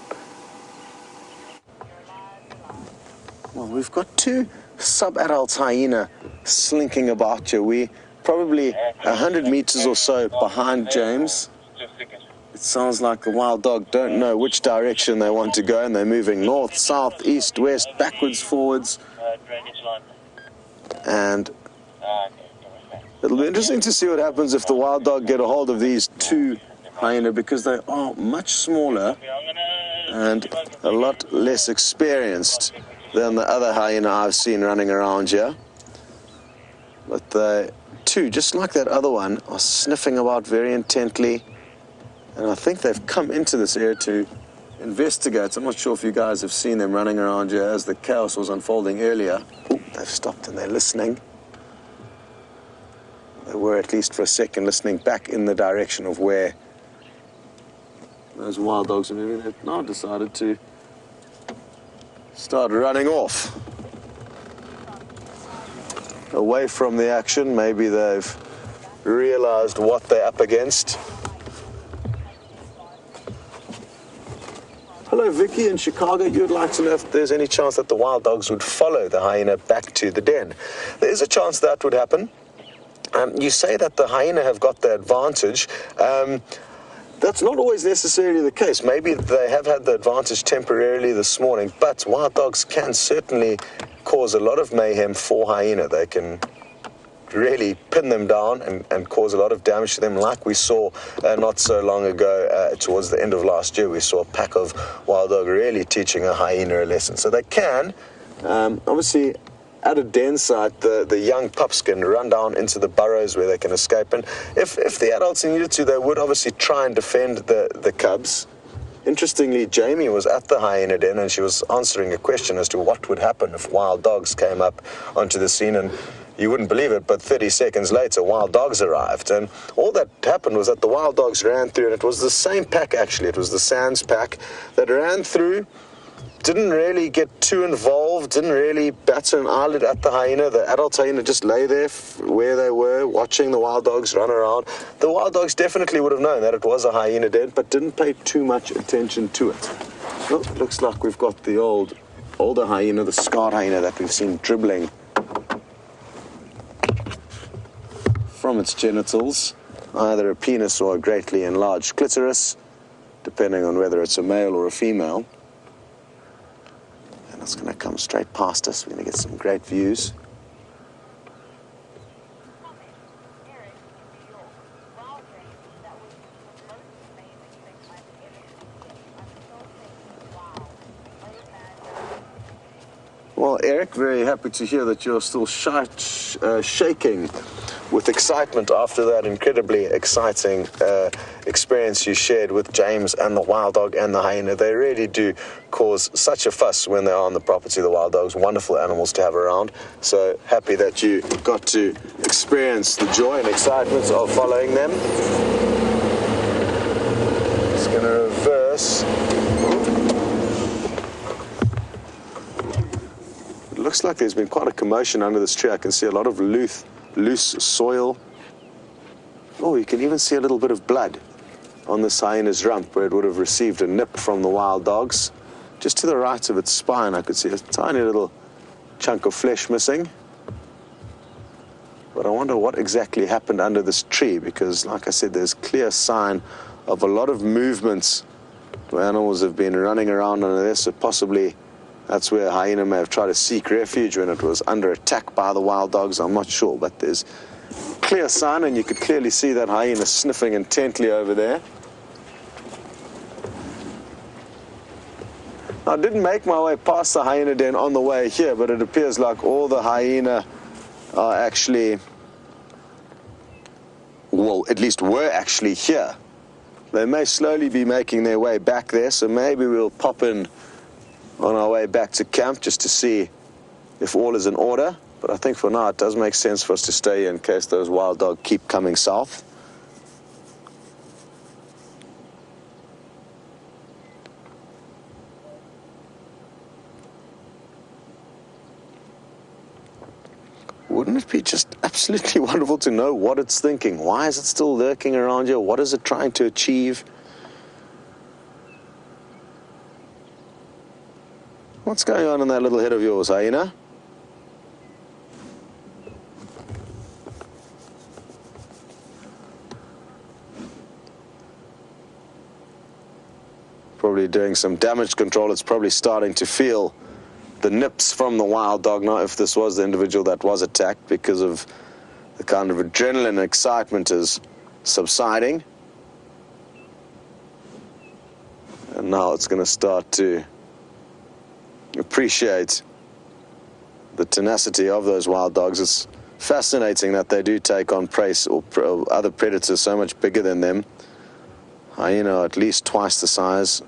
Well, we've got two sub-adult hyena slinking about here. We're probably 100 meters or so behind James. It sounds like the wild dog don't know which direction they want to go, and they're moving north, south, east, west, backwards, forwards. And it'll be interesting to see what happens if the wild dog get a hold of these two hyena, because they are much smaller and a lot less experienced than the other hyena I've seen running around here. But the two, just like that other one, are sniffing about very intently. And I think they've come into this area to investigate. I'm not sure if you guys have seen them running around here as the chaos was unfolding earlier. Ooh, they've stopped and they're listening. They were, at least for a second, listening back in the direction of where those wild dogs are moving. They've now decided to start running off away from the action. Maybe they've realized what they're up against. Hello, Vicky in Chicago. You'd like to know if there's any chance that the wild dogs would follow the hyena back to the den. There is a chance that would happen. You say that the hyena have got the advantage. That's not always necessarily the case. Maybe they have had the advantage temporarily this morning, but wild dogs can certainly cause a lot of mayhem for hyena. They can really pin them down and cause a lot of damage to them, like we saw not so long ago towards the end of last year. We saw a pack of wild dog really teaching a hyena a lesson. So they can, obviously, at a den site, the young pups can run down into the burrows where they can escape. And if the adults needed to, they would obviously try and defend the cubs. Interestingly, Jamie was at the hyena den and she was answering a question as to what would happen if wild dogs came up onto the scene. And you wouldn't believe it, but 30 seconds later, wild dogs arrived. And all that happened was that the wild dogs ran through, and it was the same pack, actually. It was the Sands pack that ran through. Didn't really get too involved, didn't really bat an eyelid at the hyena. The adult hyena just lay there where they were, watching the wild dogs run around. The wild dogs definitely would have known that it was a hyena den, but didn't pay too much attention to it. Well, looks like we've got the older hyena, the scarred hyena that we've seen dribbling from its genitals, either a penis or a greatly enlarged clitoris, depending on whether it's a male or a female. It's going to come straight past us. We're going to get some great views. Well, Eric, very happy to hear that you're still shaking with excitement after that incredibly exciting experience you shared with James and the wild dog and the hyena. They really do cause such a fuss when they are on the property, the wild dogs. Wonderful animals to have around. So happy that you got to experience the joy and excitement of following them. Just going to reverse. It looks like there's been quite a commotion under this tree. I can see a lot of loose soil. Oh, you can even see a little bit of blood on this hyena's rump where it would have received a nip from the wild dogs. Just to the right of its spine, I could see a tiny little chunk of flesh missing. But I wonder what exactly happened under this tree, because, like I said, there's clear sign of a lot of movements where animals have been running around under there, so possibly that's where a hyena may have tried to seek refuge when it was under attack by the wild dogs. I'm not sure, but there's clear sign, and you could clearly see that hyena sniffing intently over there. I didn't make my way past the hyena den on the way here, but it appears like all the hyena are actually, well, at least were actually here. They may slowly be making their way back there, so maybe we'll pop in on our way back to camp just to see if all is in order. But I think for now it does make sense for us to stay here in case those wild dogs keep coming south. Wouldn't it be just absolutely wonderful to know what it's thinking? Why is it still lurking around here? What is it trying to achieve? What's going on in that little head of yours, hyena? Probably doing some damage control. It's probably starting to feel the nips from the wild dog now, if this was the individual that was attacked, because of the kind of adrenaline and excitement is subsiding. And now it's going to start to appreciate the tenacity of those wild dogs. It's fascinating that they do take on prey or other predators so much bigger than them. Hyena are at least twice the size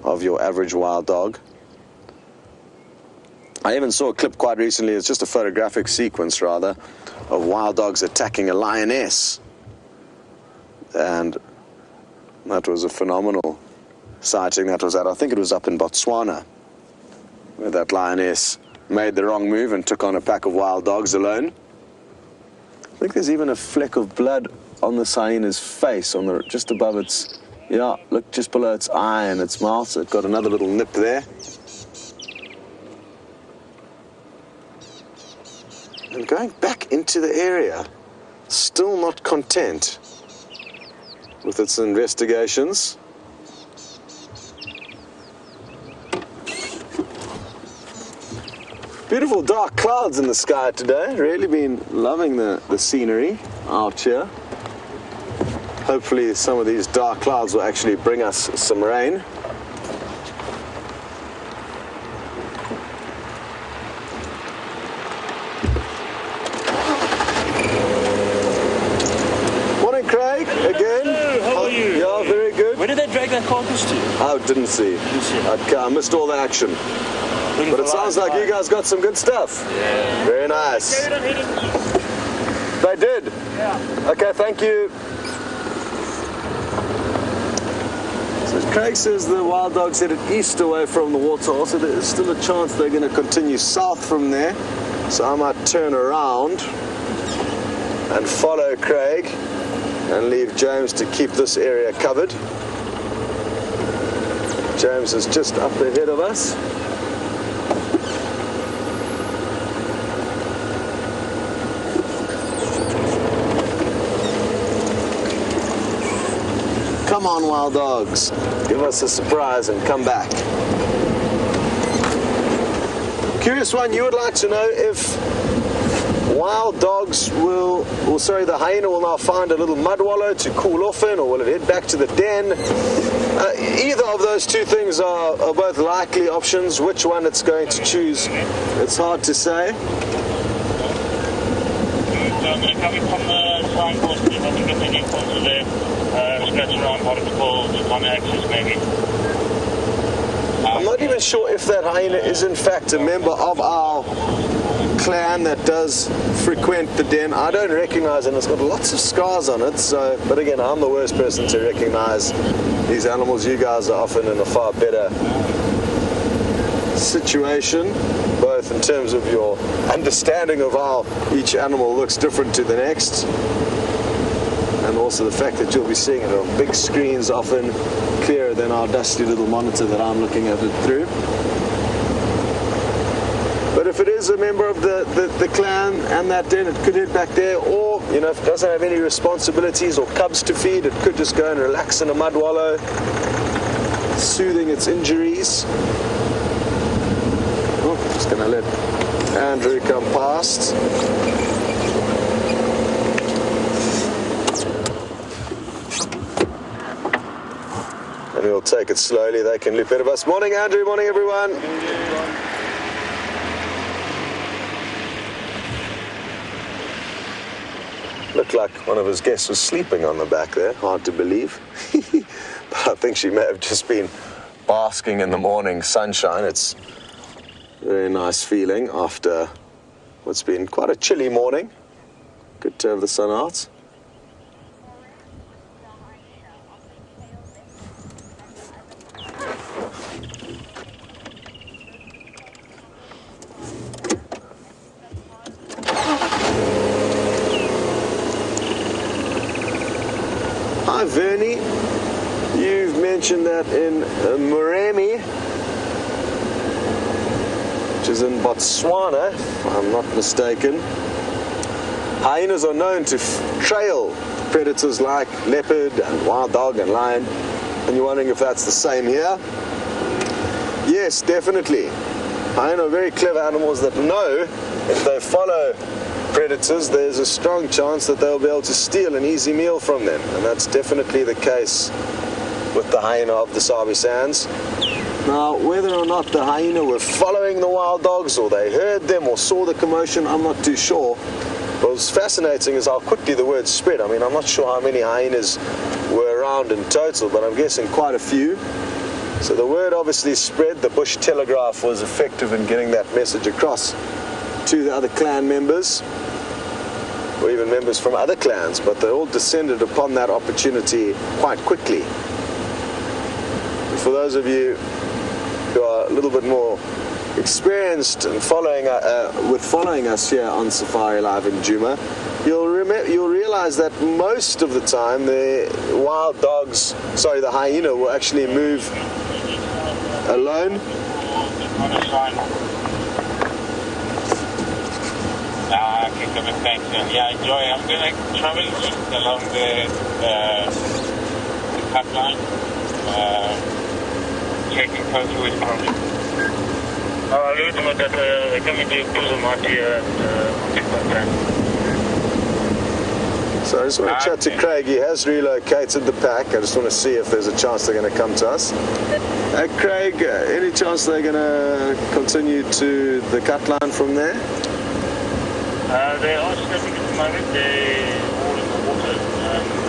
of your average wild dog. I even saw a clip quite recently, it's just a photographic sequence rather, of wild dogs attacking a lioness. And that was a phenomenal sighting that was at, I think it was up in Botswana, where that lioness made the wrong move and took on a pack of wild dogs alone. I think there's even a fleck of blood on the hyena's face, on the just above its, yeah, look, just below its eye and its mouth. So it's got another little nip there. And going back into the area, still not content with its investigations. Beautiful dark clouds in the sky today. Really been loving the scenery out here. Hopefully some of these dark clouds will actually bring us some rain. Morning, Craig. Again. Hello, how are you? Yeah, very good. Where did they drag that carcass to? I didn't see. I missed all the action. But it sounds like you guys got some good stuff. Yeah. Very nice. They did? Yeah. Okay, thank you. So Craig says the wild dogs headed east away from the waterhole, so there is still a chance they're going to continue south from there. So I might turn around and follow Craig and leave James to keep this area covered. James is just up ahead of us. Come on, wild dogs. Give us a surprise and come back. Curious one, you would like to know if wild dogs will, the hyena will now find a little mud wallow to cool off in, or will it head back to the den? Either of those two things are both likely options. Which one it's going to choose, it's hard to say. So I'm going to come in from the signpost, if I can continue closer there, scratch around what it's called, on access maybe. I'm not even sure if that hyena is in fact a member of our clan that does frequent the den. I don't recognize it. It's got lots of scars on it, so, but again, I'm the worst person to recognize these animals. You guys are often in a far better situation, both in terms of your understanding of how each animal looks different to the next, and also the fact that you'll be seeing it on big screens, often clearer than our dusty little monitor that I'm looking at it through. But if it is a member of the clan and that den, it could head back there, or, you know, if it doesn't have any responsibilities or cubs to feed, it could just go and relax in a mud wallow, soothing its injuries. Oh, just gonna let Andrew come past. And we'll take it slowly. They can leap ahead of us. Morning, Andrew. Morning, everyone. Looked like one of his guests was sleeping on the back there. Hard to believe. But I think she may have just been basking in the morning sunshine. It's a very nice feeling after what's been quite a chilly morning. Good to have the sun out. Hi, Vernie. You've mentioned that in Moremi, which is in Botswana, if I'm not mistaken, hyenas are known to trail predators like leopard and wild dog and lion. And you're wondering if that's the same here? Yes, definitely. Hyena are very clever animals that know if they follow predators, there's a strong chance that they'll be able to steal an easy meal from them, and that's definitely the case with the hyena of the Sabi Sands. Now, whether or not the hyena were following the wild dogs, or they heard them or saw the commotion, I'm not too sure, What was fascinating is how quickly the word spread. I mean, I'm not sure how many hyenas were around in total, but I'm guessing quite a few. So the word obviously spread. The Bush Telegraph was effective in getting that message across to the other clan members, or even members from other clans, but they all descended upon that opportunity quite quickly. And for those of you who are a little bit more experienced in following us here on Safari Live in Djuma, you'll realize that most of the time the wild dogs, the hyena will actually move alone. Thanks. Yeah, enjoy. I'm going to travel east along the cut line, checking closely with probably. They're coming to Kuzumati So I just want to chat to Craig. He has relocated the pack. I just want to see if there's a chance they're going to come to us. Craig, any chance they're going to continue to the cut line from there? They are stepping at the moment. They're all in the water.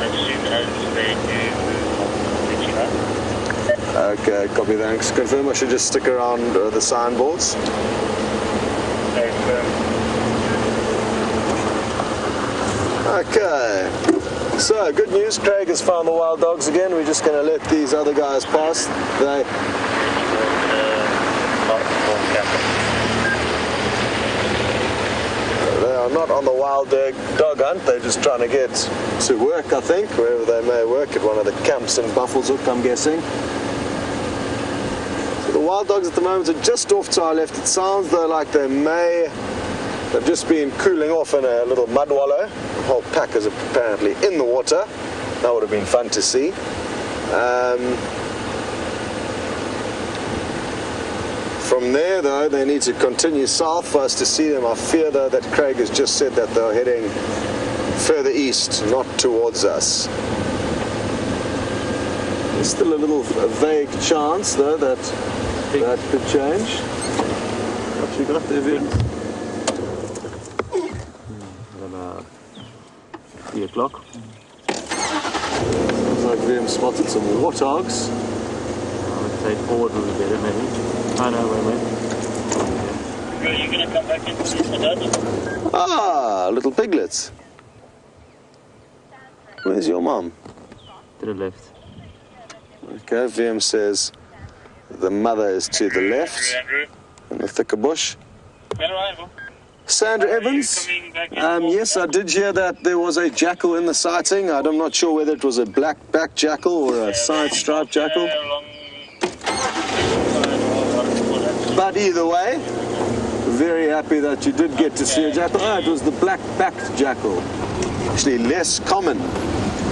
As soon as they do, let you know. Okay, copy, thanks. Confirm I should just stick around the signboards. Okay, so good news, Craig has found the wild dogs again. We're just going to let these other guys pass. They are not on the wild dog hunt, they're just trying to get to work, I think, wherever they may work, at one of the camps in Buffelshoek, I'm guessing. So the wild dogs at the moment are just off to our left. It sounds though like they've just been cooling off in a little mud wallow. The whole pack is apparently in the water. That would have been fun to see. From there, though, they need to continue south for us to see them. I fear, though, that Craig has just said that they're heading further east, not towards us. There's still a little vague chance, though, that could change. What you got there, Vim? About 3 o'clock. Looks like Vim spotted some warthogs. I would say forward a little bit, maybe. I know, wait. Are you going to come back into the Ah, little piglets. Where's your mum? To the left. Okay, VM says the mother is to the left in the thicker bush. Sandra Evans, yes, I did hear that there was a jackal in the sighting. I'm not sure whether it was a black-backed jackal or a side-striped jackal. But either way, very happy that you did get to see a jackal. Oh, it was the black-backed jackal. Actually less common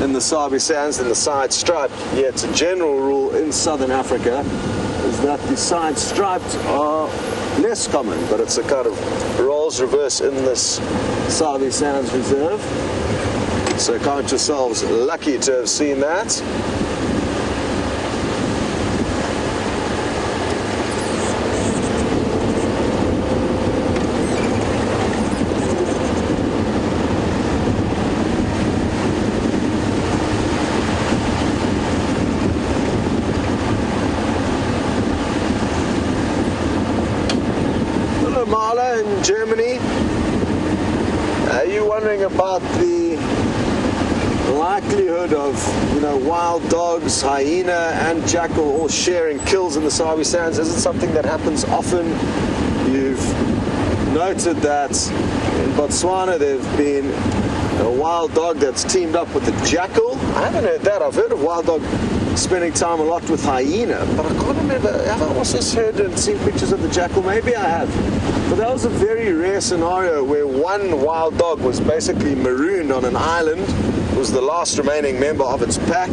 in the Sabi Sands than the side-striped. Yeah, it's a general rule in southern Africa is that the side-striped are less common, but it's a kind of roles reverse in this Sabi Sands Reserve. So count yourselves lucky to have seen that. In Germany, are you wondering about the likelihood of, wild dogs, hyena and jackal all sharing kills in the Sabi Sands? Is it something that happens often? You've noted that in Botswana there've been a wild dog that's teamed up with a jackal. I haven't heard that. I've heard of wild dog spending time a lot with hyena, but I can't remember. Have I also heard and seen pictures of the jackal? Maybe I have. But that was a very rare scenario where one wild dog was basically marooned on an island. It was the last remaining member of its pack,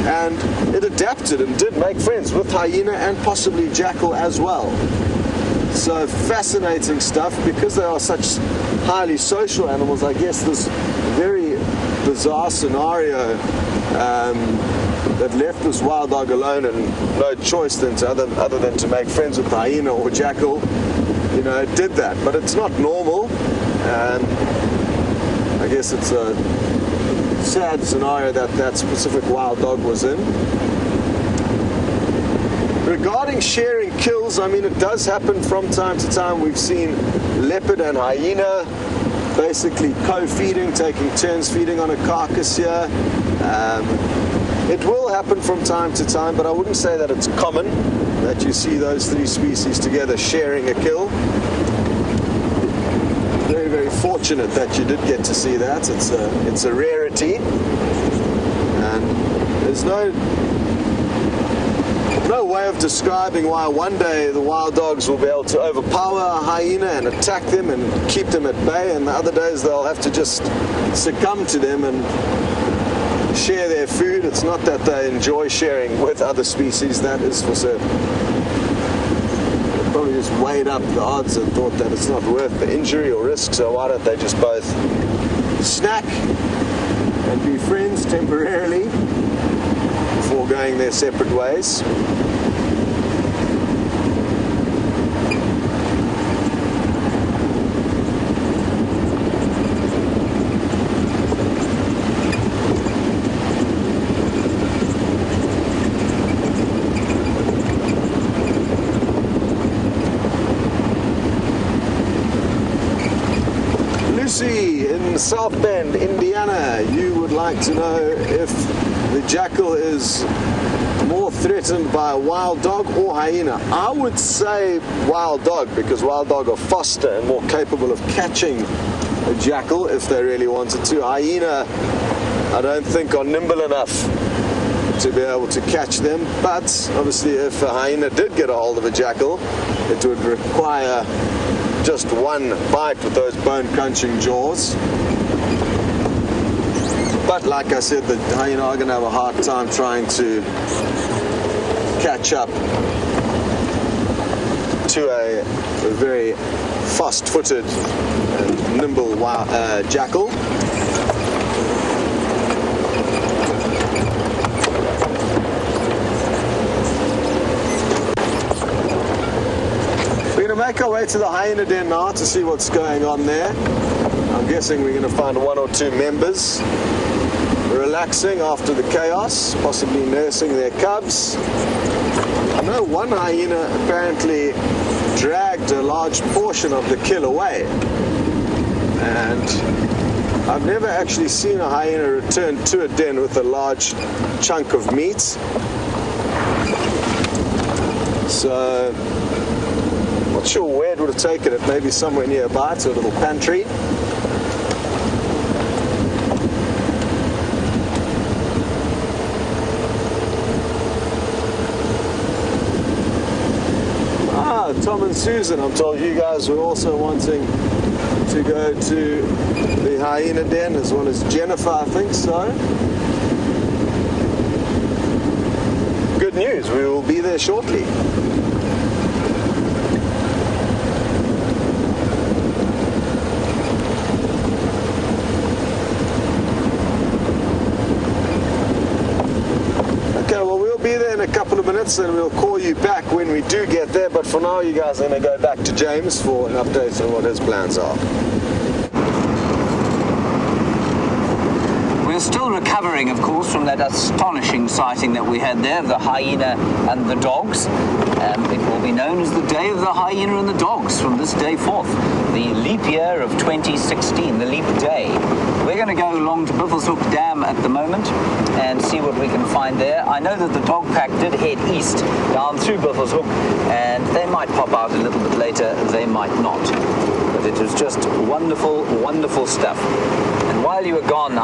and it adapted and did make friends with hyena and possibly jackal as well. So fascinating stuff. Because they are such highly social animals, I guess this very bizarre scenario that left this wild dog alone and no choice than to other than to make friends with hyena or jackal, it did that. But it's not normal. guess it's a sad scenario that that specific wild dog was in. Regarding sharing kills, I mean, it does happen from time to time. We've seen leopard and hyena basically co-feeding, taking turns feeding on a carcass here. It will happen from time to time, but I wouldn't say that it's common that you see those three species together sharing a kill. Very, very fortunate that you did get to see that. It's a rarity, and there's no way of describing why one day the wild dogs will be able to overpower a hyena and attack them and keep them at bay, and the other days they'll have to just succumb to them and share their food. It's not that they enjoy sharing with other species, that is for certain. They probably just weighed up the odds and thought that it's not worth the injury or risk, so why don't they just both snack and be friends temporarily before going their separate ways. In South Bend, Indiana, you would like to know if the jackal is more threatened by a wild dog or hyena. I would say wild dog, because wild dog are faster and more capable of catching a jackal if they really wanted to. Hyena, I don't think, are nimble enough to be able to catch them, but obviously if a hyena did get a hold of a jackal, it would require just one bite with those bone-crunching jaws. But like I said, the hyena are going to have a hard time trying to catch up to a very fast-footed and nimble jackal. We're going to make our way to the hyena den now to see what's going on there. I'm guessing we're going to find one or two members relaxing after the chaos, possibly nursing their cubs. I know one hyena apparently dragged a large portion of the kill away, and I've never actually seen a hyena return to a den with a large chunk of meat. So not sure where it would have taken it, maybe somewhere nearby to a little pantry. Tom and Susan, I'm told you guys were also wanting to go to the hyena den, as well as Jennifer, I think so. Good news, we will be there shortly. Be there in a couple of minutes, and we'll call you back when we do get there, but for now you guys are going to go back to James for an update on what his plans are. We're still recovering, of course, from that astonishing sighting that we had there of the hyena and the dogs. It will be known as the Day of the Hyena and the Dogs from this day forth, the leap year of 2016, the leap day. We're going to go along to Buffelshoek Dam at the moment and see what we can find there. I know that the dog pack did head east down through Buffelshoek, and they might pop out a little bit later, they might not. But it was just wonderful, wonderful stuff. And while you were gone,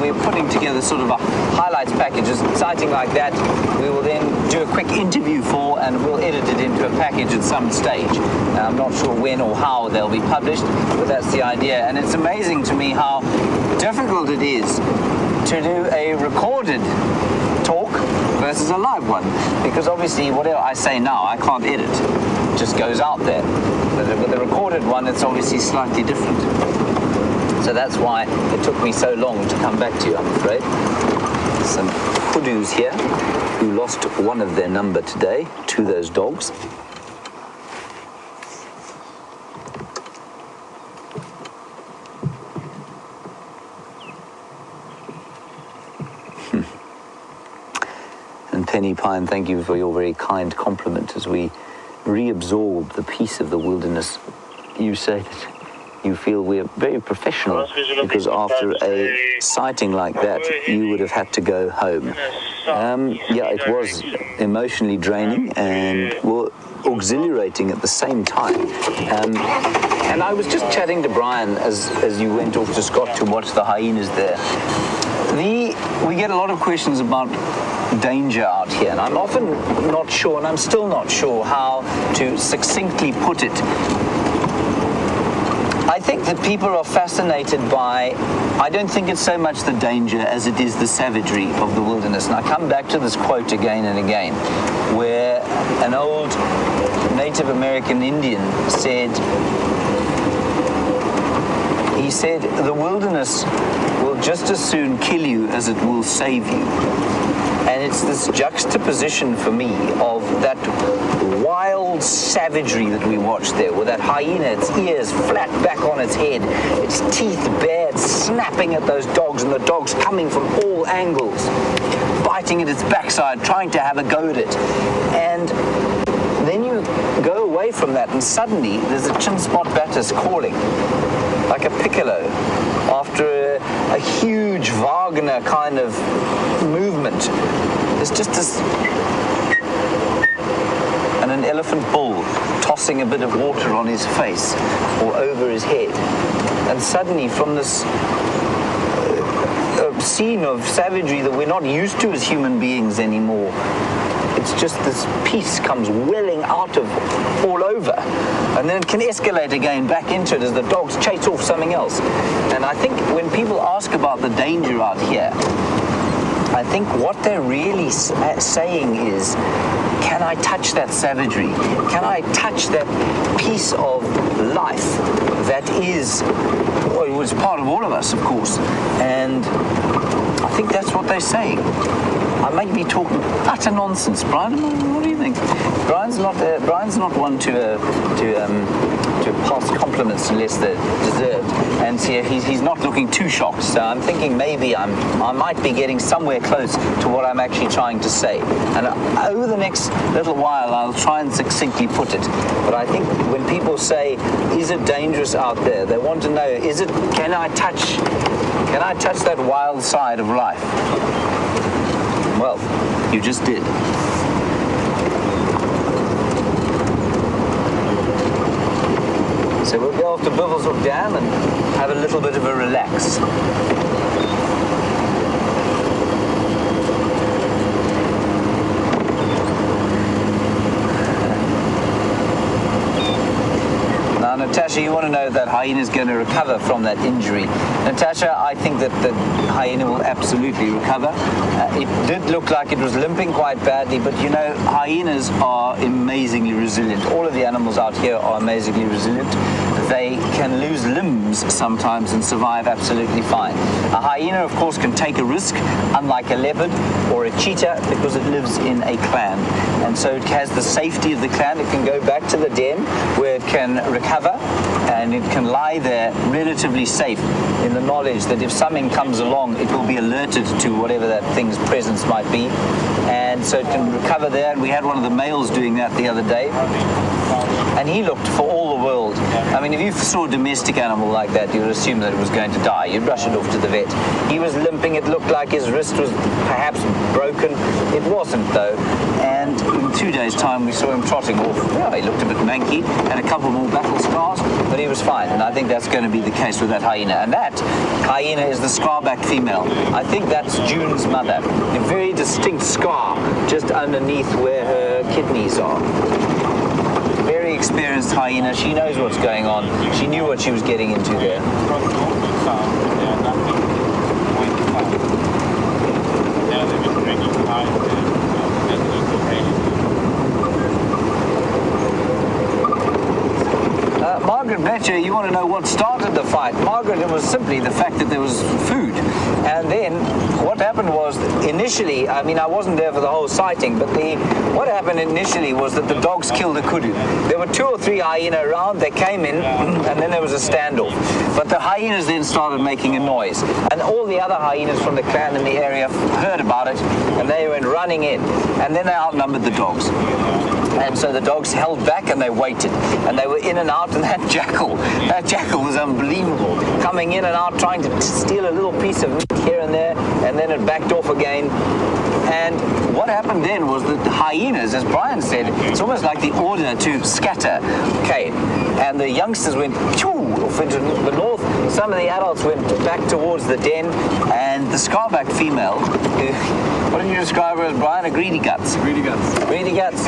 we're putting together sort of a highlights package, exciting like that. We will then do a quick interview for, and we'll edit it into a package at some stage. I'm not sure when or how they'll be published, but that's the idea. And it's amazing to me how difficult it is to do a recorded talk versus a live one, because obviously whatever I say now I can't edit, it just goes out there. But with the recorded one, it's obviously slightly different. So that's why it took me so long to come back to you, I'm afraid. Some hoodoos here who lost one of their number today to those dogs. Penny Pine, thank you for your very kind compliment as we reabsorb the peace of the wilderness. You say that you feel we're very professional because after a sighting like that, you would have had to go home. Yeah, it was emotionally draining and exhilarating at the same time. And I was just chatting to Brian as you went off to Scott to watch the hyenas there. We get a lot of questions about danger out here, and I'm often not sure, and I'm still not sure how to succinctly put it. I think that people are fascinated by, I don't think it's so much the danger as it is the savagery of the wilderness. And I come back to this quote again and again, where an old Native American Indian said, he said, the wilderness will just as soon kill you as it will save you. And it's this juxtaposition for me of that wild savagery that we watched there, with that hyena, its ears flat back on its head, its teeth bared, snapping at those dogs, and the dogs coming from all angles, biting at its backside, trying to have a go at it. And then you go away from that, and suddenly there's a chin spot batters calling, like a piccolo, after a huge Wagner kind of movement. There's just this, and an elephant bull tossing a bit of water on his face or over his head. And suddenly from this scene of savagery that we're not used to as human beings anymore, it's just this peace comes welling out of all over. And then it can escalate again back into it as the dogs chase off something else. And I think when people ask about the danger out here, I think what they're really saying is, can I touch that savagery? Can I touch that piece of life that is, well, it was part of all of us, of course. And I think that's what they're saying. I might be talking utter nonsense, Brian. What do you think? Brian's not one to pass compliments unless they're deserved, and see, he's not looking too shocked. So I'm thinking maybe I might be getting somewhere close to what I'm actually trying to say. And over the next little while, I'll try and succinctly put it. But I think when people say, "Is it dangerous out there?" they want to know, can I touch that wild side of life? Well, you just did. So we'll go off to Bivelshoek Dam and have a little bit of a relax. Now, Natasha, you want to know that hyena is going to recover from that injury. Natasha, I think that the hyena will absolutely recover. It did look like it was limping quite badly, but you know, hyenas are amazingly resilient. All of the animals out here are amazingly resilient. They can lose limbs sometimes and survive absolutely fine. A hyena, of course, can take a risk, unlike a leopard or a cheetah, because it lives in a clan. And so it has the safety of the clan. It can go back to the den where it can recover, and it can lie there relatively safe in the knowledge that if something comes along, it will be alerted to whatever that thing's presence might be. And so it can recover there. And we had one of the males doing that the other day, and he looked for all the world. I mean, if you saw a domestic animal like that, you would assume that it was going to die. You'd rush it off to the vet. He was limping. It looked like his wrist was perhaps broken. It wasn't, though. And in 2 days' time, we saw him trotting off. Yeah, he looked a bit manky, had a couple more battle scars, but he was fine. And I think that's going to be the case with that hyena. And that hyena is the scar-backed female. I think that's June's mother. A very distinct scar just underneath where her kidneys are. Very experienced hyena. She knows what's going on. She knew what she was getting into there. Margaret Betcher, you want to know what started the fight? Margaret, it was simply the fact that there was food. And then what happened was, initially initially, I mean, I wasn't there for the whole sighting, but what happened initially was that the dogs killed a kudu. There were 2 or 3 hyena around. They came in, and then there was a standoff. But the hyenas then started making a noise, and all the other hyenas from the clan in the area heard about it, and they went running in, and then they outnumbered the dogs. And so the dogs held back and they waited, and they were in and out, and that jackal was unbelievable, coming in and out trying to steal a little piece of meat here and there, and then it backed off again. And what happened then was that the hyenas, as Brian said, it's almost like the order to scatter came, and the youngsters went off into the north. Some of the adults went back towards the den, and the scarback female, what did you describe her as, Brian? A greedy guts. Greedy guts.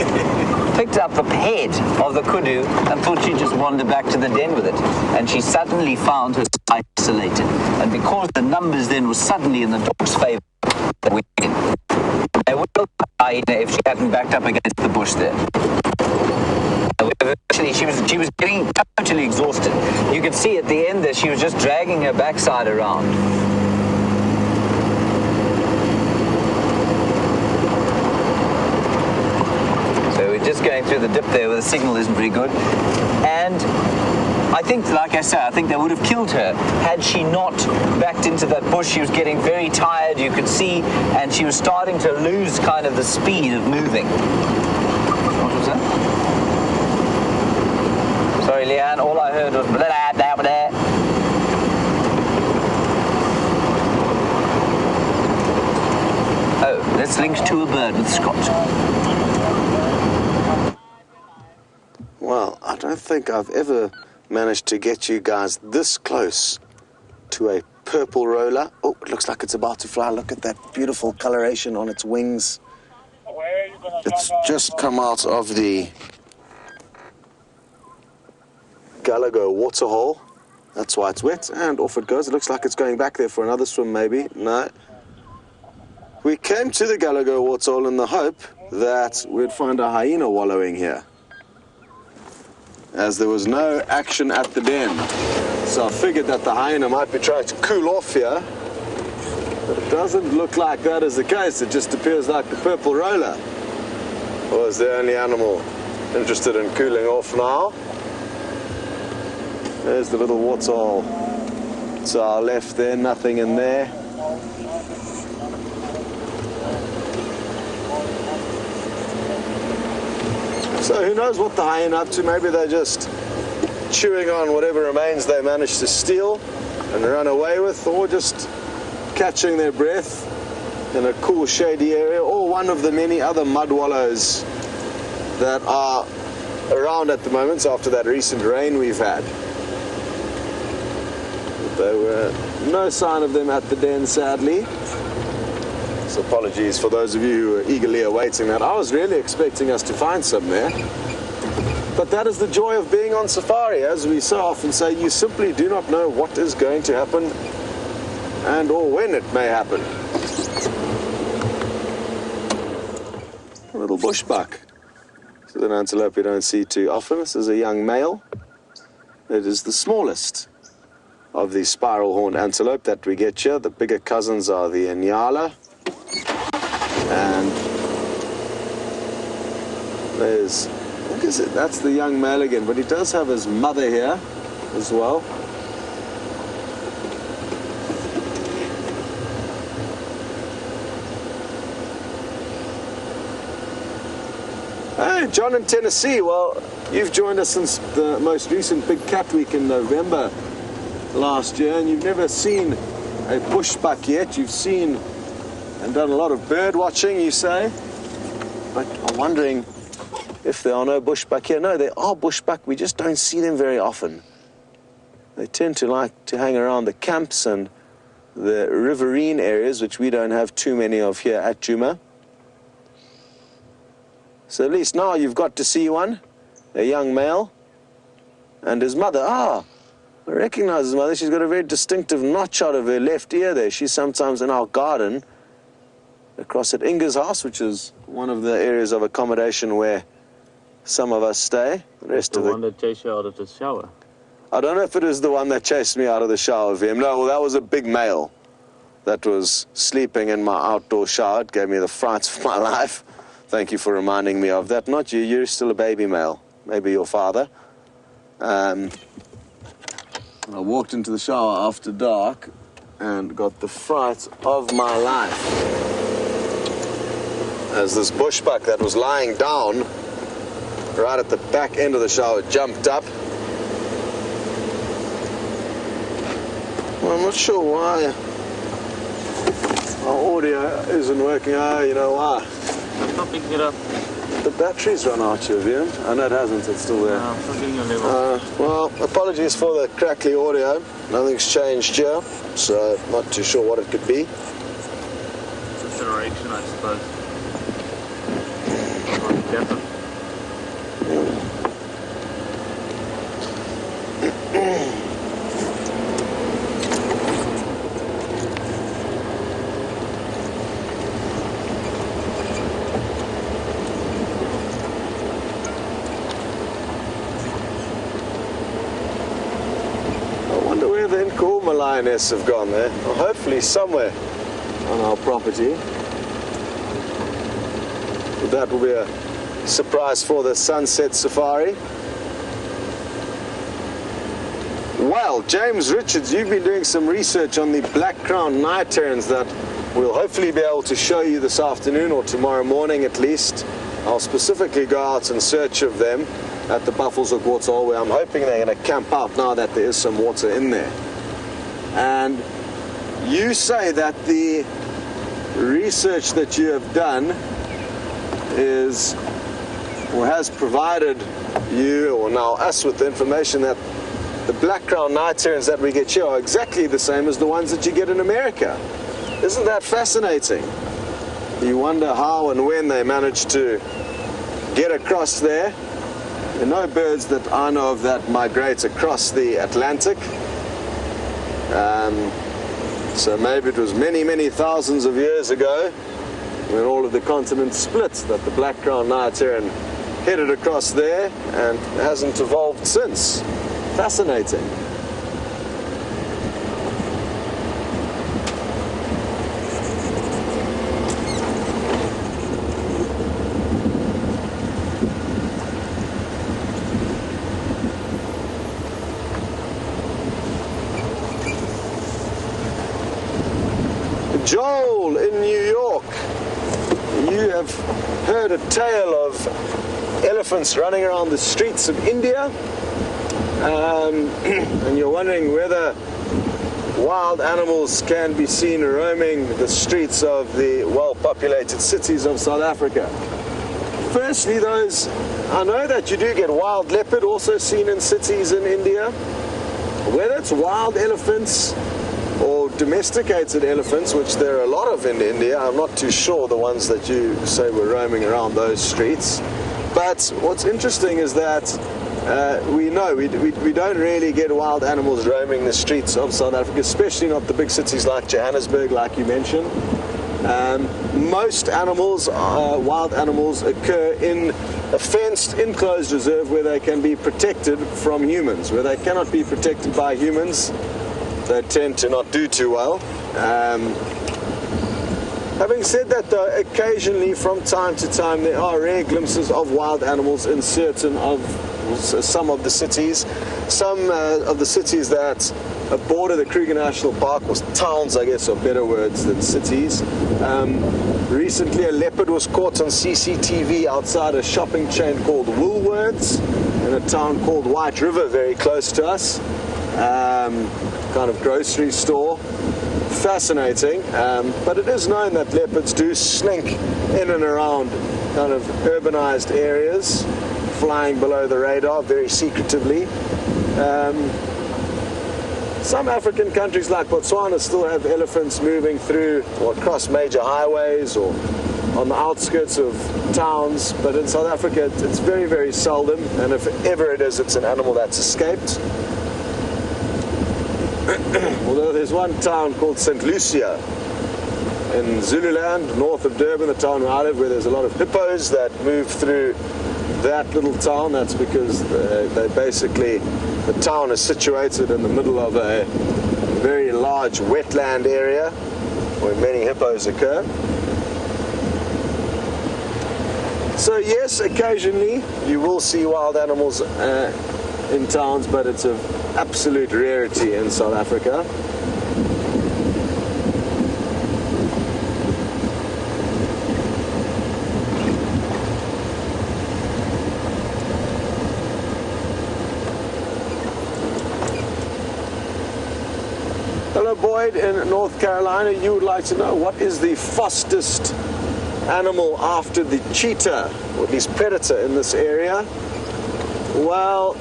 Picked up the head of the kudu and thought she'd just wander back to the den with it. And she suddenly found herself isolated. And because the numbers then were suddenly in the dog's favor, they went in. They would have died if she hadn't backed up against the bush there. Actually, she was getting totally exhausted. You could see at the end that she was just dragging her backside around. Just going through the dip there where the signal isn't very good. And I think, like I say, I think they would have killed her had she not backed into that bush. She was getting very tired, you could see, and she was starting to lose kind of the speed of moving. What was that? Sorry, Leanne, all I heard was blah, blah, blah. Oh, let's link to a bird with Scott. Well, I don't think I've ever managed to get you guys this close to a purple roller. Oh, it looks like it's about to fly. Look at that beautiful coloration on its wings. It's just come out of the Gallagher waterhole. That's why it's wet, and off it goes. It looks like it's going back there for another swim, maybe. No. We came to the Gallagher waterhole in the hope that we'd find a hyena wallowing here, as there was no action at the den. So I figured that the hyena might be trying to cool off here, but it doesn't look like that is the case. It just appears like the purple roller was the only animal interested in cooling off now. There's the little waterhole to our left there, nothing in there. So who knows what the hyena up to? Maybe they're just chewing on whatever remains they managed to steal and run away with, or just catching their breath in a cool shady area, or one of the many other mud wallows that are around at the moment after that recent rain we've had. But there were no sign of them at the den, sadly. So apologies for those of you who are eagerly awaiting that. I was really expecting us to find some there. But that is the joy of being on safari. As we so often say, you simply do not know what is going to happen and or when it may happen. A little bushbuck. This is an antelope you don't see too often. This is a young male. It is the smallest of the spiral-horned antelope that we get here. The bigger cousins are the Inyala. And there's, what is it? That's the young male again, but he does have his mother here as well. Hey, John in Tennessee. Well, you've joined us since the most recent Big Cat Week in November last year, and you've never seen a bushbuck yet. You've seen and done a lot of bird watching, you say? But I'm wondering if there are no bushbuck here. No, there are bushbuck. We just don't see them very often. They tend to like to hang around the camps and the riverine areas, which we don't have too many of here at Djuma. So at least now you've got to see one, a young male, and his mother. Ah, I recognize his mother. She's got a very distinctive notch out of her left ear there. She's sometimes in our garden across at Inga's house, which is one of the areas of accommodation where some of us stay. The rest of the one that chased you out of the shower. I don't know if it is the one that chased me out of the shower, VM. No, well, that was a big male. that was sleeping in my outdoor shower. It gave me the frights of my life. Thank you for reminding me of that. Not you, you're still a baby male. Maybe your father. I walked into the shower after dark and got the fright of my life as this bushbuck that was lying down right at the back end of the shower jumped up. Well, I'm not sure why our audio isn't working. Oh, you know why? I'm not picking it up. The battery's run out, your view. I know it hasn't, it's still there. No, I'm not getting a level. Well, apologies for the crackly audio. Nothing's changed here, so not too sure what it could be. It's acceleration, I suppose. Careful. Lioness have gone there, or hopefully somewhere on our property. That will be a surprise for the sunset safari. Well, James Richards, you've been doing some research on the black-crowned night terns that we'll hopefully be able to show you this afternoon or tomorrow morning at least. I'll specifically go out in search of them at the Buffelshoek waterhole, where I'm hoping they're going to camp out now that there is some water in there. And you say that the research that you have done is, or has provided you, or now us, with the information that the black-crowned night terns that we get here are exactly the same as the ones that you get in America. Isn't that fascinating? You wonder how and when they managed to get across there. There are no birds that I know of that migrate across the Atlantic. So maybe it was many, many thousands of years ago, when all of the continents split, that the black-crowned night tern headed across there and hasn't evolved since. Fascinating. Joel in New York, you have heard a tale of elephants running around the streets of India, and you're wondering whether wild animals can be seen roaming the streets of the well-populated cities of South Africa. Firstly, I know that you do get wild leopard also seen in cities in India. Whether it's wild elephants or domesticated elephants, which there are a lot of in India, I'm not too sure, the ones that you say were roaming around those streets. But what's interesting is that we know we don't really get wild animals roaming the streets of South Africa, especially not the big cities like Johannesburg, like you mentioned. Most animals, wild animals, occur in a fenced, enclosed reserve where they can be protected from humans. Where they cannot be protected by humans, they tend to not do too well. Having said that, though, occasionally from time to time there are rare glimpses of wild animals in some of the cities. Some of the cities that border the Kruger National Park, or towns I guess are better words than cities. Recently a leopard was caught on CCTV outside a shopping chain called WildEarth in a town called White River, very close to us. Kind of grocery store. Fascinating, but it is known that leopards do slink in and around kind of urbanized areas, flying below the radar very secretively. Some African countries like Botswana still have elephants moving through or across major highways or on the outskirts of towns, but in South Africa it's very, very seldom, and if ever it is, it's an animal that's escaped. Although there's one town called St. Lucia in Zululand, north of Durban, the town where I live, where there's a lot of hippos that move through that little town. That's because the town is situated in the middle of a very large wetland area, where many hippos occur. So yes, occasionally you will see wild animals in towns, but it's of absolute rarity in South Africa. Hello Boyd in North Carolina, you would like to know what is the fastest animal after the cheetah, or at least predator in this area? Well,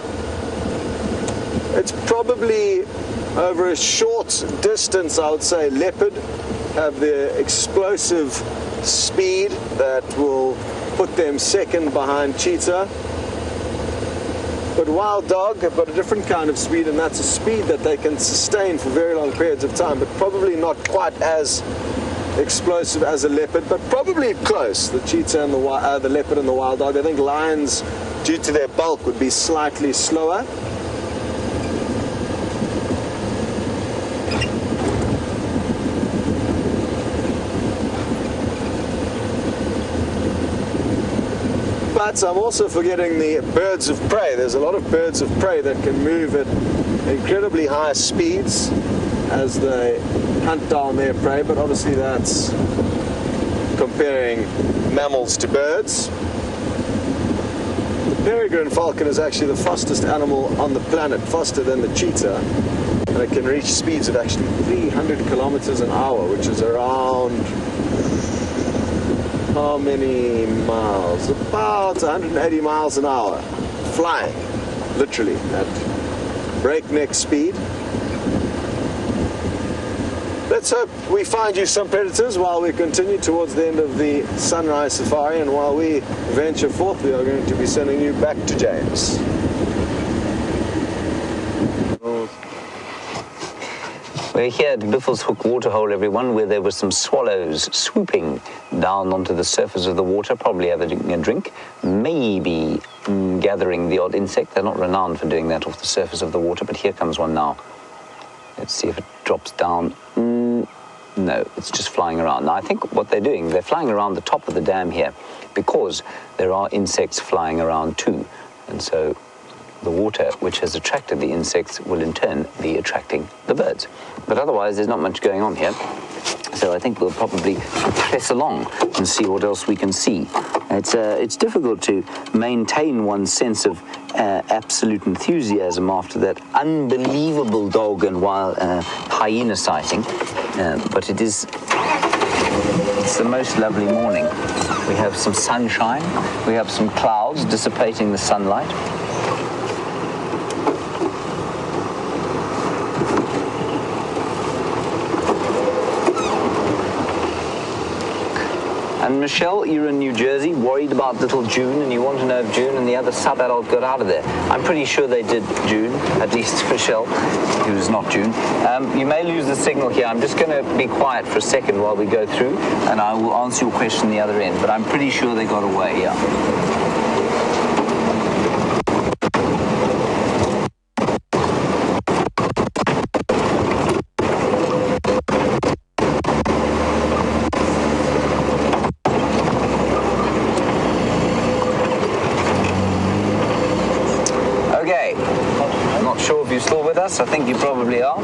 it's probably over a short distance, I would say leopard have the explosive speed that will put them second behind cheetah. But wild dog have got a different kind of speed, and that's a speed that they can sustain for very long periods of time, but probably not quite as explosive as a leopard, but probably close. The cheetah and the leopard and the wild dog. I think lions, due to their bulk, would be slightly slower. But I'm also forgetting the birds of prey. There's a lot of birds of prey that can move at incredibly high speeds as they hunt down their prey, but obviously that's comparing mammals to birds. The peregrine falcon is actually the fastest animal on the planet, faster than the cheetah, and it can reach speeds of actually 300 kilometers an hour, which is around how many miles? About 180 miles an hour, flying, literally, at breakneck speed. Let's hope we find you some predators while we continue towards the end of the sunrise safari, and while we venture forth, we are going to be sending you back to James. We're here at Biffle's Hook Waterhole, everyone, where there were some swallows swooping down onto the surface of the water, probably having a drink, maybe gathering the odd insect. They're not renowned for doing that off the surface of the water, but here comes one now. Let's see if it drops down. No, it's just flying around. Now, I think what they're doing, they're flying around the top of the dam here because there are insects flying around too. And so the water, which has attracted the insects, will in turn be attracting the birds. But otherwise, there's not much going on here. So I think we'll probably press along and see what else we can see. It's difficult to maintain one's sense of absolute enthusiasm after that unbelievable dog and wild hyena sighting, but it's the most lovely morning. We have some sunshine, we have some clouds dissipating the sunlight. And Michelle, you're in New Jersey, worried about little June, and you want to know if June and the other sub-adult got out of there. I'm pretty sure they did, June, at least Michelle, who's not June. You may lose the signal here. I'm just going to be quiet for a second while we go through, and I will answer your question the other end, but I'm pretty sure they got away, yeah. I think you probably are.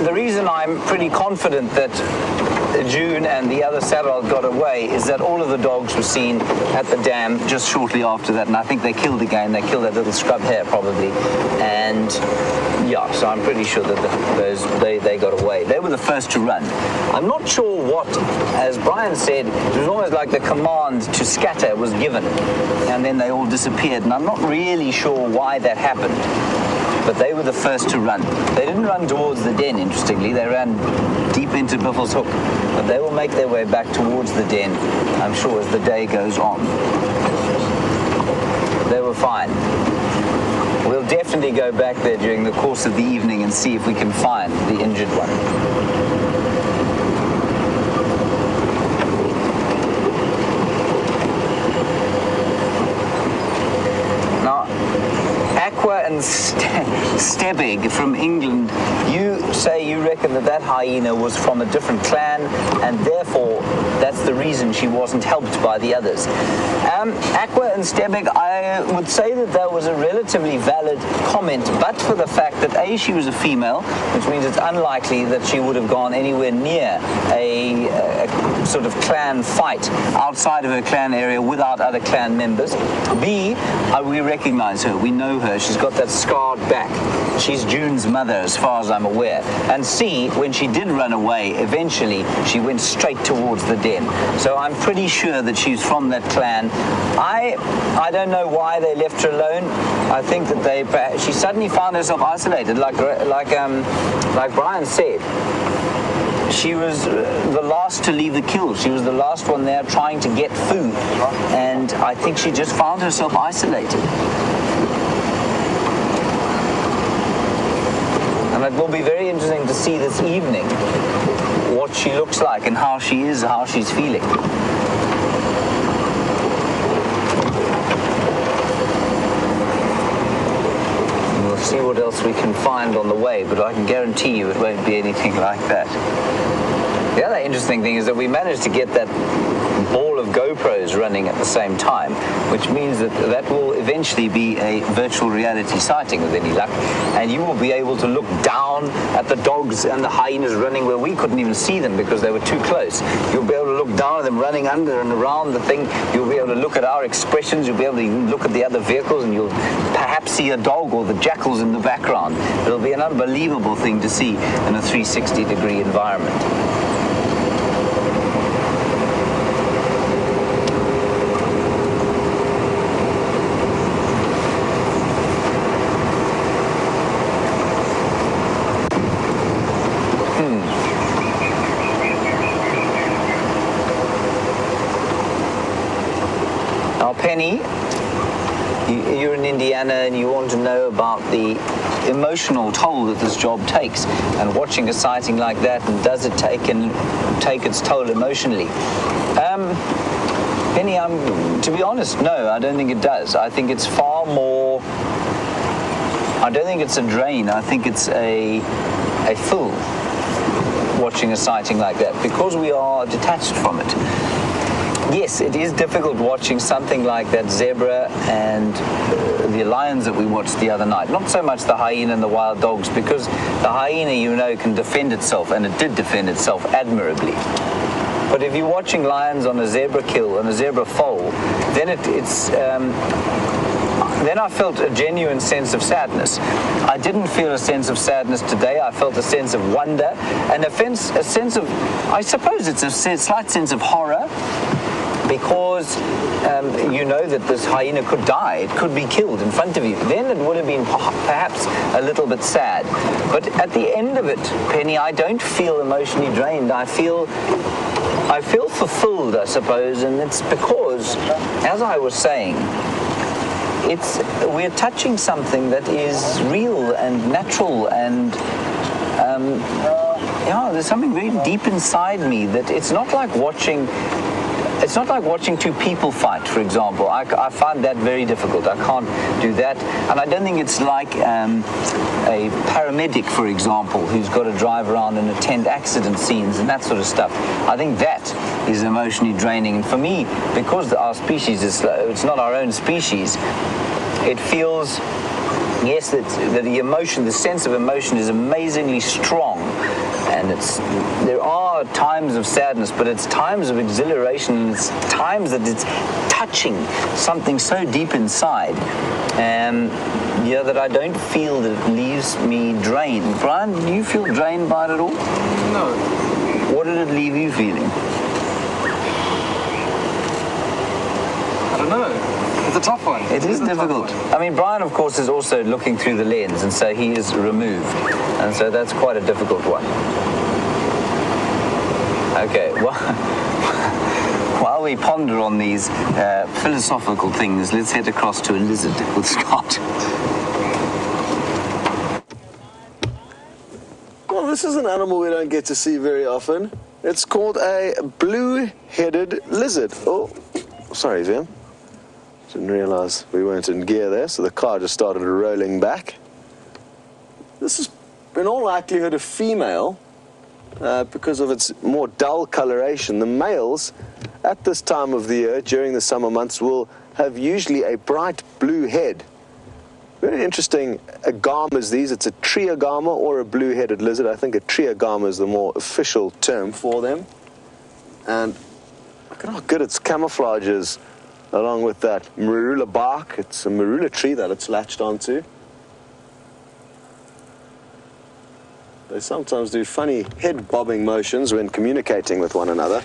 The reason I'm pretty confident that June and the other sub-adult got away is that all of the dogs were seen at the dam just shortly after that, and I think they killed again. They killed that little scrub hare probably, and yeah, so I'm pretty sure that they got away. They were the first to run. I'm not sure what, as Brian said, it was almost like the command to scatter was given, and then they all disappeared, and I'm not really sure why that happened. But they were the first to run. They didn't run towards the den, interestingly. They ran deep into Biffle's Hook. But they will make their way back towards the den, I'm sure, as the day goes on. They were fine. We'll definitely go back there during the course of the evening and see if we can find the injured one. and Stebig from England, you say you reckon that hyena was from a different clan, and therefore that's the reason she wasn't helped by the others. Aqua and Stebig, I would say that that was a relatively valid comment, but for the fact that A, she was a female, which means it's unlikely that she would have gone anywhere near a sort of clan fight outside of her clan area without other clan members. B, we recognize her, we know her, she's got that scarred back. She's June's mother as far as I'm aware. And C, when she did run away, eventually she went straight towards the den. So I'm pretty sure that she's from that clan. I don't know why they left her alone. I think that she suddenly found herself isolated, like Brian said. She was the last to leave the kill. She was the last one there trying to get food. And I think she just found herself isolated. And it will be very interesting to see this evening what she looks like and how she is, how she's feeling. We'll see what else we can find on the way, but I can guarantee you it won't be anything like that. The other interesting thing is that we managed to get that ball of GoPros running at the same time, which means that will eventually be a virtual reality sighting with any luck, and you will be able to look down at the dogs and the hyenas running where we couldn't even see them because they were too close. You'll be able to look down at them running under and around the thing. You'll be able to look at our expressions. You'll be able to even look at the other vehicles, and you'll perhaps see a dog or the jackals in the background. It'll be an unbelievable thing to see in a 360-degree environment. Penny, you're in Indiana and you want to know about the emotional toll that this job takes, and watching a sighting like that, and does it take its toll emotionally? Penny, to be honest, no, I don't think it does. I think it's far more, I don't think it's a drain, I think it's a fill watching a sighting like that, because we are detached from it. Yes, it is difficult watching something like that zebra and the lions that we watched the other night. Not so much the hyena and the wild dogs, because the hyena, you know, can defend itself, and it did defend itself admirably. But if you're watching lions on a zebra kill and a zebra foal, then then I felt a genuine sense of sadness. I didn't feel a sense of sadness today. I felt a sense of wonder and a sense of, I suppose it's a slight sense of horror, because you know that this hyena could die, it could be killed in front of you. Then it would have been perhaps a little bit sad. But at the end of it, Penny, I don't feel emotionally drained. I feel fulfilled, I suppose, and it's because, as I was saying, we're touching something that is real and natural, and there's something very deep inside me that it's not like watching two people fight, for example. I find that very difficult. I can't do that. And I don't think it's like a paramedic, for example, who's got to drive around and attend accident scenes and that sort of stuff. I think that is emotionally draining. And for me, because our species is slow, it's not our own species, it feels, yes, that the emotion, the sense of emotion is amazingly strong. And there are times of sadness, but it's times of exhilaration, and it's times that it's touching something so deep inside, that I don't feel that it leaves me drained. Brian, do you feel drained by it at all? No. What did it leave you feeling? I don't know. It's a tough one. It is difficult. I mean, Brian, of course, is also looking through the lens, and so he is removed. And so that's quite a difficult one. Okay, well, while we ponder on these philosophical things, let's head across to a lizard with Scott. Well, this is an animal we don't get to see very often. It's called a blue-headed lizard. Oh, sorry, Vim. Didn't realise we weren't in gear there, so the car just started rolling back. This is, in all likelihood, a female because of its more dull coloration. The males, at this time of the year, during the summer months, will have usually a bright blue head. Very interesting agamas these. It's a tree agama or a blue-headed lizard. I think a tree agama is the more official term for them. And look at how good its camouflage is, along with that marula bark. It's a marula tree that it's latched onto. They sometimes do funny head bobbing motions when communicating with one another,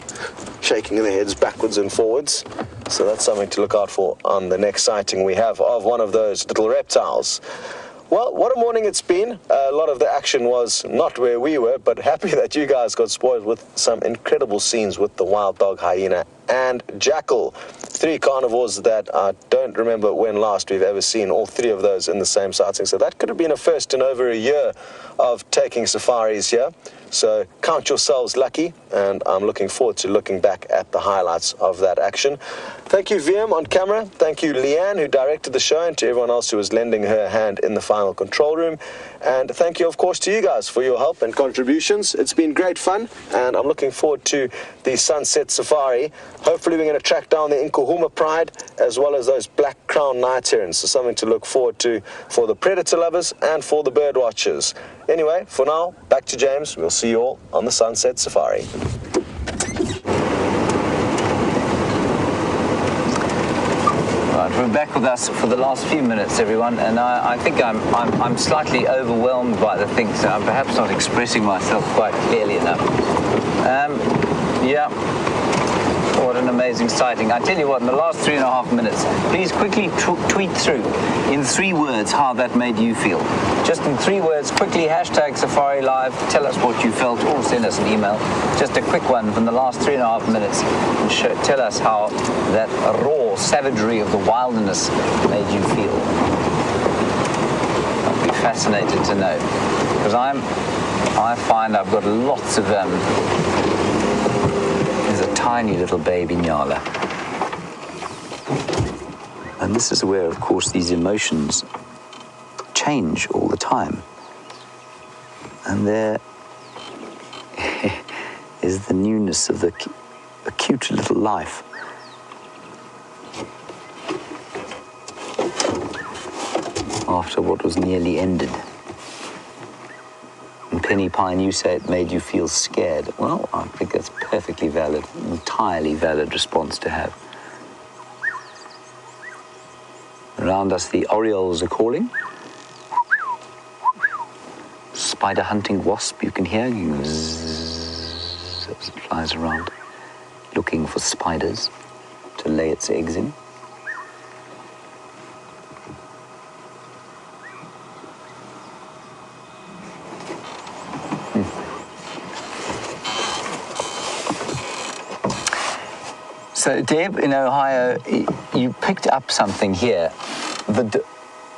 shaking their heads backwards and forwards. So that's something to look out for on the next sighting we have of one of those little reptiles. Well, what a morning it's been. A lot of the action was not where we were, but happy that you guys got spoiled with some incredible scenes with the wild dog, hyena, and jackal. 3 carnivores that I don't remember when last we've ever seen all 3 of those in the same sighting. So that could have been a first in over a year of taking safaris here. So count yourselves lucky, and I'm looking forward to looking back at the highlights of that action. Thank you, VM, on camera. Thank you, Leanne, who directed the show, and to everyone else who was lending her hand in the final control room. And thank you, of course, to you guys for your help and contributions. It's been great fun, and I'm looking forward to the Sunset Safari. Hopefully we're going to track down the Inkuhuma Pride, as well as those black crown night herons. So something to look forward to for the predator lovers and for the bird watchers. Anyway, for now, back to James. We'll see you all on the Sunset Safari. Right, we're back with us for the last few minutes, everyone, and I think I'm slightly overwhelmed by the things. I'm perhaps not expressing myself quite clearly enough. Yeah. What an amazing sighting. I tell you what, in the last 3.5 minutes, please quickly tweet through in 3 words how that made you feel. Just in 3 words, quickly, hashtag Safari Live, tell us what you felt, or send us an email. Just a quick one from the last 3.5 minutes, and tell us how that raw savagery of the wilderness made you feel. I'd be fascinated to know, because I find I've got lots of there's a tiny little baby nyala. And this is where, of course, these emotions change all the time. And there is the newness of the cute little life. After what was nearly ended. And Penny Pine, you say it made you feel scared. Well, I think that's perfectly valid, entirely valid response to have. Around us, the orioles are calling. Spider hunting wasp, you can hear. Zzz, as it flies around, looking for spiders to lay its eggs in. So, Deb, in Ohio, you picked up something here. The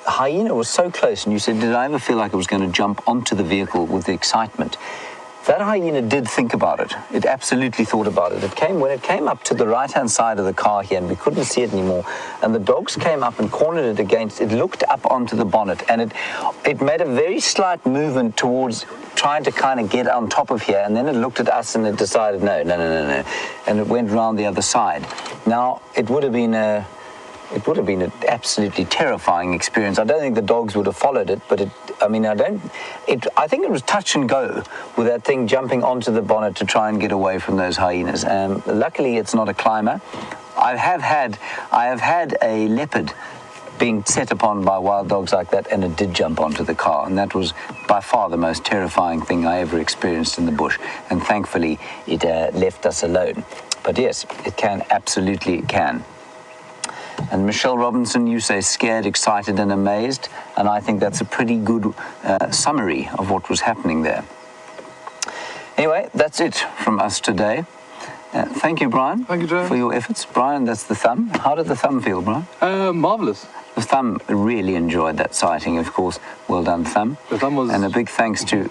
hyena was so close, and you said, did I ever feel like it was going to jump onto the vehicle with the excitement? That hyena did think about it. It absolutely thought about it. When it came up to the right-hand side of the car here, and we couldn't see it anymore, and the dogs came up and cornered it against, it looked up onto the bonnet, and it made a very slight movement towards trying to kind of get on top of here, and then it looked at us and it decided, no, and it went round the other side. Now, it would have been an absolutely terrifying experience. I don't think the dogs would have followed it, but I think it was touch and go with that thing jumping onto the bonnet to try and get away from those hyenas. Luckily, it's not a climber. I have had a leopard being set upon by wild dogs like that, and it did jump onto the car, and that was by far the most terrifying thing I ever experienced in the bush, and thankfully it left us alone. But yes, it can, absolutely it can. And Michelle Robinson, you say scared, excited and amazed, and I think that's a pretty good summary of what was happening there. Anyway, that's it from us today. Thank you, Brian. Thank you, Joe. For your efforts. Brian, that's the thumb. How did the thumb feel, Brian? Marvellous. The thumb really enjoyed that sighting, of course. Well done, thumb. The thumb was... And a big thanks to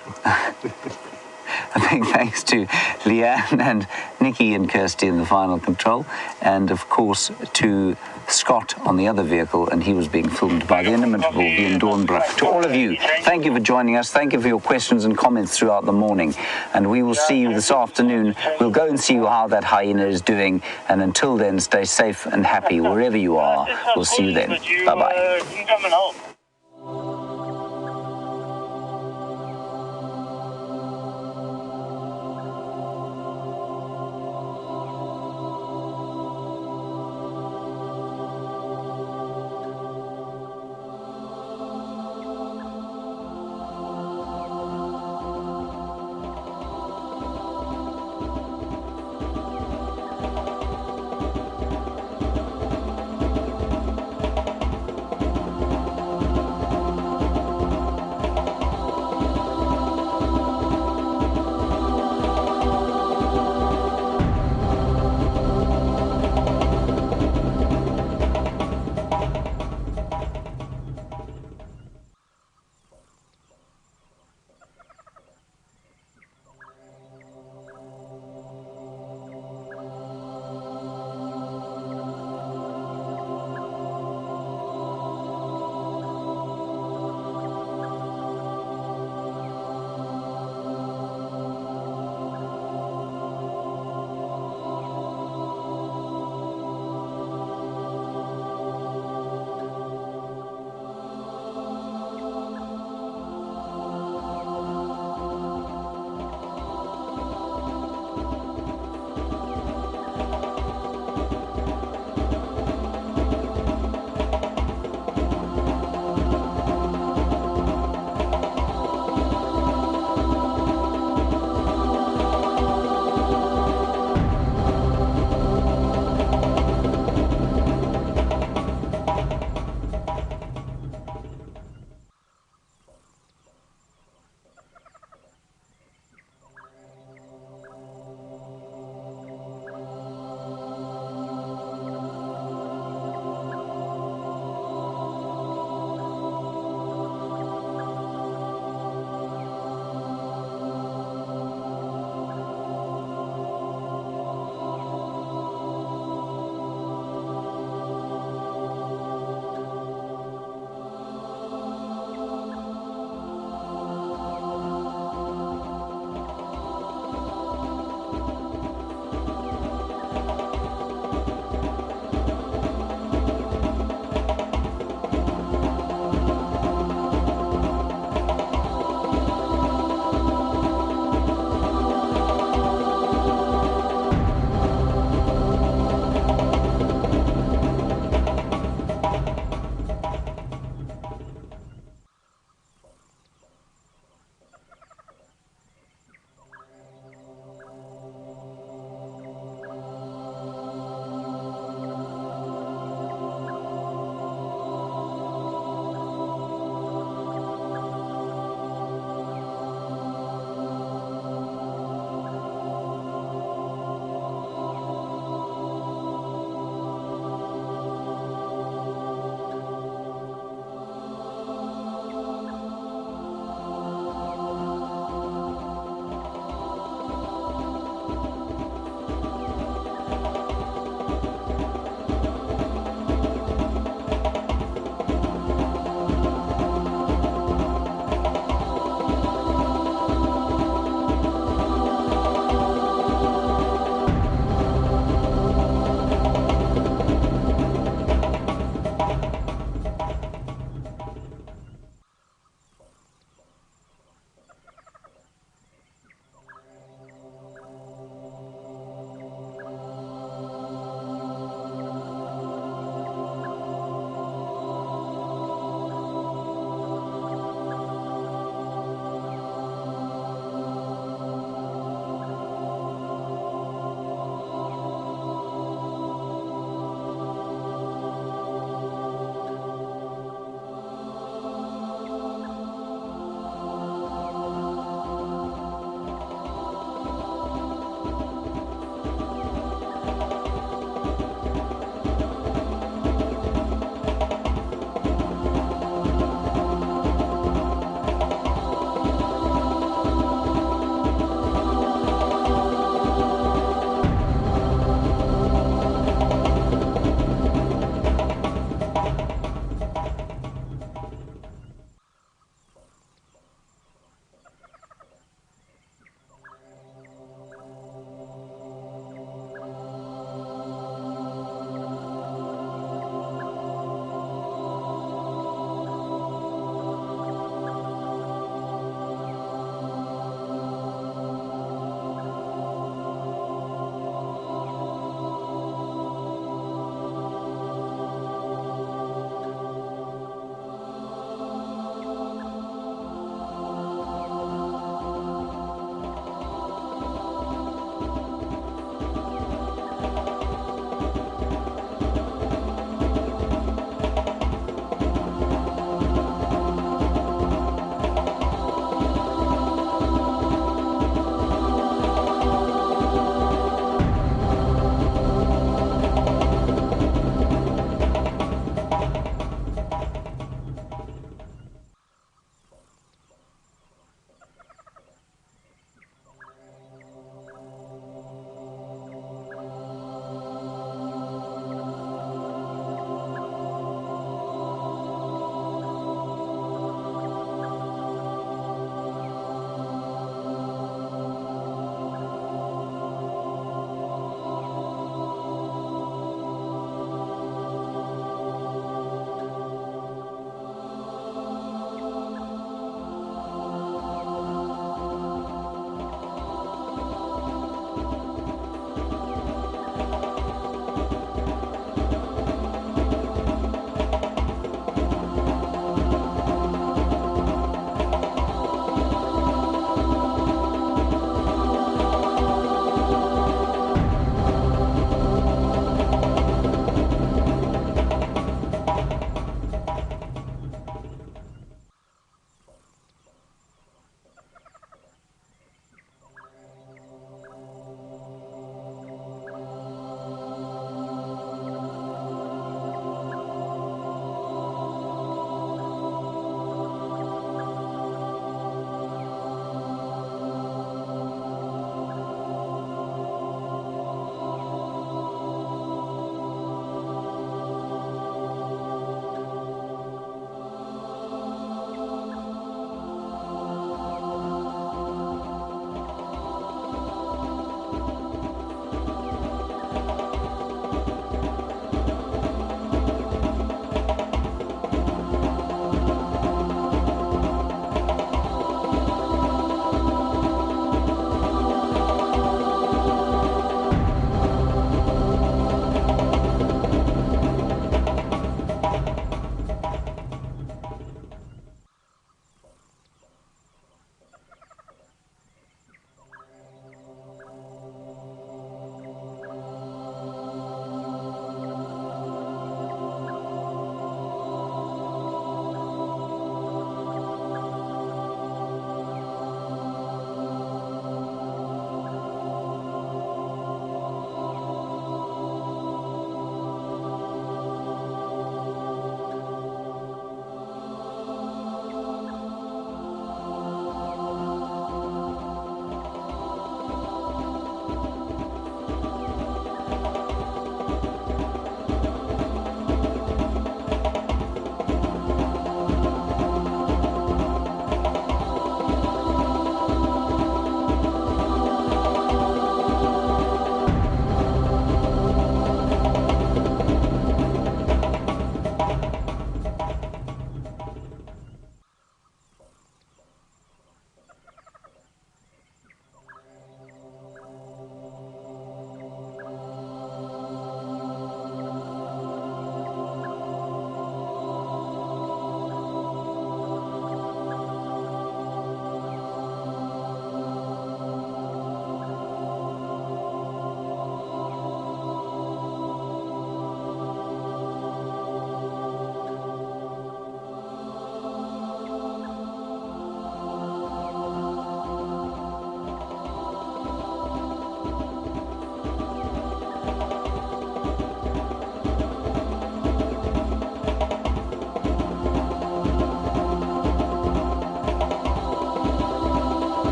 Leanne and Nikki and Kirsty in the final control, and of course to Scott on the other vehicle, and he was being filmed by the inimitable Ian Dornbrook. To all of you, thank you for joining us. Thank you for your questions and comments throughout the morning. And we will see you this afternoon. We'll go and see how that hyena is doing. And until then, stay safe and happy wherever you are. We'll see you then. Bye-bye.